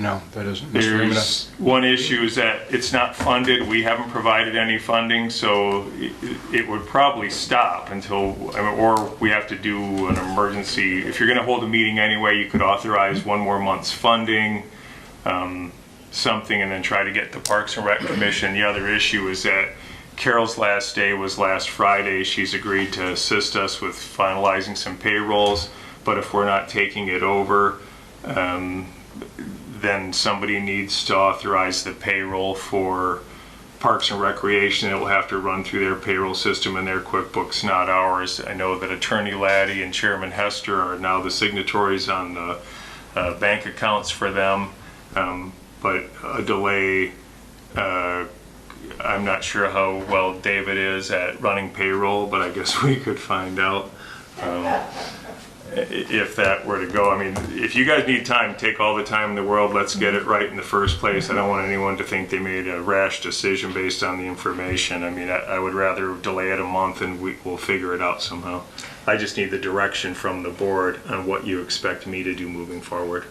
No, that isn't. There's one issue is that it's not funded. We haven't provided any funding, so it would probably stop until, or we have to do an emergency. If you're going to hold a meeting anyway, you could authorize one more month's funding, something, and then try to get the Parks and Rec Commission. The other issue is that Carol's last day was last Friday. She's agreed to assist us with finalizing some payrolls, but if we're not taking it over, then somebody needs to authorize the payroll for Parks and Recreation. It will have to run through their payroll system and their QuickBooks, not ours. I know that Attorney Laddie and Chairman Hester are now the signatories on the bank accounts for them, but a delay I'm not sure how well David is at running payroll, but I guess we could find out if that were to go. I mean, if you guys need time, take all the time in the world. Let's get it right in the first place. I don't want anyone to think they made a rash decision based on the information. I mean, I would rather delay it a month and we'll figure it out somehow. I just need the direction from the board on what you expect me to do moving forward.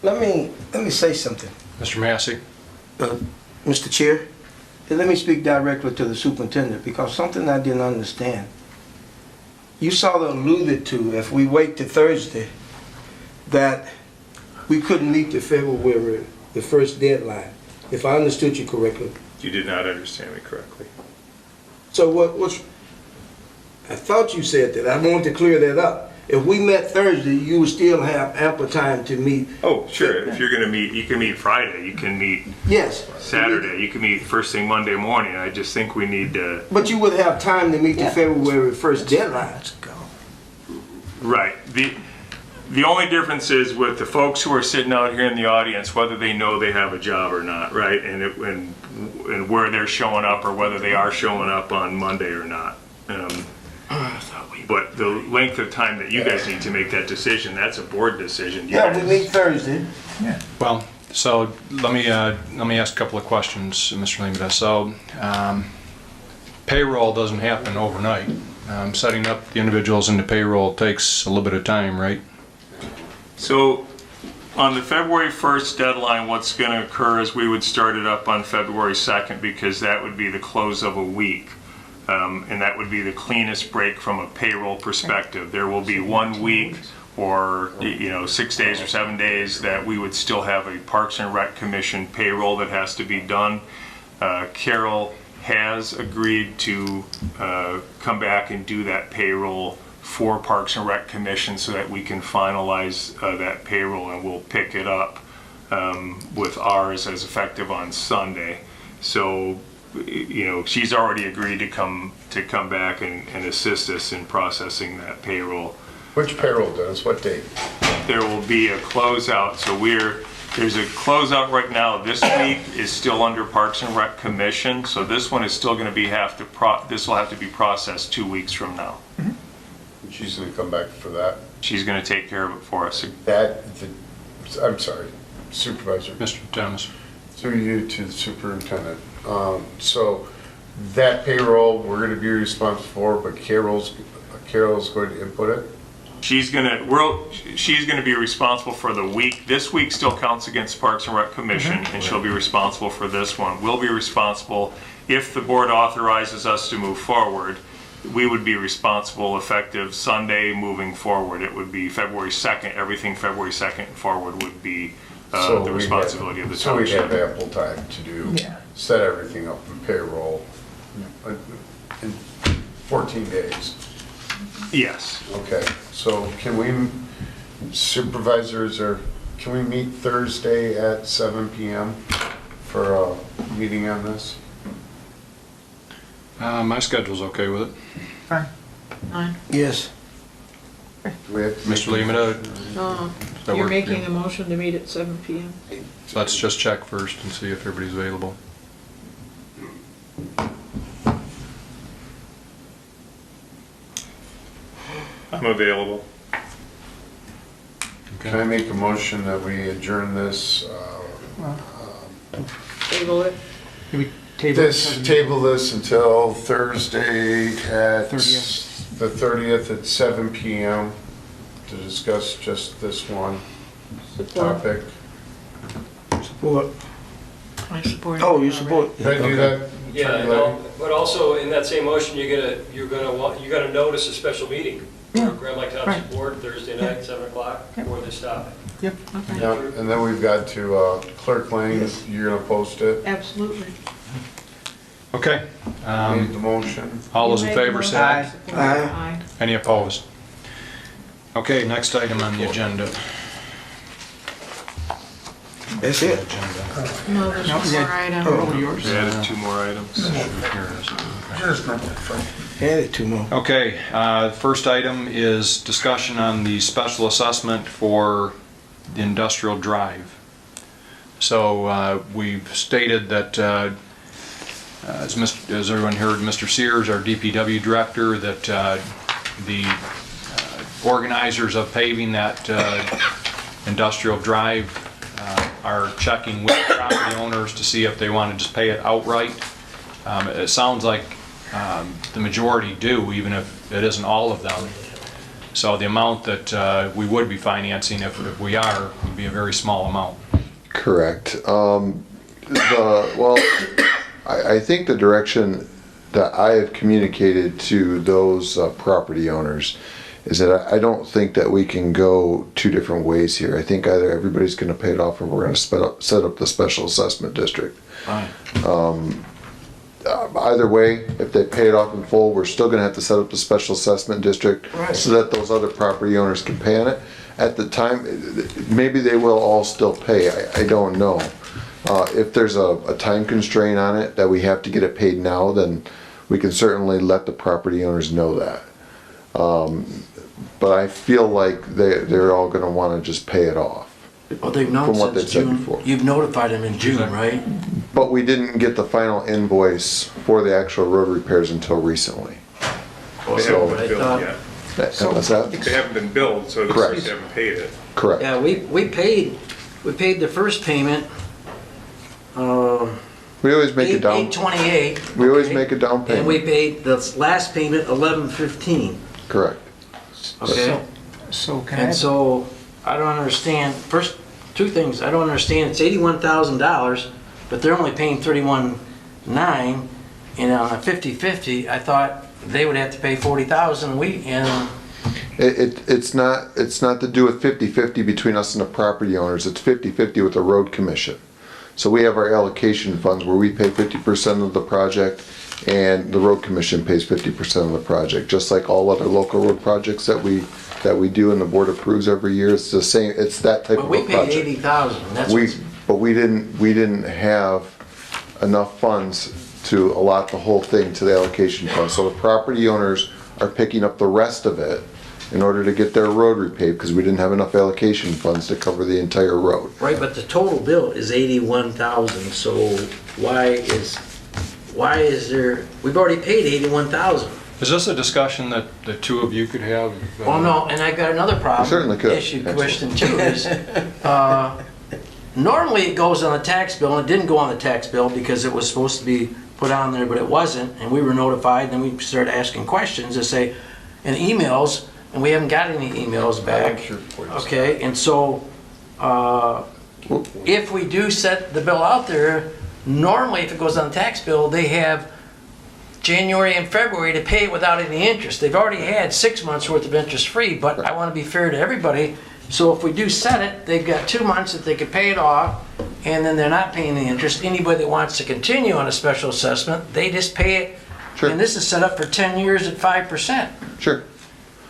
Let me say something. Mr. Massey? Mr. Chair, let me speak directly to the superintendent because something I didn't understand. You sort of alluded to, if we wait to Thursday, that we couldn't meet the February, the first deadline, if I understood you correctly. You did not understand me correctly. So what's, I thought you said that. I wanted to clear that up. If we met Thursday, you would still have ample time to meet. Oh, sure. If you're going to meet, you can meet Friday. You can meet Saturday. You can meet first thing Monday morning. I just think we need to. But you would have time to meet the February 1st deadline. Right. The only difference is with the folks who are sitting out here in the audience, whether they know they have a job or not, right? And where they're showing up or whether they are showing up on Monday or not. But the length of time that you guys need to make that decision, that's a board decision. Yeah, we meet Thursday. Yeah. Well, so let me ask a couple of questions, Mr. Limita. So payroll doesn't happen overnight. Setting up the individuals into payroll takes a little bit of time, right? So on the February 1st deadline, what's going to occur is we would start it up on February 2nd because that would be the close of a week. And that would be the cleanest break from a payroll perspective. There will be 1 week or 6 days or 7 days that we would still have a Parks and Rec Commission payroll that has to be done. Carol has agreed to come back and do that payroll for Parks and Rec Commission so that we can finalize that payroll, and we'll pick it up with ours as effective on Sunday. So she's already agreed to come back and assist us in processing that payroll. Which payroll does? What date? There will be a closeout. So there's a closeout right now. This week is still under Parks and Rec Commission. So this one is still going to be this will have to be processed 2 weeks from now. Mm-hmm. She's going to come back for that. She's going to take care of it for us. I'm sorry, Supervisor. Mr. Thomas. Through you to the superintendent. So that payroll we're going to be responsible for, but Carol's going to input it. She's going to be responsible for the week. This week still counts against Parks and Rec Commission, and she'll be responsible for this one. We'll be responsible if the board authorizes us to move forward. We would be responsible effective Sunday moving forward. It would be February 2nd. Everything February 2nd forward would be the responsibility of the township. So we have ample time to set everything up in payroll in 14 days. Yes. Okay, so can we, supervisors, can we meet Thursday at 7 p.m. for a meeting on this? My schedule's okay with it. Fine. Fine. Yes. Mr. Limita? You're making a motion to meet at 7 p.m. Let's just check first and see if everybody's available. I'm available. Can I make a motion that we adjourn this? Table it. Table this until Thursday at the 30th at 7 p.m. to discuss just this one topic. Support. I support. Oh, you support? Can I do that? Yeah, but also in that same motion, you gotta notice a special meeting for Grand Lake Township Board Thursday night, 7 o'clock for this topic. Yep. Okay. Yeah, and then we've got to Clerk Lane. You're gonna post it. Absolutely. Okay. Made the motion. All those in favor say aye. Aye. Any opposed? Okay, next item on the agenda. That's it. No, there's one more item. Oh, yours? We added 2 more items. Added 2 more. Okay, first item is discussion on the special assessment for the industrial drive. So we've stated that, as everyone heard, Mr. Sears, our DPW director, that the organizers of paving that industrial drive are checking with property owners to see if they want to just pay it outright. It sounds like the majority do, even if it isn't all of them. So the amount that we would be financing, if we are, would be a very small amount. Correct. I think the direction that I have communicated to those property owners is that I don't think that we can go two different ways here. I think either everybody's going to pay it off or we're going to set up the special assessment district. Either way, if they pay it off in full, we're still going to have to set up the special assessment district so that those other property owners can pay on it. At the time, maybe they will all still pay. I don't know. If there's a time constraint on it that we have to get it paid now, then we can certainly let the property owners know that. But I feel like they're all going to want to just pay it off. Well, they've known from what since they've said June. before. You've notified them in June, right? But we didn't get the final invoice for the actual road repairs until recently. They So- haven't been billed yet. What's that? They haven't been billed, so it looks Correct. like they haven't paid it. Correct. Yeah, we paid the first payment. We always make a down. 8/28. We always make a down And we payment. paid the last payment 11/15. Correct. Okay. So can And so I don't understand. First, two things. I don't understand. It's $81,000, but they're only paying $31,900, and on a 50/50, I thought they would have to pay $40,000. It's not to do with 50-50 between us and the property owners. It's 50-50 with the road commission. So we have our allocation funds where we pay 50% of the project and the road commission pays 50% of the project, just like all other local road projects that we do and the board approves every year. It's the same, it's that type But of we a paid project. $80,000. But we didn't have enough funds to allot the whole thing to the allocation fund. So the property owners are picking up the rest of it in order to get their road repaved because we didn't have enough allocation funds to cover the entire road. Right, but the total bill is $81,000. So why is there? We've already paid $81,000. Is this a discussion that the two of you could have? Well, no, and I got another problem. Certainly could. Issue question too is, normally it goes on the tax bill, and it didn't go on the tax bill because it was supposed to be put on there, but it wasn't, and we were notified, and then we started asking questions to say, and emails, and we haven't got any emails back. Okay, and so, if we do set the bill out there, normally if it goes on the tax bill, they have January and February to pay it without any interest. They've already had 6 months worth of interest free, but I want to be fair to everybody. So if we do set it, they've got 2 months that they could pay it off, and then they're not paying the interest. Anybody that wants to continue on a special assessment, they just pay it. Sure. And this is set up for 10 years at 5%. Sure.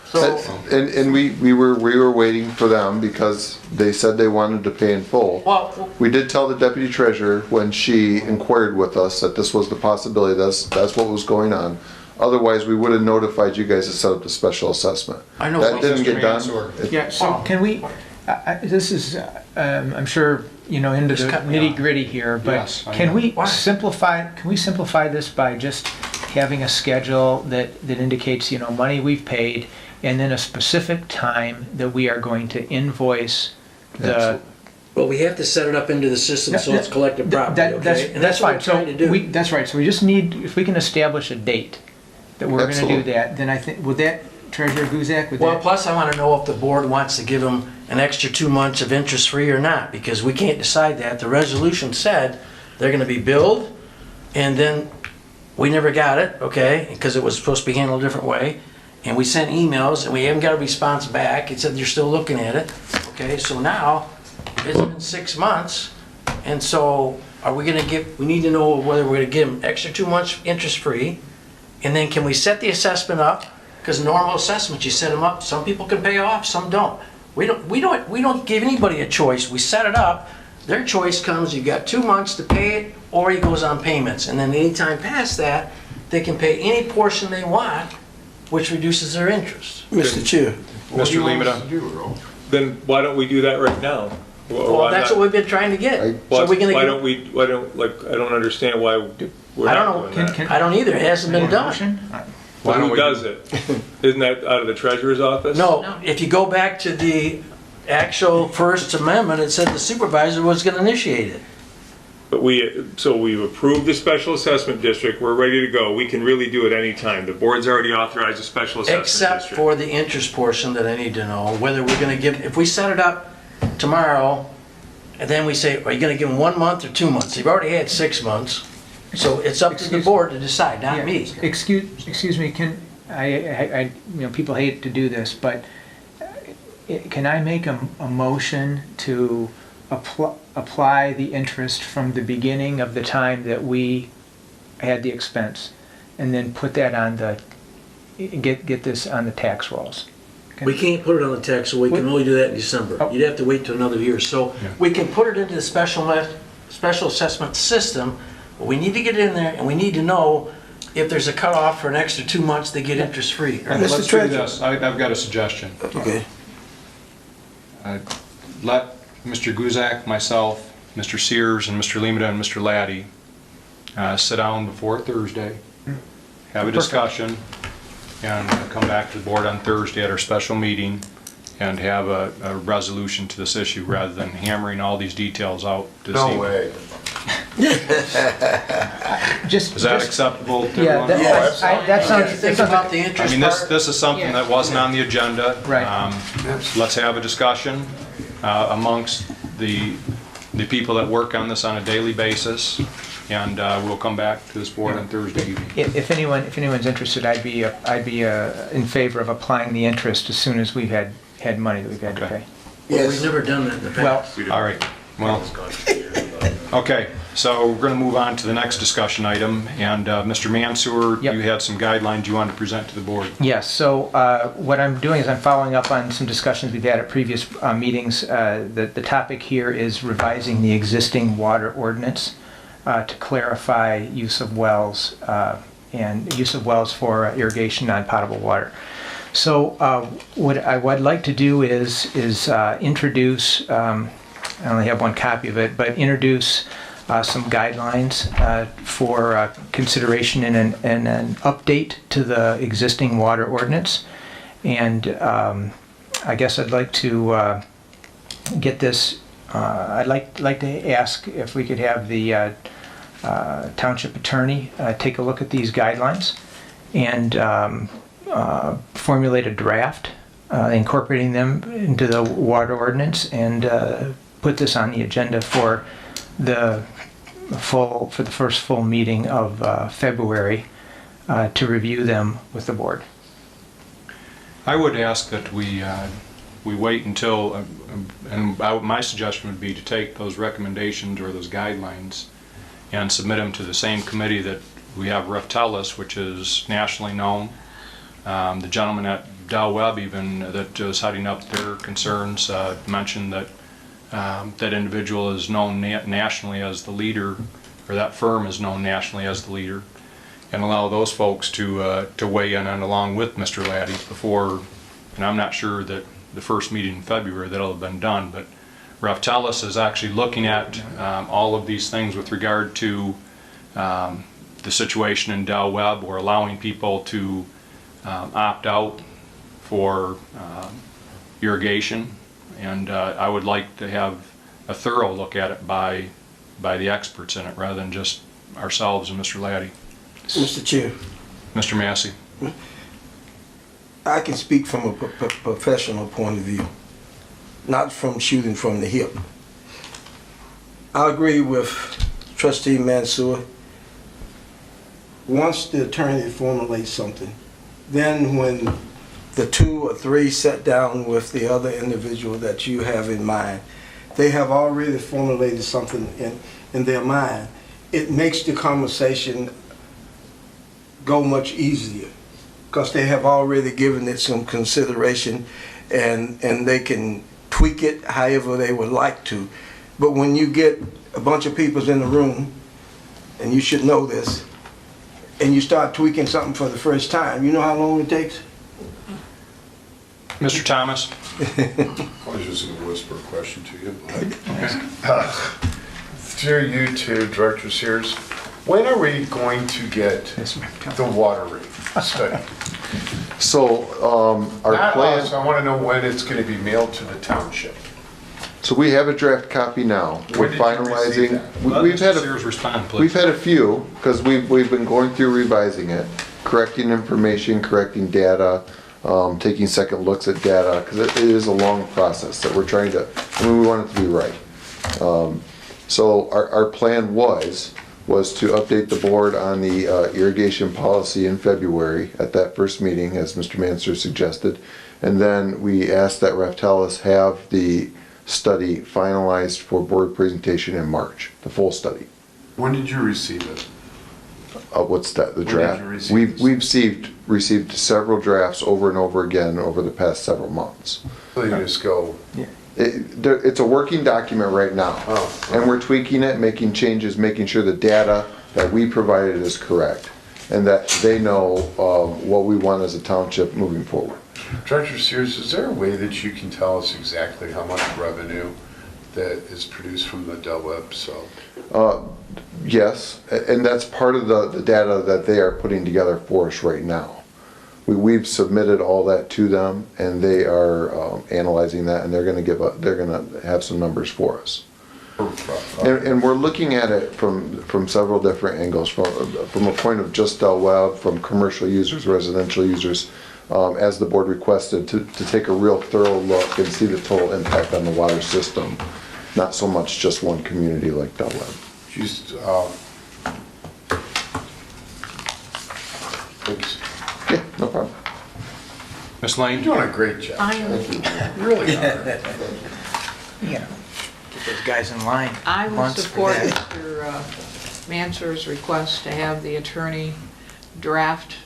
So, And we were waiting for them because they said they wanted to pay in full. well, We did tell the deputy treasurer when she inquired with us that this was the possibility, that's what was going on. Otherwise, we would have notified you guys to set up the special assessment. I know. That didn't get done. Yeah, so can we, this is, I'm sure, into the nitty gritty here, but Yes, I can know. we simplify this by just having a schedule that indicates, money we've paid, and then a specific time that we are going to invoice the. well, we have to set it up into the system so it's collective property, okay? And that's what we're trying to do. That's right, so we just need, if we can establish a date that we're gonna do Absolutely. that, then I think, would that, Treasurer Guzak, would Well, that? plus I want to know if the board wants to give them an extra 2 months of interest free or not, because we can't decide that. The resolution said they're going to be billed, and then we never got it, okay, because it was supposed to be handled a different way. And we sent emails, and we haven't got a response back. It said you're still looking at it, okay? So now, it's been 6 months, and so are we going to we need to know whether we're going to give them extra 2 months interest free, and then can we set the assessment up? Because normal assessments, you set them up, some people can pay off, some don't. We don't give anybody a choice. We set it up. Their choice comes, you've got 2 months to pay it, or he goes on payments. And then anytime past that, they can pay any portion they want, which reduces their interest. Mr. Chair. Mr. Lemata? Then why don't we do that right now? Well, that's what we've been trying to get. So we're gonna Why get, don't we, I don't understand why we're I not don't doing know, that. I don't either, it hasn't been done. Well, who does it? Isn't that out of the treasurer's office? No, if you go back to the actual First Amendment, it said the supervisor was gonna initiate it. But so we've approved the special assessment district, we're ready to go, we can really do it anytime. The board's already authorized a special assessment Except district. for the interest portion that I need to know, whether we're gonna give, if we set it up tomorrow, and then we say, are you gonna give them 1 month or 2 months? You've already had 6 months, so it's up to the board to decide, not me. Excuse me, can, people hate to do this, but can I make a motion to apply the interest from the beginning of the time that we had the expense, and then put that on get this on the tax rolls? We can't put it on the tax, so we can only do that in December. You'd have to wait till another year. So we can put it into the special assessment system, but we need to get it in there, and we need to know if there's a cutoff for an extra 2 months, they get interest-free. Let's do this. I've got a suggestion. Okay. Let Mr. Guzak, myself, Mr. Sears, and Mr. Lemata, and Mr. Laddie sit down before Thursday, have a discussion, and come back to the board on Thursday at our special meeting and have a resolution to this issue rather than hammering all these details out this evening. No way. Is that acceptable to Yeah, everyone? that sounds. Think about the interest I mean, part. this is something that wasn't on the agenda. Right. Let's have a discussion amongst the people that work on this on a daily basis, and we'll come back to this board on Thursday evening. If anyone's interested, I'd be in favor of applying the interest as soon as we've had money that we've had to pay. Well, we've never done that in the past. All right, well, okay, so we're gonna move on to the next discussion item, and Mr. Mansour, you had some guidelines you wanted to present to the board. Yes, so what I'm doing is I'm following up on some discussions we've had at previous meetings. The topic here is revising the existing water ordinance to clarify use of wells and use of wells for irrigation, non-potable water. So what I'd like to do is introduce, I only have one copy of it, but introduce some guidelines for consideration and an update to the existing water ordinance. And I guess I'd like to get this, I'd like to ask if we could have the township attorney take a look at these guidelines and formulate a draft incorporating them into the water ordinance, and put this on the agenda for the first full meeting of February to review them with the board. I would ask that we wait until, my suggestion would be to take those recommendations or those guidelines and submit them to the same committee that we have Reftelis, which is nationally known. The gentleman at Dow Webb even that was heading up their concerns mentioned that that individual is known nationally as the leader, or that firm is known nationally as the leader, and allow those folks to weigh in and along with Mr. Laddie before, and I'm not sure that the first meeting in February that'll have been done, but Reftelis is actually looking at all of these things with regard to the situation in Dow Webb, or allowing people to opt out for irrigation, and I would like to have a thorough look at it by the experts in it rather than just ourselves and Mr. Laddie. Mr. Chair, Mr. Massey. I can speak from a professional point of view, not from shooting from the hip. I agree with Trustee Mansour. Once the attorney formulates something, then when the 2 or 3 sit down with the other individual that you have in mind, they have already formulated something in their mind. It makes the conversation go much easier because they have already given it some consideration, and they can tweak it however they would like to. But when you get a bunch of people in the room, and you should know this, and you start tweaking something for the first time, you know how long it takes? Mr. Thomas? I was just gonna whisper a question to you, Mike. Through you to Director Sears, when are we going to get the watering study? So, our Not plan. us, I wanna know when it's gonna be mailed to the township. So we have a draft copy now. We're When did you receive finalizing. that? we- Let We've Mr. had Sears a, respond, please. we've had a few, because we've been going through revising it, correcting information, correcting data, taking second looks at data, because it is a long process that we're trying to, we want it to be right. So our plan was to update the board on the irrigation policy in February at that first meeting, as Mr. Manser suggested. And then we asked that Raftellus have the study finalized for board presentation in March, the full study. When did you receive it? What's that, the When did draft? you receive We've received several drafts over and over again over the past several months. So you just go, It's a working document right now. And we're tweaking it, making changes, making sure the data that we provided is correct. And that they know what we want as a township moving forward. Director Sears, is there a way that you can tell us exactly how much revenue that is produced from the Del Webb sub? Yes, and that's part of the data that they are putting together for us right now. We've submitted all that to them, and they are analyzing that, and they're gonna have some numbers for us. And we're looking at it from several different angles, from a point of just Del Webb, from commercial users, residential users, as the board requested, to take a real thorough look and see the total impact on the water system, not so much just one community like Del Webb. Just, thanks. Yeah, no problem. Ms. Lane? You're doing a great job. I am. You really are. Yeah. Get those guys in line. I would once for support that. Mr. Manser's request to have the attorney draft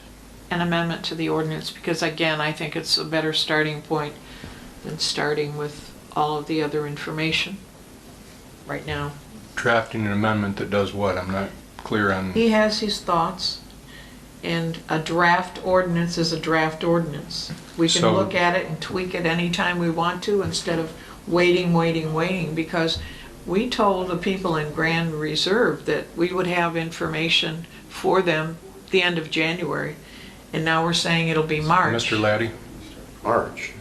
an amendment to the ordinance, because again, I think it's a better starting point than starting with all of the other information right now. Drafting an amendment that does what? I'm not clear on. He has his thoughts, and a draft ordinance is a draft ordinance. We can So- look at it and tweak it anytime we want to, instead of waiting, because we told the people in Grand Reserve that we would have information for them the end of January, and now we're saying it'll be March. Mr. Laddie? March.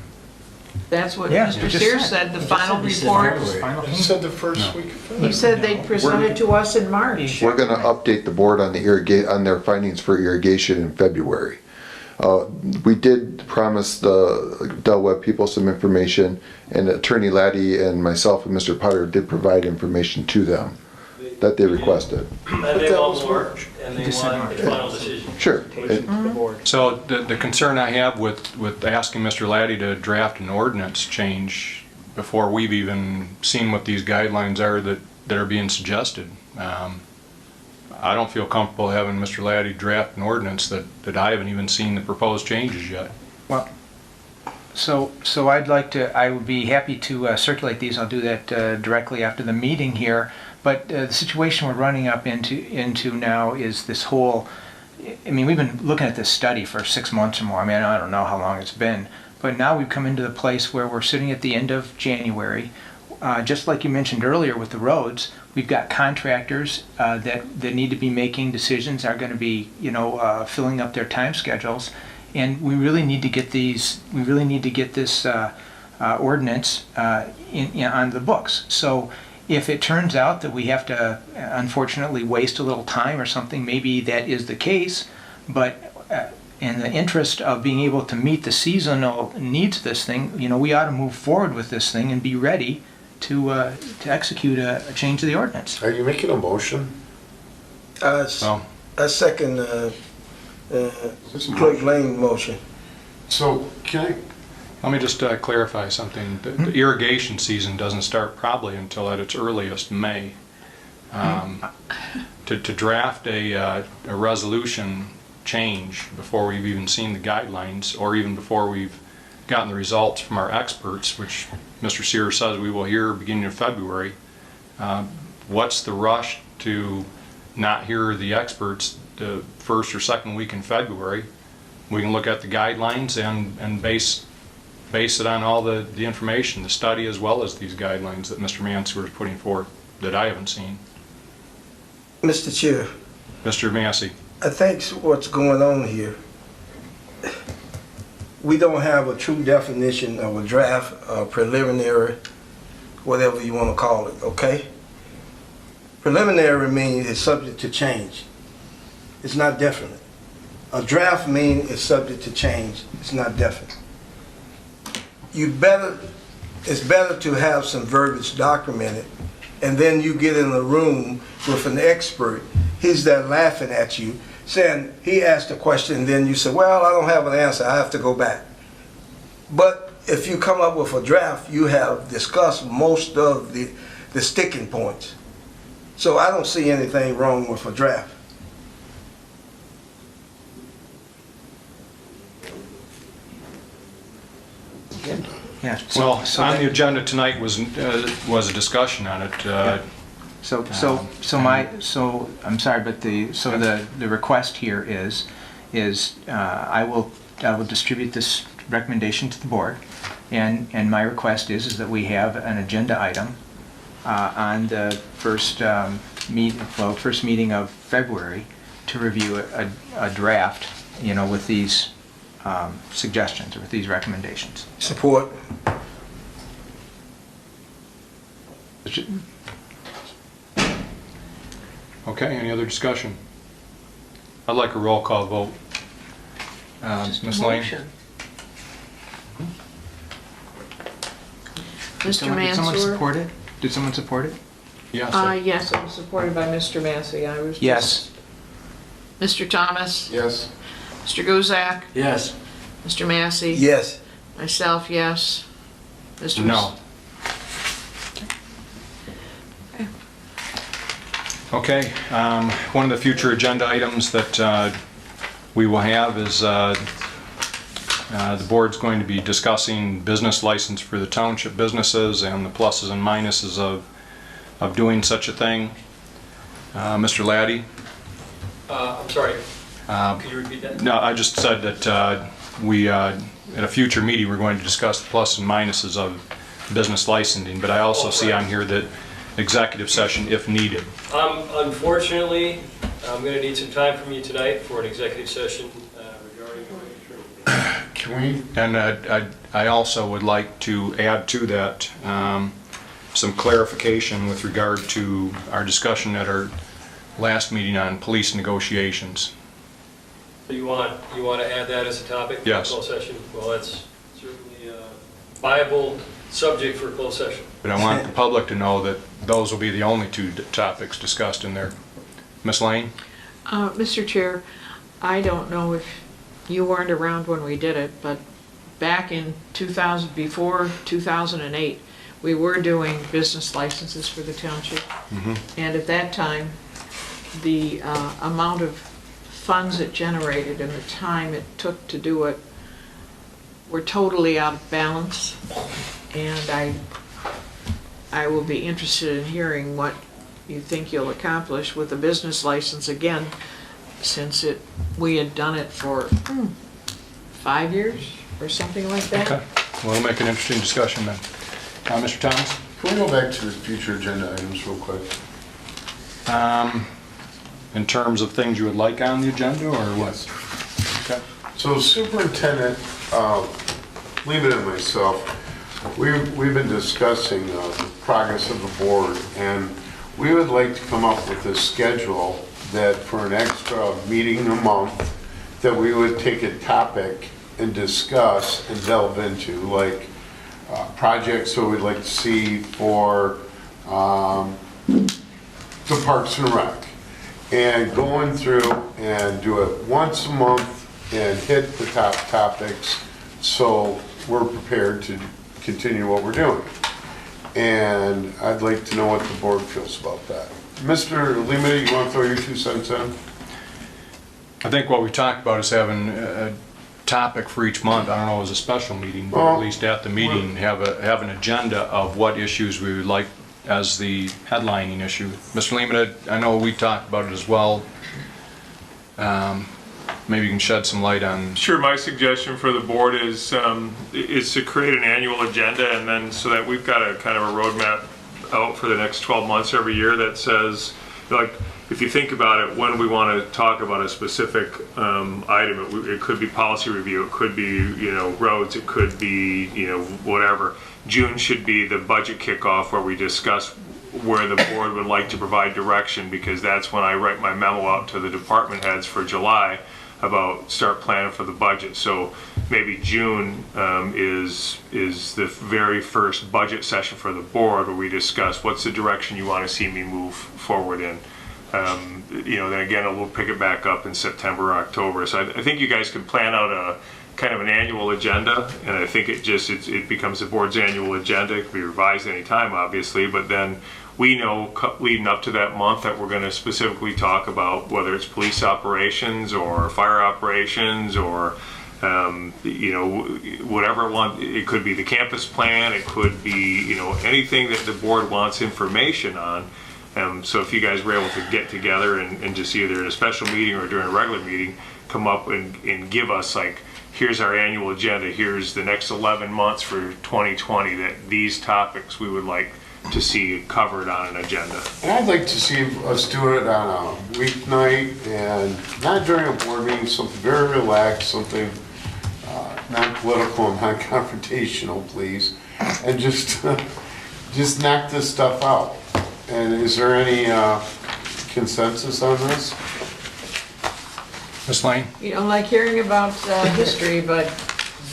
That's what Yeah, Mr. you just Sears said. said, the You just final said he said report. February. You said the first week of He February. said they'd present it to us in March. We're gonna update the board on on their findings for irrigation in February. We did promise the Del Webb people some information, and Attorney Laddie and myself and Mr. Potter did provide information to them that they requested. And they want more, and they want a final decision. Sure. So the concern I have with asking Mr. Laddie to draft an ordinance change before we've even seen what these guidelines are that are being suggested, I don't feel comfortable having Mr. Laddie draft an ordinance that I haven't even seen the proposed changes yet. Well, so I would be happy to circulate these. I'll do that directly after the meeting here. But the situation we're running up into now is this whole, I mean, we've been looking at this study for 6 months or more. I mean, I don't know how long it's been. But now we've come into the place where we're sitting at the end of January. Just like you mentioned earlier with the roads, we've got contractors that need to be making decisions, are going to be, filling up their time schedules. And we really need to get this ordinance on the books. So if it turns out that we have to unfortunately waste a little time or something, maybe that is the case, but in the interest of being able to meet the seasonal needs of this thing, we ought to move forward with this thing and be ready to execute a change of the ordinance. Are you making a motion? I second Clerk Lane motion. So can I? Let me just clarify something. The irrigation season doesn't start probably until at its earliest May. To draft a resolution change before we've even seen the guidelines, or even before we've gotten the results from our experts, which Mr. Sears says we will hear beginning of February, what's the rush to not hear the experts the first or second week in February? We can look at the guidelines and base base it on all the information, the study, as well as these guidelines that Mr. Mansour is putting forth that I haven't seen. Mr. Chair, Mr. Massey? I think what's going on here, we don't have a true definition of a draft, preliminary, whatever you want to call it, okay? Preliminary means it's subject to change. It's not definite. A draft means it's subject to change. It's not definite. It's better to have some verbiage documented, and then you get in a room with an expert. He's there laughing at you, saying he asked a question, and then you say, well, I don't have an answer, I have to go back. But if you come up with a draft, you have discussed most of the sticking points. So I don't see anything wrong with a draft. Yeah. Well, on the agenda tonight was a discussion on it. I'm sorry, but the request here is I will distribute this recommendation to the board, and my request is that we have an agenda item on the first meeting of February to review a draft, with these suggestions or with these recommendations. Support. Okay, any other discussion? I'd like a roll call vote. Ms. Lane? Mr. Did someone Mansour? support it? Did someone support it? Yes. Yes, it was supported by Mr. Massey. I was Yes. Mr. Thomas? Yes. Mr. Guzak? Yes. Mr. Massey? Yes. Myself, yes. Mr. No. Okay, one of the future agenda items that we will have is the board's going to be discussing business license for the township businesses and the pluses and minuses of doing such a thing. Mr. Laddie? I'm sorry, could you repeat that? No, I just said that at a future meeting, we're going to discuss the plus and minuses of business licensing, but I also see on here that executive session if needed. Unfortunately, I'm going to need some time from you tonight for an executive session regarding. Can we? And I also would like to add to that some clarification with regard to our discussion at our last meeting on police negotiations. So you want to add that as a topic? For Yes. closed session? Well, that's certainly a viable subject for a closed session. But I want the public to know that those will be the only two topics discussed in there. Ms. Lane? Mr. Chair, I don't know if you weren't around when we did it, but back in 2000, before 2008, we were doing business licenses for the township. And at that time, the amount of funds it generated and the time it took to do it were totally out of balance. And I will be interested in hearing what you think you'll accomplish with the business license again, since we had done it for 5 years or something like that. Okay. Well, we'll make an interesting discussion then. Mr. Thomas? Can we go back to the future agenda items real quick? In terms of things you would like on the agenda, or what? Okay. So Superintendent Lehman and myself, we've been discussing the progress of the board, and we would like to come up with a schedule that for an extra meeting a month, that we would take a topic and discuss and delve into, like projects that we'd like to see for the Parks and Rec. And going through and do it once a month and hit the top topics so we're prepared to continue what we're doing. And I'd like to know what the board feels about that. Mr. Lima, you want to throw your 2 cents in? I think what we talked about is having a topic for each month. I don't know, as a special meeting, but at least at the meeting, have an agenda of what issues we would like as the headlining issue. Mr. Lehman, I know we talked about it as well. maybe you can shed some light on. Sure, my suggestion for the board is to create an annual agenda, and then so that we've got a kind of a roadmap out for the next 12 months every year that says, like, if you think about it, when we want to talk about a specific item, it could be policy review, it could be, roads, it could be, whatever. June should be the budget kickoff where we discuss where the board would like to provide direction, because that's when I write my memo out to the department heads for July about start planning for the budget. So maybe June is the very first budget session for the board where we discuss what's the direction you want to see me move forward in. Then again, we'll pick it back up in September or October. So I think you guys can plan out a kind of an annual agenda, and I think it becomes the board's annual agenda. It can be revised anytime, obviously, but then we know leading up to that month that we're going to specifically talk about whether it's police operations or fire operations or whatever it could be the campus plan, it could be anything that the board wants information on. So if you guys were able to get together and just either in a special meeting or during a regular meeting come up and give us, like, here's our annual agenda, here's the next 11 months for 2020, that these topics we would like to see covered on an agenda. And I'd like to see us do it on a weeknight and not during a board meeting, something very relaxed, something non-political and non-confrontational, please. And just knock this stuff out. And is there any consensus on this? Ms. Lane? You don't like hearing about history, but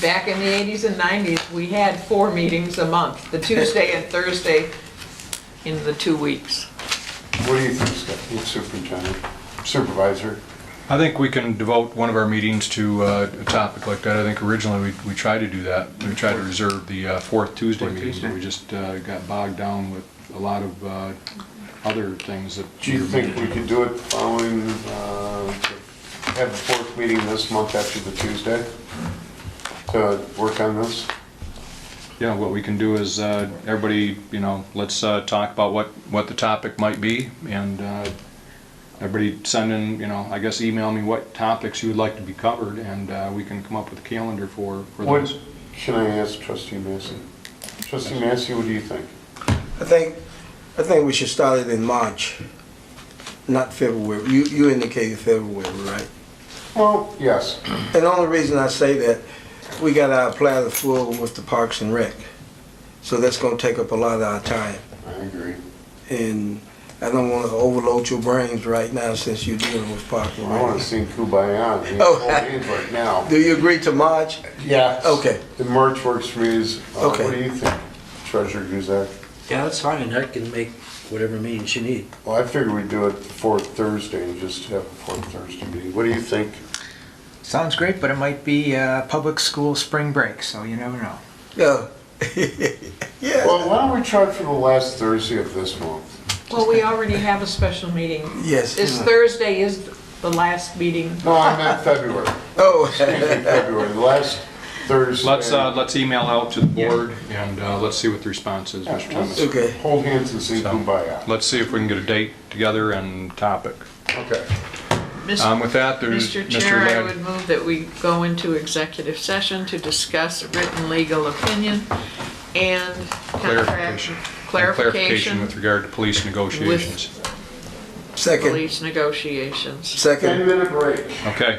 back in the 80s and 90s, we had 4 meetings a month, the Tuesday and Thursday in the 2 weeks. What do you think, Superintendent? Supervisor? I think we can devote one of our meetings to a topic like that. I think originally we tried to do that. We tried to reserve the fourth Tuesday meeting, but we just got bogged down with a lot of other things that. Do you think we could do it following, have the fourth meeting this month after the Tuesday to work on this? Yeah, what we can do is everybody, let's talk about what the topic might be, and everybody send in, I guess email me what topics you would like to be covered, and we can come up with a calendar for those. Can I ask Trustee Massey? Trustee Massey, what do you think? I think we should start it in March, not February. You indicated February, right? Well, yes. And the only reason I say that, we got our platter full with the Parks and Rec, so that's going to take up a lot of our time. I agree. And I don't want to overload your brains right now since you're dealing with Parks and Rec. I want to sing Kumbaya. Right now. Do you agree to March? Yeah. Okay. The March works for me. Okay. What do you think, Treasurer Guzak? Yeah, that's fine. I can make whatever meetings you need. Well, I figure we'd do it the fourth Thursday and just have a fourth Thursday meeting. What do you think? Sounds great, but it might be public school spring break, so you never know. Yeah. Yeah. Well, why don't we try for the last Thursday of this month? Well, we already have a special meeting. Yes. This Thursday is the last meeting. No, I meant February. Oh. Excuse me, February, the last Thursday. Let's email out to the board, and let's see what the response is, Mr. Thomas. Okay. Hold hands and sing Kumbaya. Let's see if we can get a date together and topic. Okay. With that, there's Mr. Mr. Chair, I Ladd. would move that we go into executive session to discuss written legal opinion and Clarification. Clarification with regard to police negotiations. Second. Police negotiations. Second. 10-minute break. Okay.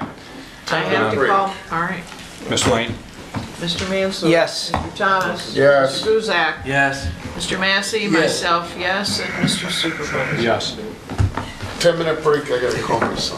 I have to call, all right. Ms. Lane? Mr. Mansell? Yes. Mr. Thomas? Yes. Mr. Guzak? Yes. Mr. Massey? Yes. Myself, yes, and Mr. Supervisor? Yes. 10-minute break, I gotta call my son.